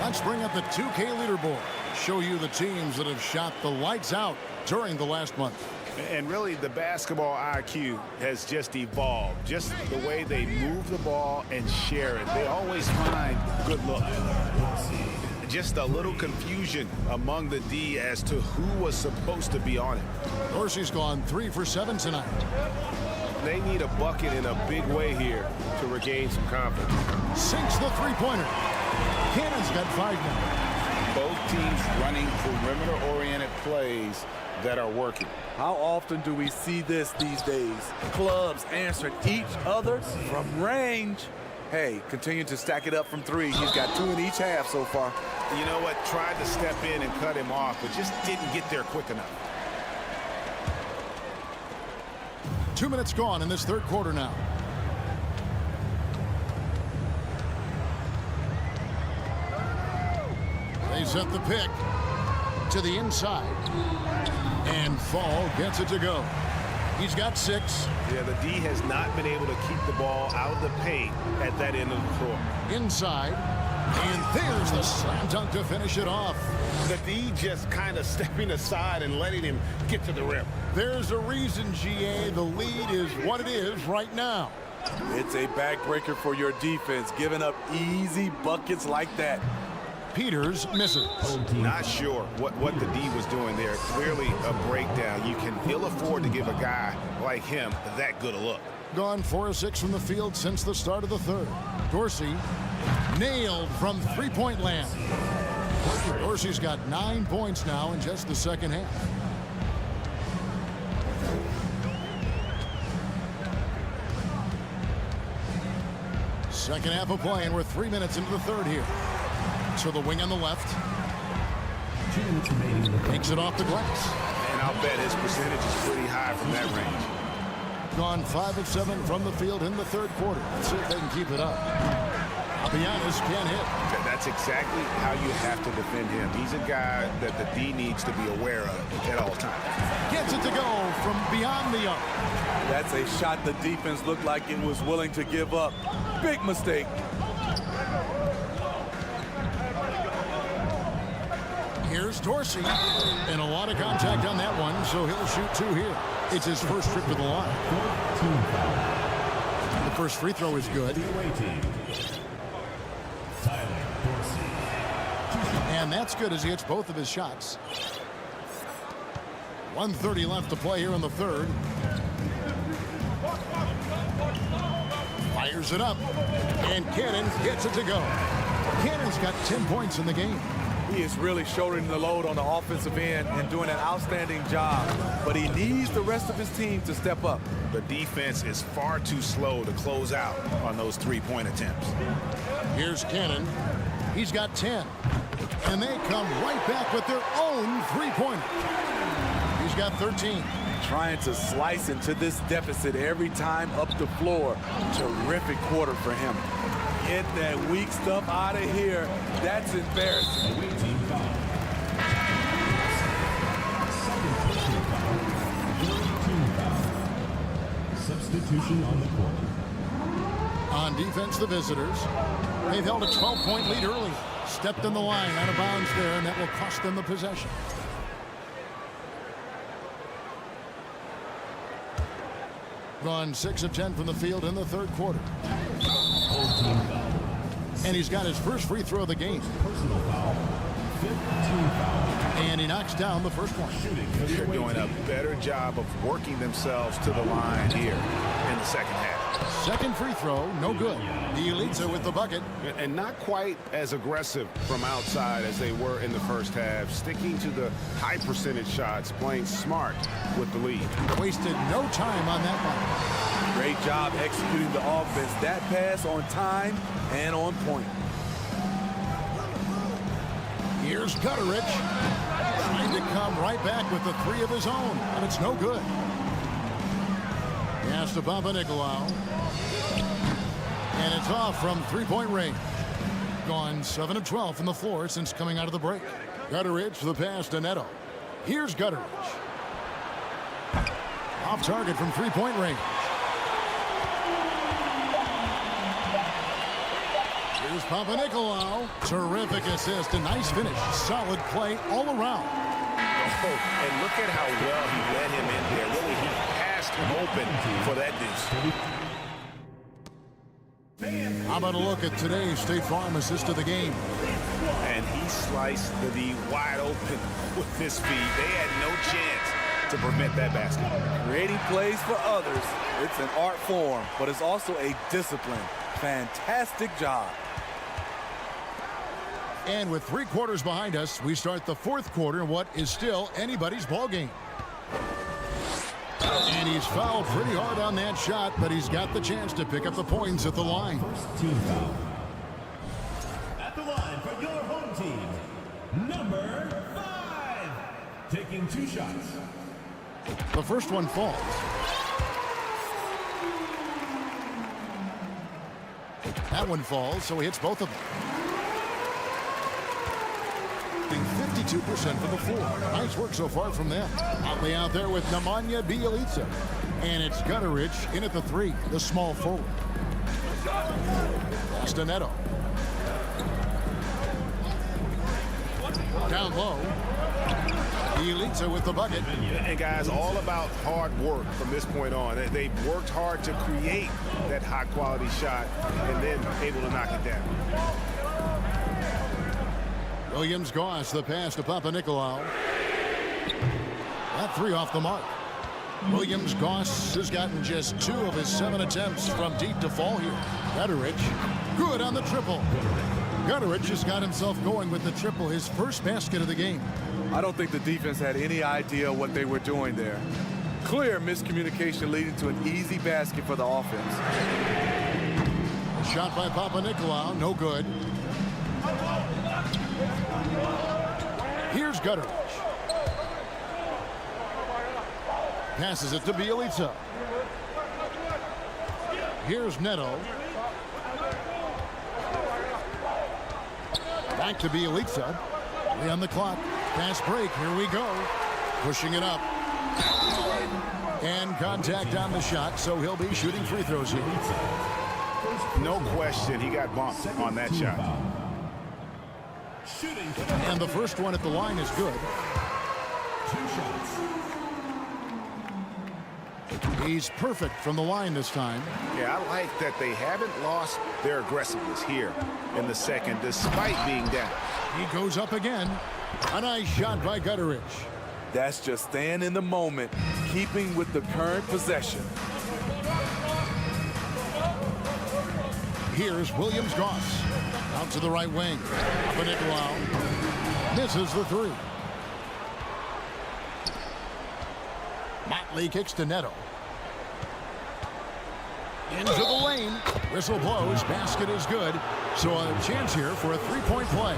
Let's bring up the 2K leaderboard. Show you the teams that have shot the lights out during the last month. And really, the basketball IQ has just evolved. Just the way they move the ball and share it. They always find good looks. Just a little confusion among the D as to who was supposed to be on it. Dorsey's gone 3 for 7 tonight. They need a bucket in a big way here to regain some confidence. Sinks the three-pointer. Cannon's got 5 now. Both teams running perimeter-oriented plays that are working. How often do we see this these days? Clubs answering each other from range. Hey, continue to stack it up from 3. He's got 2 in each half so far. You know what? Tried to step in and cut him off, but just didn't get there quick enough. 2 minutes gone in this third quarter now. They set the pick to the inside. And Fall gets it to go. He's got 6. Yeah, the D has not been able to keep the ball out of the paint at that end of the floor. Inside. And there's the slam dunk to finish it off. The D just kind of stepping aside and letting him get to the rim. There's a reason, GA. The lead is what it is right now. It's a backbreaker for your defense, giving up easy buckets like that. Peters misses. Not sure what the D was doing there. Clearly a breakdown. You can ill afford to give a guy like him that good a look. Gone 4 of 6 from the field since the start of the third. Dorsey nailed from three-point land. Dorsey's got 9 points now in just the second half. Second half of play, and we're 3 minutes into the third here. So the wing on the left. Takes it off the glass. And I'll bet his percentage is pretty high from that range. Gone 5 of 7 from the field in the third quarter. Let's see if they can keep it up. Albianis can't hit. That's exactly how you have to defend him. He's a guy that the D needs to be aware of at all times. Gets it to go from beyond the arc. That's a shot the defense looked like it was willing to give up. Big mistake. Here's Dorsey. And a lot of contact on that one, so he'll shoot 2 here. It's his first trip to the line. The first free throw is good. And that's good as he hits both of his shots. 1:30 left to play here in the third. Fires it up. And Cannon gets it to go. Cannon's got 10 points in the game. He is really shouldering the load on the offensive end and doing an outstanding job. But he needs the rest of his team to step up. The defense is far too slow to close out on those three-point attempts. Here's Cannon. He's got 10. And they come right back with their own three-pointer. He's got 13. Trying to slice into this deficit every time up the floor. Terrific quarter for him. Get that weak stuff out of here. That's embarrassing. Substitution on the court. On defense, the visitors. They've held a 12-point lead early. Stepped in the line out of bounds there, and that will cost them the possession. Gone 6 of 10 from the field in the third quarter. And he's got his first free throw of the game. Personal foul. 5th team foul. And he knocks down the first one. They're doing a better job of working themselves to the line here in the second half. Second free throw, no good. Bjelica with the bucket. And not quite as aggressive from outside as they were in the first half. Sticking to the high percentage shots, playing smart with the lead. Wasted no time on that one. Great job executing the offense. That pass on time and on point. Here's Gutterich. Trying to come right back with the three of his own, and it's no good. Pass to Papanikolaou. And it's off from three-point range. Gone 7 of 12 from the floor since coming out of the break. Gutterich the pass to Neto. Here's Gutterich. Off target from three-point range. Here's Papanikolaou. Terrific assist, a nice finish. Solid play all around. Oh, and look at how well he led him in there. Really, he passed him open for that deuce. How about a look at today's State Farm assist of the game? And he sliced the D wide open with his feet. They had no chance to prevent that basket. Creating plays for others. It's an art form, but it's also a discipline. Fantastic job. And with 3 quarters behind us, we start the 4th quarter in what is still anybody's ball game. And he's fouled pretty hard on that shot, but he's got the chance to pick up the points at the line. First team foul. At the line for your home team, number 5. Taking 2 shots. The first one falls. That one falls, so he hits both of them. 52% from the floor. Nice work so far from them. Otley out there with Nemanja Bjelica. And it's Gutterich in at the 3, the small forward. Pass to Neto. Down low. Bjelica with the bucket. And guys, all about hard work from this point on. They've worked hard to create that high quality shot and then able to knock it down. Williams-Goss, the pass to Papanikolaou. That 3 off the mark. Williams-Goss has gotten just 2 of his 7 attempts from deep to fall here. Gutterich, good on the triple. Gutterich has got himself going with the triple, his first basket of the game. I don't think the defense had any idea what they were doing there. Clear miscommunication leading to an easy basket for the offense. A shot by Papanikolaou, no good. Here's Gutterich. Passes it to Bjelica. Here's Neto. Back to Bjelica. 3 on the clock. Fast break. Here we go. Pushing it up. And contact on the shot, so he'll be shooting free throws here. No question, he got bumped on that shot. And the first one at the line is good. 2 shots. He's perfect from the line this time. Yeah, I like that they haven't lost their aggressiveness here in the second, despite being down. He goes up again. A nice shot by Gutterich. That's just staying in the moment, keeping with the current possession. Here's Williams-Goss. Out to the right wing. Papanikolaou misses the 3. Motley kicks to Neto. Into the lane. Whistle blows. Basket is good. So a chance here for a 3-point play.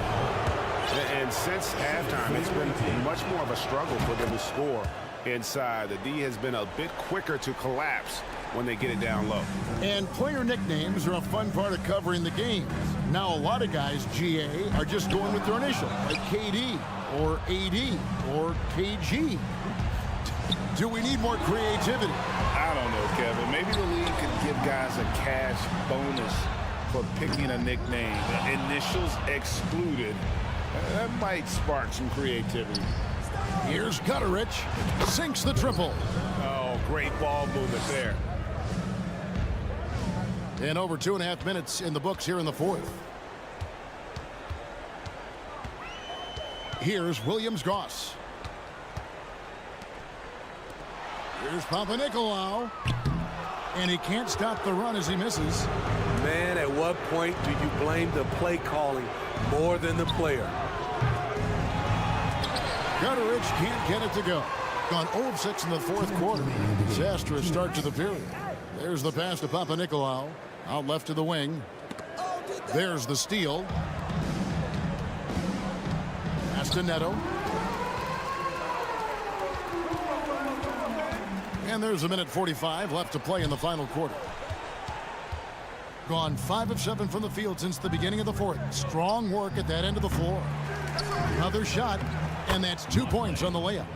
And since halftime, it's been much more of a struggle for them to score inside. The D has been a bit quicker to collapse when they get it down low. And player nicknames are a fun part of covering the game. Now a lot of guys, GA, are just going with their initial, like KD or AD or KG. Do we need more creativity? I don't know, Kevin. Maybe the league could give guys a cash bonus for picking a nickname. Initials excluded. That might spark some creativity. Here's Gutterich. Sinks the triple. Oh, great ball movement there. And over 2.5 minutes in the books here in the 4th. Here's Williams-Goss. Here's Papanikolaou. And he can't stop the run as he misses. Man, at what point do you blame the play calling more than the player? Gutteridge can't get it to go. Gone 0 of 6 in the fourth quarter. Disastrous start to the period. There's the pass to Papanikolaou. Out left to the wing. There's the steal. Pass to Neto. And there's a minute 45 left to play in the final quarter. Gone 5 of 7 from the field since the beginning of the fourth. Strong work at that end of the floor. Another shot, and that's 2 points on the layup.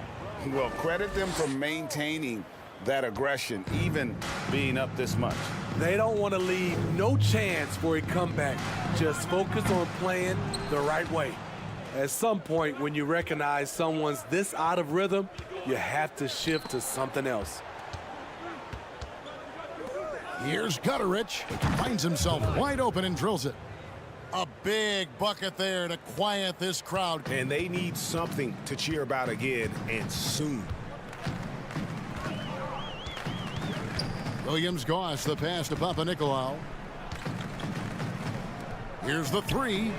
Well, credit them for maintaining that aggression, even being up this much. They don't want to leave no chance for a comeback. Just focus on playing the right way. At some point, when you recognize someone's this out of rhythm, you have to shift to something else. Here's Gutteridge. Finds himself wide open and drills it. A big bucket there to quiet this crowd. And they need something to cheer about again, and soon. Williams-Goss, the pass to Papanikolaou. Here's the three.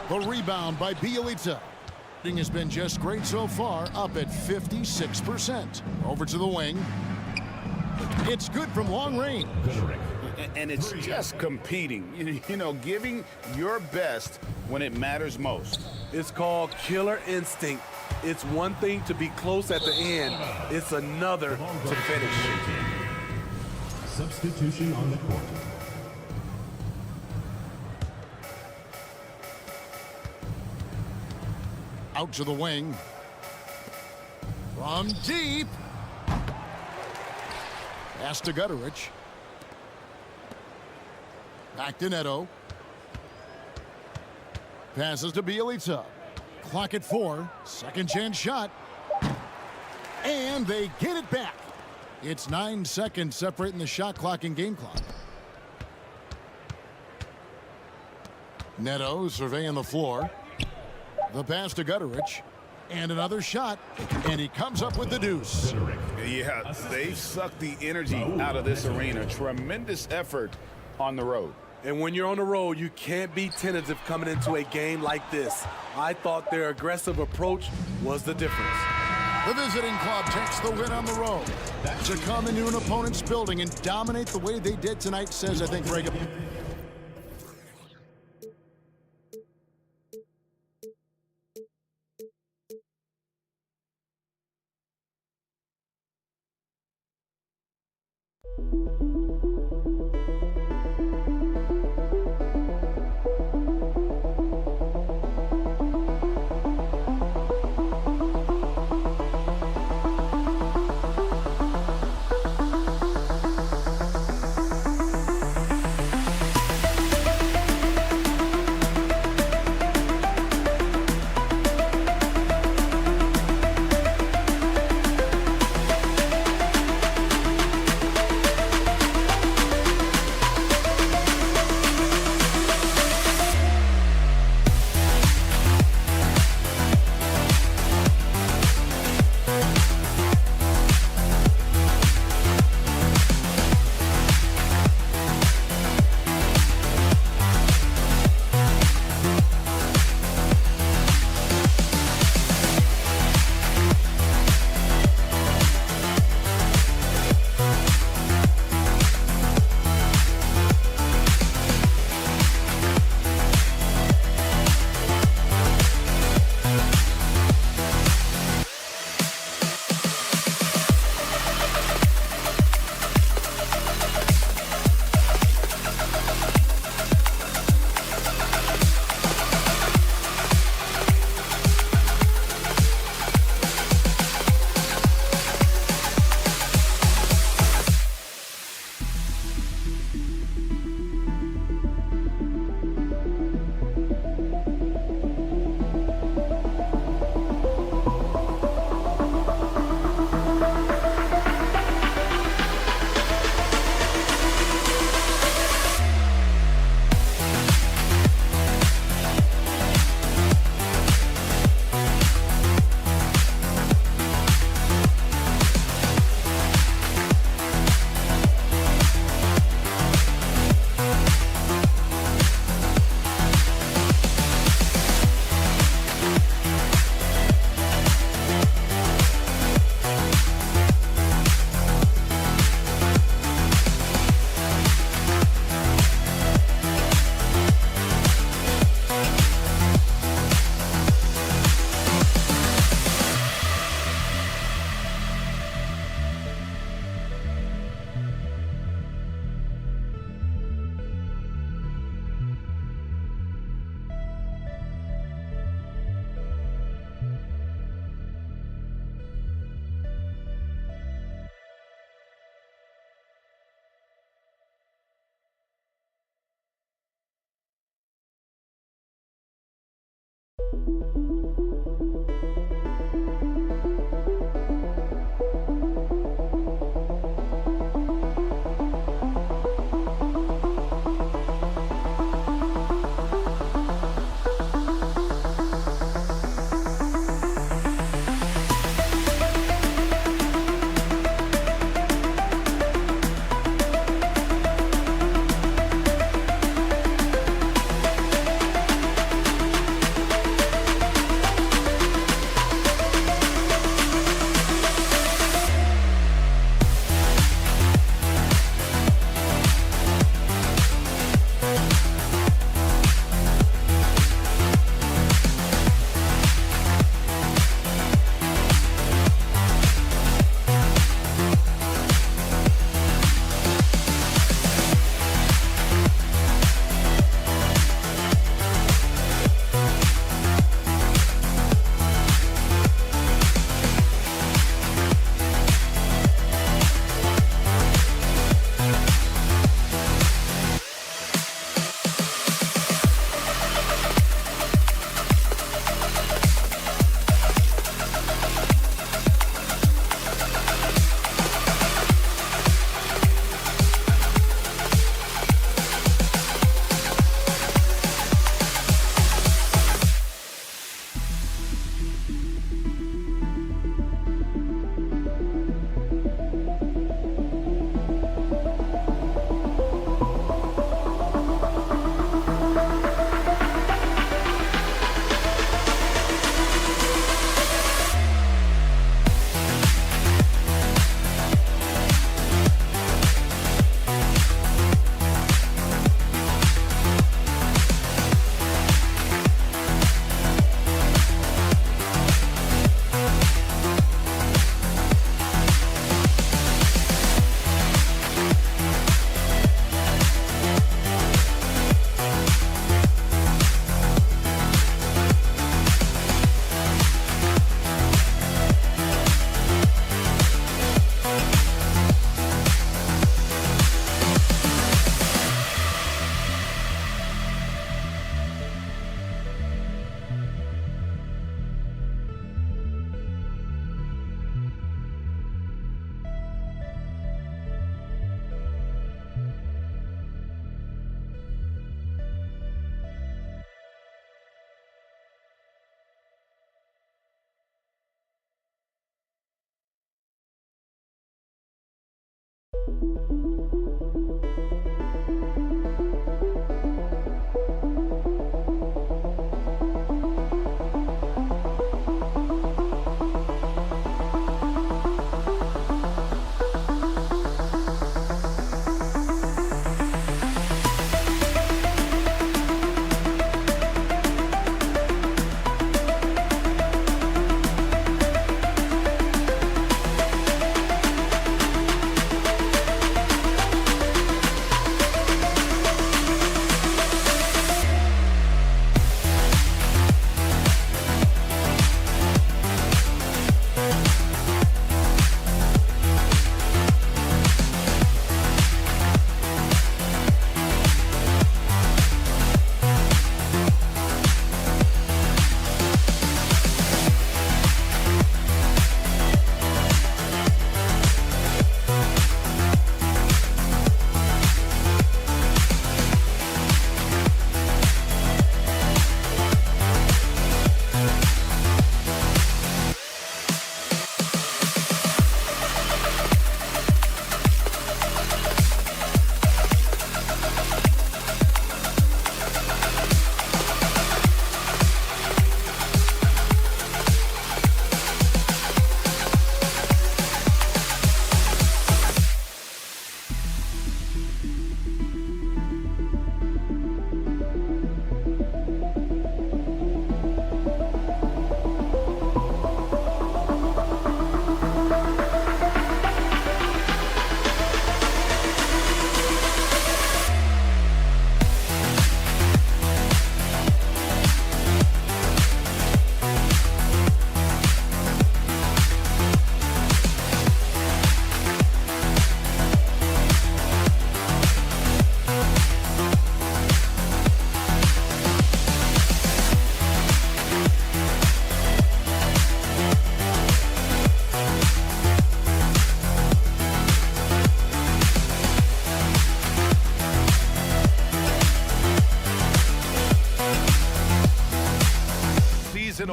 The rebound by Bjelica. Has been just great so far, up at 56%. Over to the wing. It's good from long range. And it's just competing, you know, giving your best when it matters most. It's called killer instinct. It's one thing to be close at the end. It's another to finish. Substitution on the court. Out to the wing. From deep. Pass to Gutteridge. Back to Neto. Passes to Bjelica. Clock at 4. Second chance shot. And they get it back. It's 9 seconds separating the shot clock and game clock. Neto surveying the floor. The pass to Gutteridge. And another shot. And he comes up with the deuce. Yeah, they sucked the energy out of this arena. Tremendous effort on the road. And when you're on the road, you can't be tentative coming into a game like this. I thought their aggressive approach was the difference. The visiting club takes the win on the road. To come into an opponent's building and dominate the way they did tonight says, I think, Greg.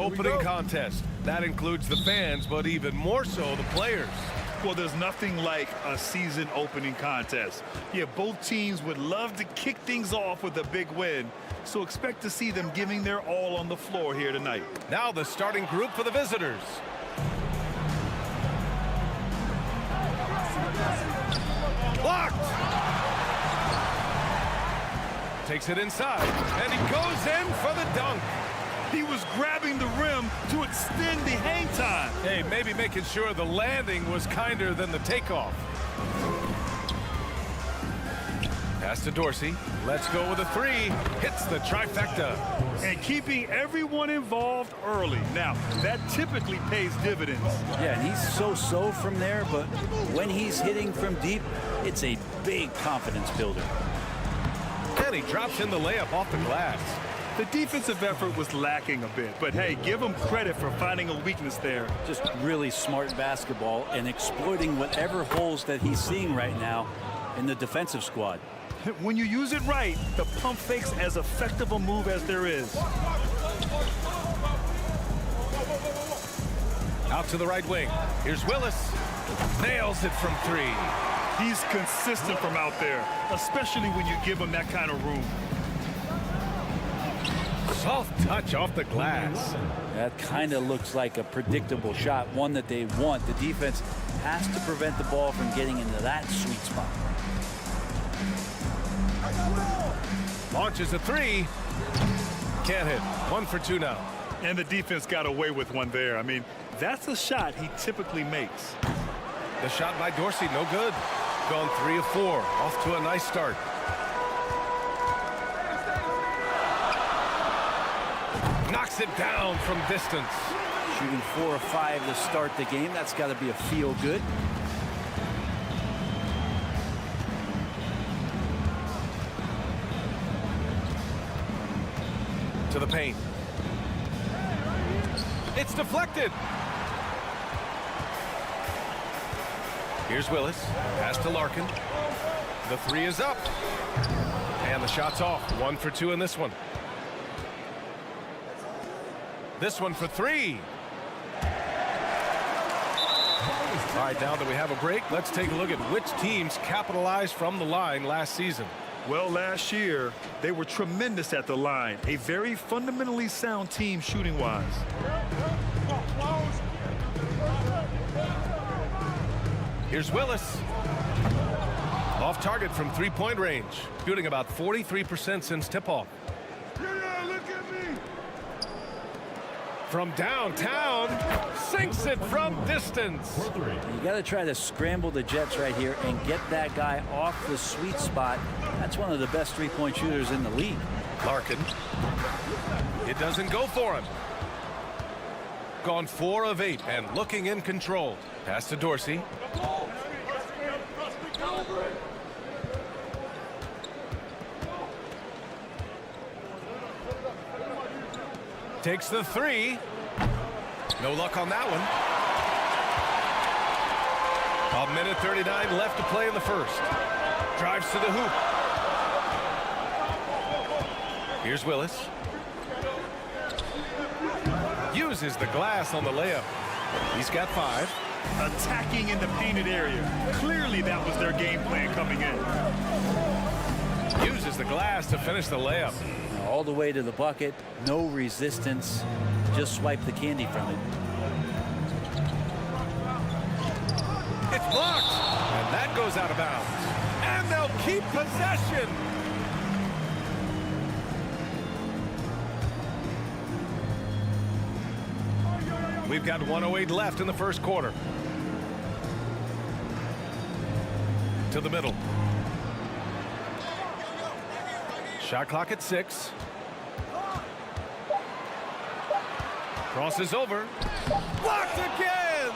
opening contest. That includes the fans, but even more so the players. Well, there's nothing like a season opening contest. Yeah, both teams would love to kick things off with a big win, so expect to see them giving their all on the floor here tonight. Now the starting group for the visitors. Blocked! Takes it inside, and he goes in for the dunk. He was grabbing the rim to extend the hang time. Hey, maybe making sure the landing was kinder than the takeoff. Pass to Dorsey. Let's go with a three. Hits the trifecta. And keeping everyone involved early. Now, that typically pays dividends. Yeah, and he's so-so from there, but when he's hitting from deep, it's a big confidence builder. And he drops in the layup off the glass. The defensive effort was lacking a bit, but hey, give him credit for finding a weakness there. Just really smart basketball and exploiting whatever holes that he's seeing right now in the defensive squad. When you use it right, the pump fake's as effective a move as there is. Out to the right wing. Here's Willis. Nails it from three. He's consistent from out there, especially when you give him that kind of room. Soft touch off the glass. That kind of looks like a predictable shot, one that they want. The defense has to prevent the ball from getting into that sweet spot. Launches a three. Can't hit. 1 for 2 now. And the defense got away with one there. I mean, that's a shot he typically makes. The shot by Dorsey, no good. Gone 3 of 4. Off to a nice start. Knocks it down from distance. Shooting 4 of 5 to start the game. That's got to be a feel good. To the paint. It's deflected. Here's Willis. Pass to Larkin. The three is up. And the shot's off. 1 for 2 in this one. This one for 3. All right, now that we have a break, let's take a look at which teams capitalized from the line last season. Well, last year, they were tremendous at the line. A very fundamentally sound team shooting-wise. Here's Willis. Off target from three-point range. Shooting about 43% since tip-off. From downtown, sinks it from distance. You got to try to scramble the Jets right here and get that guy off the sweet spot. That's one of the best three-point shooters in the league. Larkin. It doesn't go for him. Gone 4 of 8 and looking in control. Pass to Dorsey. Takes the three. No luck on that one. 1:39 left to play in the first. Drives to the hoop. Here's Willis. Uses the glass on the layup. He's got 5. Attacking in the painted area. Clearly that was their game plan coming in. Uses the glass to finish the layup. All the way to the bucket, no resistance, just swipe the candy from it. It's blocked, and that goes out of bounds. And they'll keep possession. We've got 1:08 left in the first quarter. To the middle. Shot clock at 6. Crosses over. Blocked again!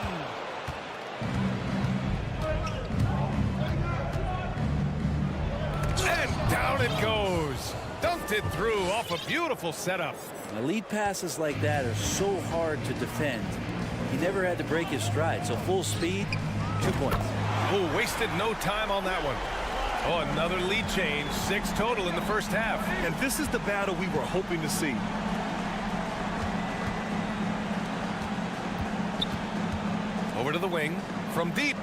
And down it goes. Dunked it through off a beautiful setup. Now, lead passes like that are so hard to defend. He never had to break his stride, so full speed, 2 points. Oh, wasted no time on that one. Oh, another lead change. 6 total in the first half. And this is the battle we were hoping to see. Over to the wing. From deep.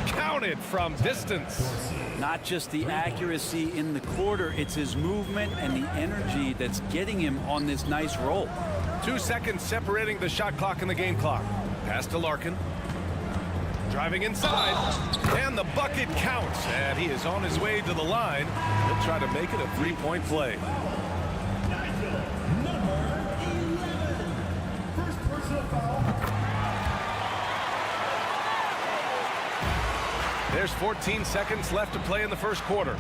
Counted from distance. Not just the accuracy in the quarter, it's his movement and the energy that's getting him on this nice roll. 2 seconds separating the shot clock and the game clock. Pass to Larkin. Driving inside. And the bucket counts. And he is on his way to the line. He'll try to make it a three-point play. Number 11. First personal foul. There's 14 seconds left to play in the first quarter.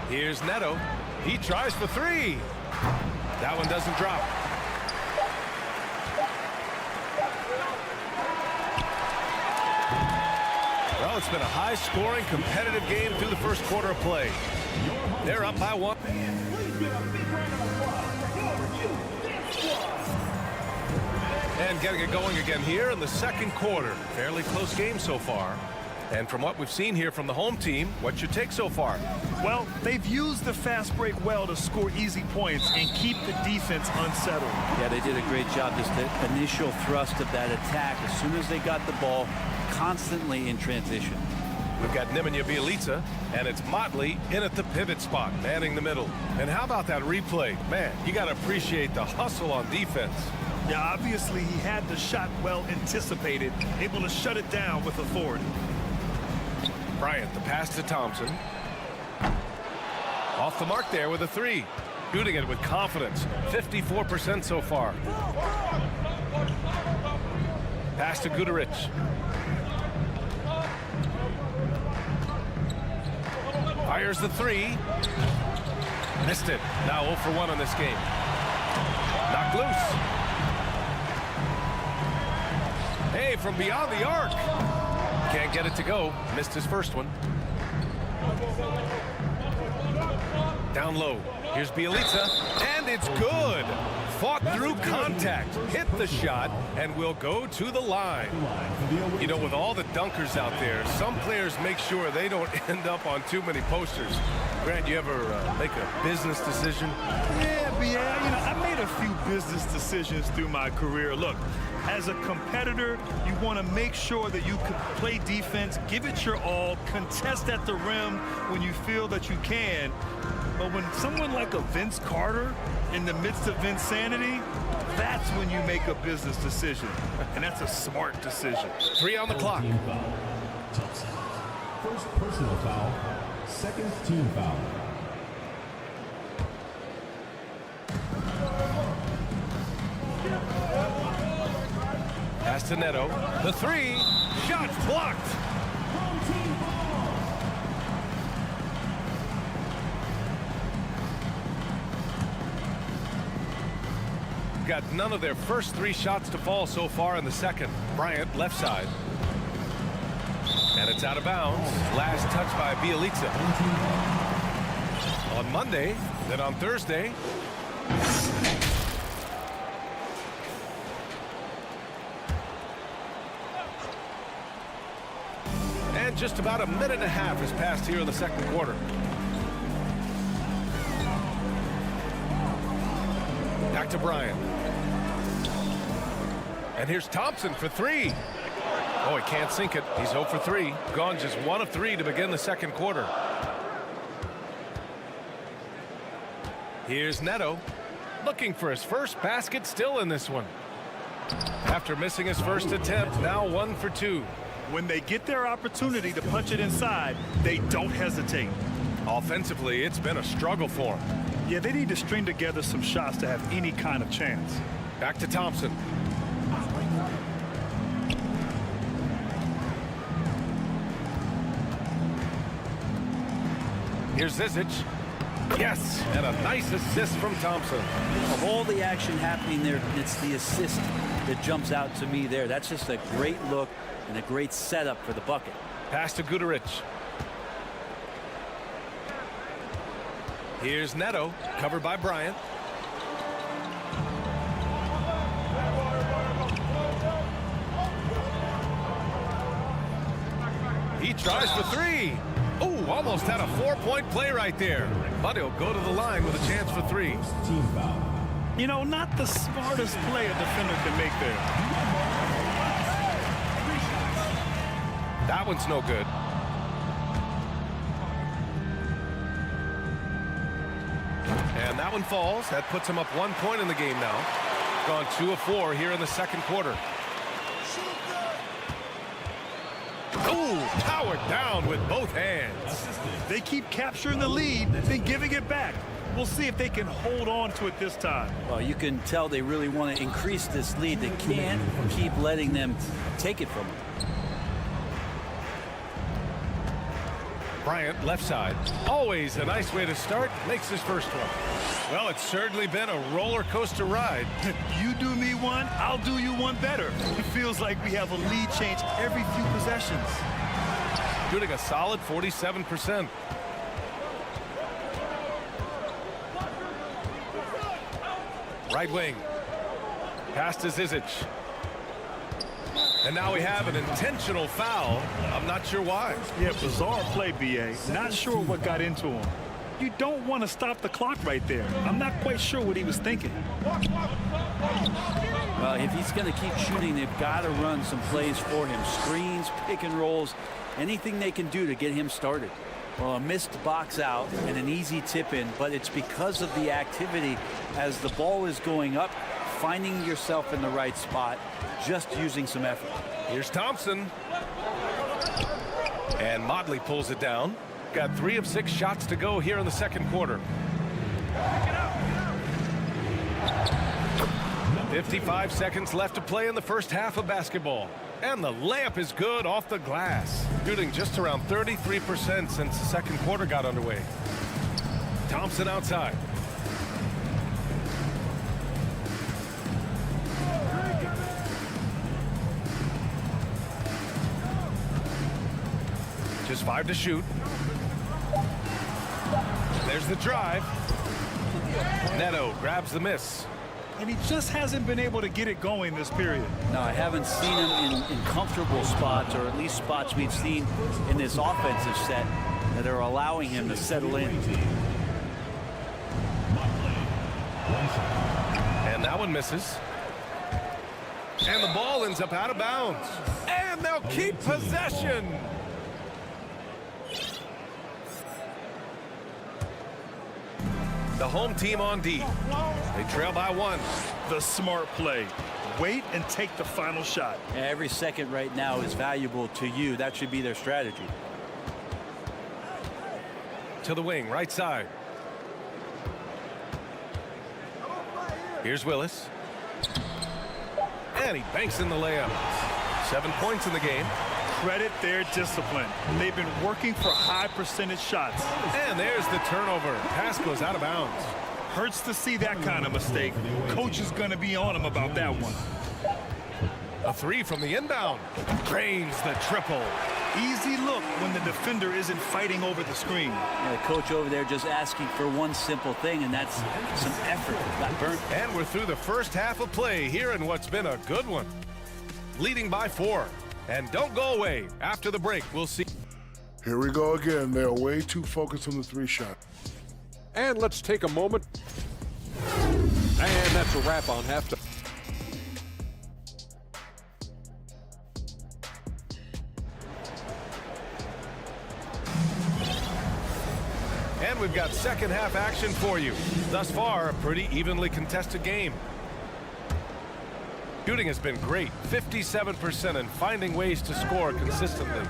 Here's Neto. He tries for three. That one doesn't drop. Well, it's been a high-scoring, competitive game through the first quarter of play. They're up by one. And getting it going again here in the second quarter. Fairly close game so far. And from what we've seen here from the home team, what's your take so far? Well, they've used the fast break well to score easy points and keep the defense unsettled. Yeah, they did a great job. Just the initial thrust of that attack, as soon as they got the ball, constantly in transition. We've got Nemanja Bjelica, and it's Motley in at the pivot spot, manning the middle. And how about that replay? Man, you got to appreciate the hustle on defense. Yeah, obviously he had the shot well anticipated, able to shut it down with authority. Bryant, the pass to Thompson. Off the mark there with a three. Shooting it with confidence. 54% so far. Pass to Guduric. Fires the three. Missed it. Now 0 for 1 on this game. Knocked loose. Hey, from beyond the arc. Can't get it to go. Missed his first one. Down low. Here's Bjelica. And it's good. Fought through contact. Hit the shot and will go to the line. You know, with all the dunkers out there, some players make sure they don't end up on too many posters. Grant, you ever make a business decision? Yeah, you know, I made a few business decisions through my career. Look, as a competitor, you want to make sure that you can play defense, give it your all, contest at the rim when you feel that you can. But when someone like a Vince Carter in the midst of insanity, that's when you make a business decision. And that's a smart decision. 3 on the clock. First personal foul. Second team foul. Pass to Neto. The three. Shot blocked. Got none of their first 3 shots to fall so far in the second. Bryant, left side. And it's out of bounds. Last touch by Bjelica. On Monday, then on Thursday. And just about a minute and a half has passed here in the second quarter. Back to Bryant. And here's Thompson for 3. Oh, he can't sink it. He's 0 for 3. Gone just 1 of 3 to begin the second quarter. Here's Neto. Looking for his first basket still in this one. After missing his first attempt, now 1 for 2. When they get their opportunity to punch it inside, they don't hesitate. Offensively, it's been a struggle for him. Yeah, they need to string together some shots to have any kind of chance. Back to Thompson. Here's Zizic. Yes, and a nice assist from Thompson. Of all the action happening there, it's the assist that jumps out to me there. That's just a great look and a great setup for the bucket. Pass to Guduric. Here's Neto, covered by Bryant. He tries for 3. Ooh, almost had a 4-point play right there. But he'll go to the line with a chance for 3. Team foul. You know, not the smartest play a defender can make there. That one's no good. And that one falls. That puts him up 1 point in the game now. Gone 2 of 4 here in the second quarter. Ooh, powered down with both hands. They keep capturing the lead, then giving it back. We'll see if they can hold on to it this time. Well, you can tell they really want to increase this lead. They can't keep letting them take it from them. Bryant, left side. Always a nice way to start. Makes his first one. Well, it's certainly been a roller coaster ride. You do me one, I'll do you one better. It feels like we have a lead change every few possessions. Shooting a solid 47%. Right wing. Pass to Zizic. And now we have an intentional foul. I'm not sure why. Yeah, bizarre play, B.A. Not sure what got into him. You don't want to stop the clock right there. I'm not quite sure what he was thinking. Well, if he's going to keep shooting, they've got to run some plays for him. Screens, pick and rolls, anything they can do to get him started. Well, a missed box out and an easy tip in, but it's because of the activity as the ball is going up, finding yourself in the right spot, just using some effort. Here's Thompson. And Motley pulls it down. Got 3 of 6 shots to go here in the second quarter. 55 seconds left to play in the first half of basketball. And the layup is good off the glass. Shooting just around 33% since the second quarter got underway. Thompson outside. Just 5 to shoot. There's the drive. Neto grabs the miss. And he just hasn't been able to get it going this period. No, I haven't seen him in comfortable spots, or at least spots we've seen in this offensive set that are allowing him to settle in. And that one misses. And the ball ends up out of bounds. And they'll keep possession. The home team on D. They trail by 1. The smart play. Wait and take the final shot. Every second right now is valuable to you. That should be their strategy. To the wing, right side. Here's Willis. And he banks in the layup. 7 points in the game. Credit their discipline. They've been working for high percentage shots. And there's the turnover. Pass goes out of bounds. Hurts to see that kind of mistake. Coach is going to be on him about that one. A 3 from the inbound. Drains the triple. Easy look when the defender isn't fighting over the screen. Yeah, the coach over there just asking for one simple thing, and that's some effort. Got burnt. And we're through the first half of play here in what's been a good one. Leading by 4. And don't go away. After the break, we'll see. Here we go again. They're way too focused on the 3 shot. And let's take a moment. And that's a wrap on halftime. And we've got second half action for you. Thus far, a pretty evenly contested game. Shooting has been great, 57%, and finding ways to score consistently.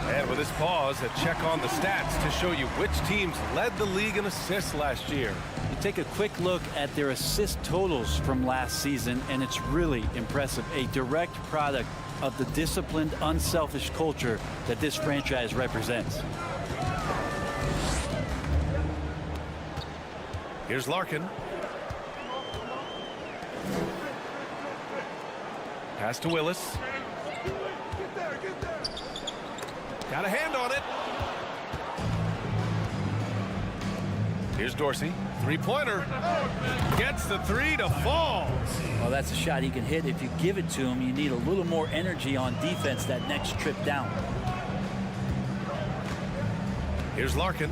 And with this pause, a check on the stats to show you which teams led the league in assists last year. You take a quick look at their assist totals from last season, and it's really impressive. A direct product of the disciplined, unselfish culture that this franchise represents. Here's Larkin. Pass to Willis. Got a hand on it. Here's Dorsey. 3-pointer. Gets the 3 to fall. Well, that's a shot he can hit. If you give it to him, you need a little more energy on defense that next trip down. Here's Larkin.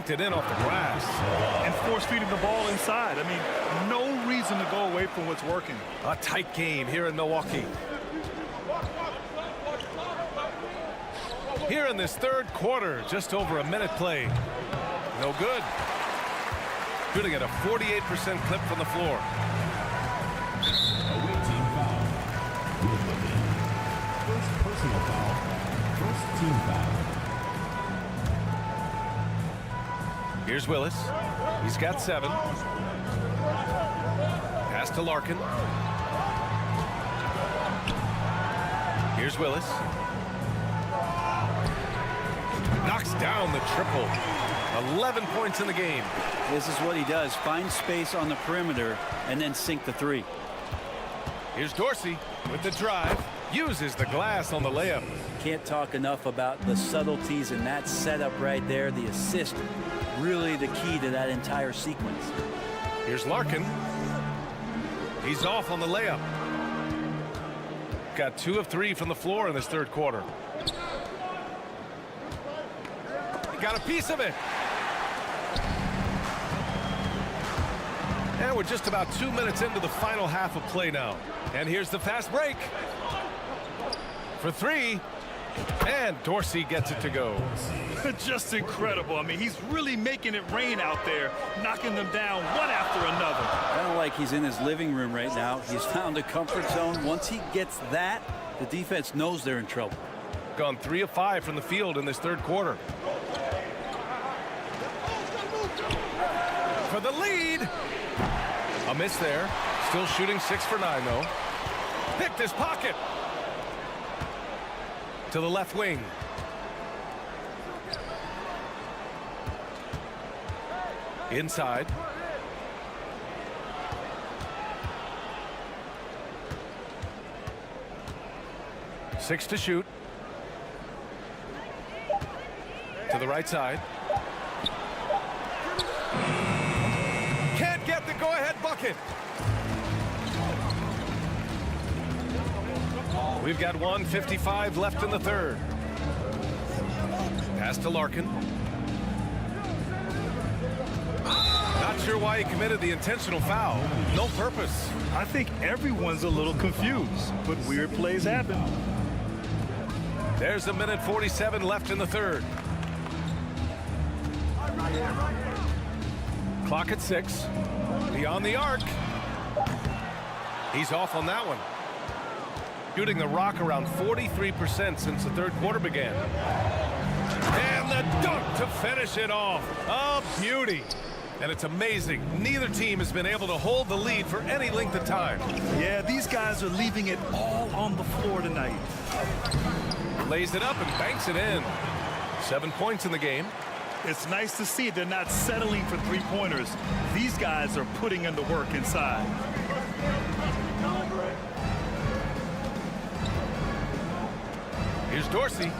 banked it in off the glass. And force-feeding the ball inside. I mean, no reason to go away from what's working. A tight game here in Milwaukee. Here in this third quarter, just over a minute played. No good. Shooting at a 48% clip from the floor. Away team foul. First personal foul. First team foul. Here's Willis. He's got 7. Pass to Larkin. Here's Willis. Knocks down the triple. 11 points in the game. This is what he does. Find space on the perimeter and then sink the 3. Here's Dorsey with the drive. Uses the glass on the layup. Can't talk enough about the subtleties in that setup right there. The assist, really the key to that entire sequence. Here's Larkin. He's off on the layup. Got 2 of 3 from the floor in this third quarter. He got a piece of it. And we're just about 2 minutes into the final half of play now. And here's the fast break. For 3. And Dorsey gets it to go. Just incredible. I mean, he's really making it rain out there, knocking them down one after another. Kind of like he's in his living room right now. He's found a comfort zone. Once he gets that, the defense knows they're in trouble. Gone 3 of 5 from the field in this third quarter. For the lead. A miss there. Still shooting 6 for 9 though. Picked his pocket. To the left wing. Inside. Six to shoot. To the right side. Can't get the go-ahead bucket. We've got 1:55 left in the third. Pass to Larkin. Not sure why he committed the intentional foul. No purpose. I think everyone's a little confused, but weird plays happen. There's 1:47 left in the third. Clock at 6. Beyond the arc. He's off on that one. Shooting the rock around 43% since the third quarter began. And the dunk to finish it off. A beauty. And it's amazing. Neither team has been able to hold the lead for any length of time. Yeah, these guys are leaving it all on the floor tonight. Lays it up and banks it in. 7 points in the game. It's nice to see they're not settling for three-pointers. These guys are putting in the work inside. Here's Dorsey.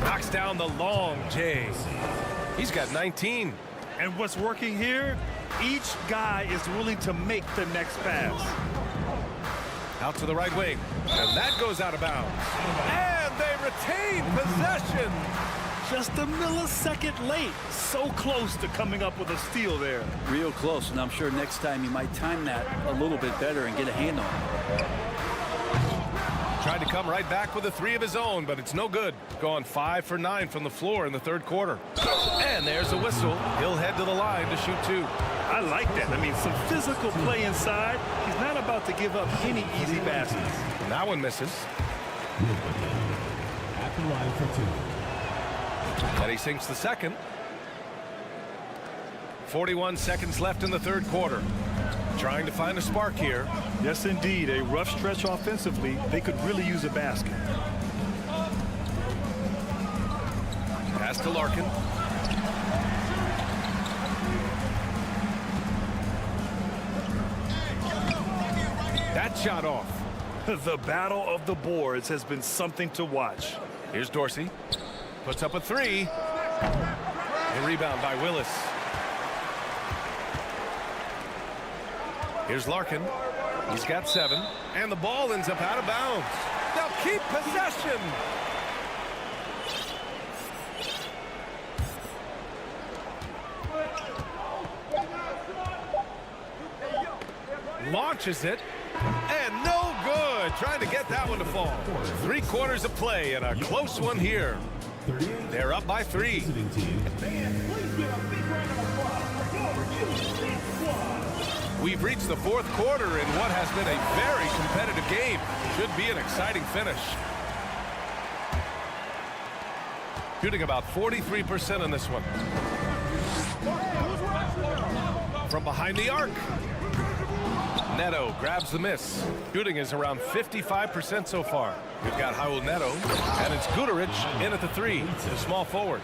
Knocks down the long J. He's got 19. And what's working here, each guy is willing to make the next pass. Out to the right wing. And that goes out of bounds. And they retain possession. Just a millisecond late. So close to coming up with a steal there. Real close, and I'm sure next time he might time that a little bit better and get a hand on it. Tried to come right back with a 3 of his own, but it's no good. Gone 5 for 9 from the floor in the third quarter. And there's a whistle. He'll head to the line to shoot 2. I like that. I mean, some physical play inside. He's not about to give up any easy baskets. And that one misses. At the line for 2. And he sinks the second. 41 seconds left in the third quarter. Trying to find a spark here. Yes, indeed. A rough stretch offensively. They could really use a basket. Pass to Larkin. That shot off. The battle of the boards has been something to watch. Here's Dorsey. Puts up a 3. The rebound by Willis. Here's Larkin. He's got 7. And the ball ends up out of bounds. They'll keep possession. launches it, and no good. Trying to get that one to fall. 3/4 of play and a close one here. They're up by 3. We've reached the 4th quarter in what has been a very competitive game. Should be an exciting finish. Shooting about 43% in this one. From behind the arc. Neto grabs the miss. Shooting is around 55% so far. We've got Raul Neto, and it's Guduric in at the 3, the small forward.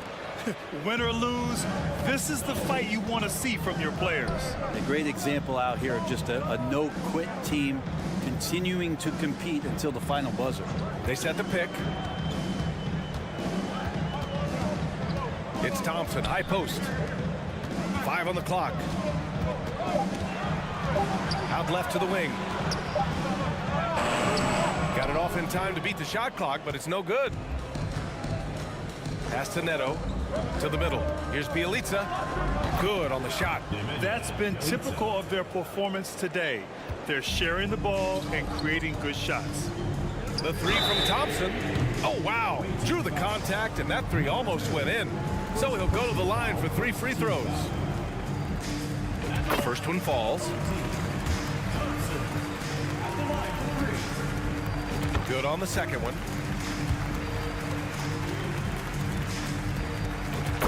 Win or lose, this is the fight you want to see from your players. A great example out here of just a no-quit team continuing to compete until the final buzzer. They set the pick. It's Thompson, high post. 5 on the clock. Out left to the wing. Got it off in time to beat the shot clock, but it's no good. Pass to Neto. To the middle. Here's Bjelica. Good on the shot. That's been typical of their performance today. They're sharing the ball and creating good shots. The 3 from Thompson. Oh, wow. Drew the contact, and that 3 almost went in. So he'll go to the line for 3 free throws. The first one falls. Good on the second one.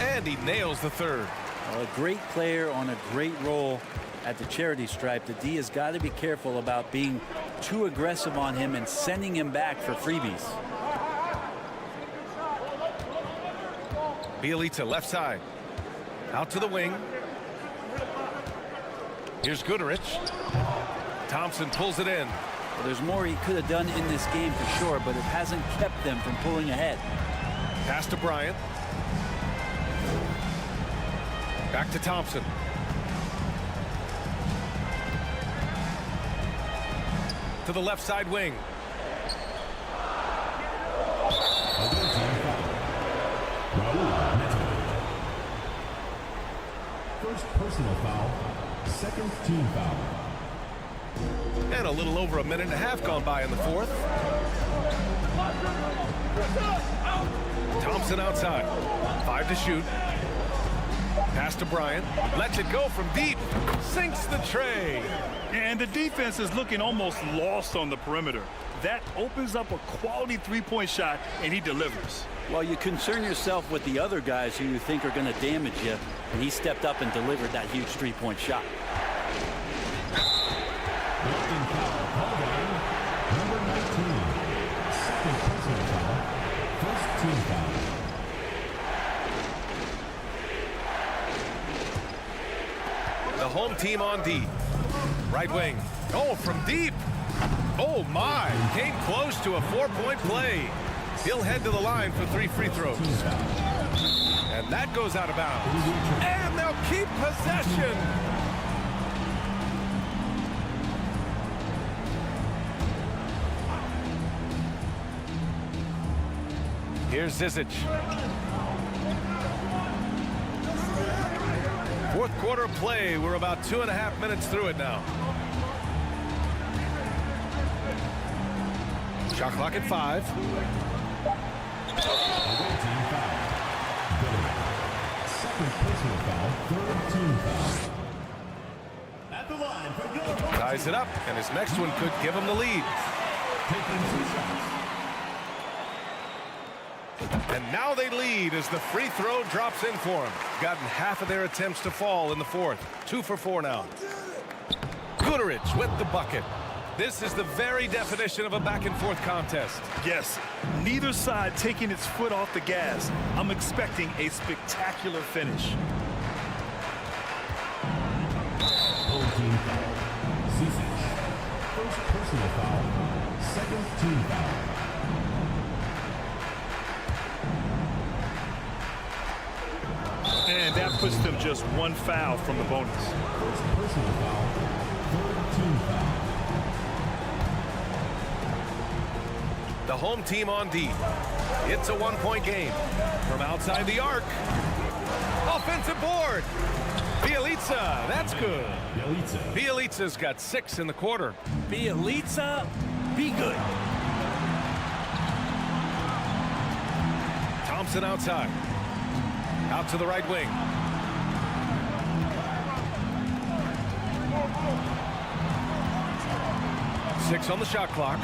And he nails the 3rd. Well, a great player on a great role at the charity stripe. The D has got to be careful about being too aggressive on him and sending him back for freebies. Bjelica left side. Out to the wing. Here's Guduric. Thompson pulls it in. Well, there's more he could have done in this game for sure, but it hasn't kept them from pulling ahead. Pass to Bryant. Back to Thompson. To the left side wing. First personal foul, second team foul. And a little over a minute and a half gone by in the 4th. Thompson outside. 5 to shoot. Pass to Bryant. Lets it go from deep. Sinks the tray. And the defense is looking almost lost on the perimeter. That opens up a quality 3-point shot, and he delivers. Well, you concern yourself with the other guys who you think are going to damage you, and he stepped up and delivered that huge 3-point shot. Number 19, second personal foul, first team foul. The home team on D. Right wing. Oh, from deep. Oh, my. Came close to a 4-point play. He'll head to the line for 3 free throws. And that goes out of bounds. And they'll keep possession. Here's Zizic. 4th quarter play. We're about 2.5 minutes through it now. Shot clock at 5. Second personal foul, third team foul. At the line for your Ties it up, and his next one could give him the lead. taking 2 shots. And now they lead as the free throw drops in for him. Gotten half of their attempts to fall in the 4th. 2 for 4 now. Guduric with the bucket. This is the very definition of a back-and-forth contest. Yes, neither side taking its foot off the gas. I'm expecting a spectacular finish. Home team foul. Zizic. First personal foul, second team foul. And that puts them just 1 foul from the bonus. First personal foul, third team foul. The home team on D. It's a 1-point game. From outside the arc. Offensive board. Bjelica, that's good. Bjelica's got 6 in the quarter. Bjelica, be good. Thompson outside. Out to the right wing. Six on the shot clock.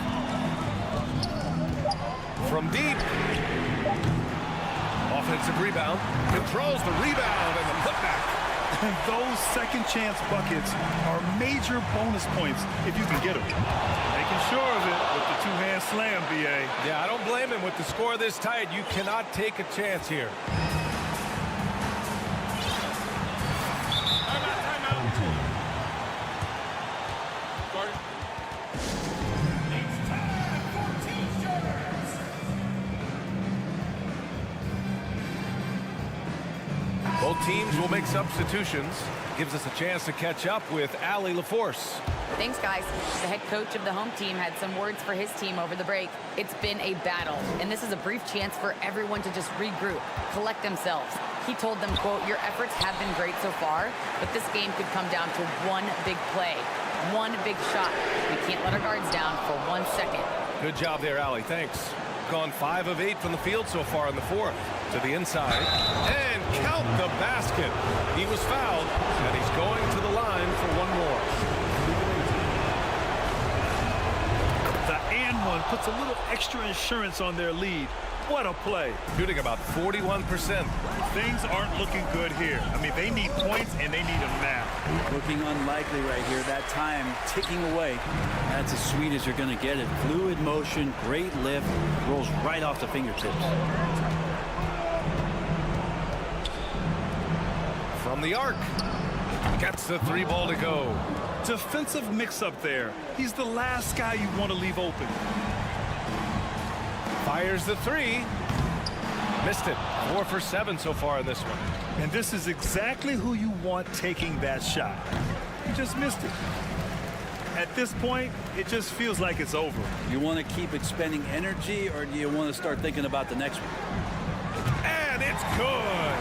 From deep. Offensive rebound. Controls the rebound and the putback. And those second chance buckets are major bonus points if you can get them. Making sure of it with the two-hand slam, B.A. Yeah, I don't blame him. With the score this tight, you cannot take a chance here. Both teams will make substitutions. Gives us a chance to catch up with Allie LaForce. Thanks, guys. The head coach of the home team had some words for his team over the break. It's been a battle, and this is a brief chance for everyone to just regroup, collect themselves. He told them, quote, "Your efforts have been great so far, but this game could come down to one big play, one big shot. We can't let our guards down for 1 second." Good job there, Allie. Thanks. Gone 5 of 8 from the field so far in the fourth. To the inside. And count the basket. He was fouled, and he's going to the line for one more. The and one puts a little extra insurance on their lead. What a play. Shooting about 41%. Things aren't looking good here. I mean, they need points, and they need them now. Looking unlikely right here. That time ticking away. That's as sweet as you're going to get it. Fluid motion, great lift, rolls right off the fingertips. From the arc. Gets the 3 ball to go. Defensive mix-up there. He's the last guy you want to leave open. Fires the 3. Missed it. 4 for 7 so far in this one. And this is exactly who you want taking that shot. You just missed it. At this point, it just feels like it's over. You want to keep expending energy, or do you want to start thinking about the next one? And it's good.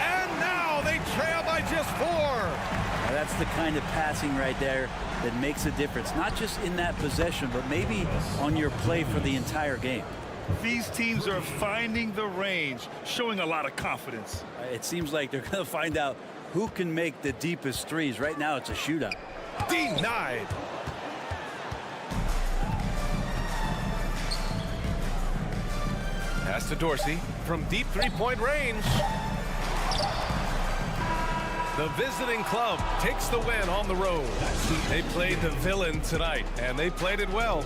And now they trail by just 4. Now that's the kind of passing right there that makes a difference, not just in that possession, but maybe on your play for the entire game. These teams are finding the range, showing a lot of confidence. It seems like they're going to find out who can make the deepest threes. Right now, it's a shootout. Denied. Pass to Dorsey from deep 3-point range. The visiting club takes the win on the road. They played the villain tonight, and they played it well.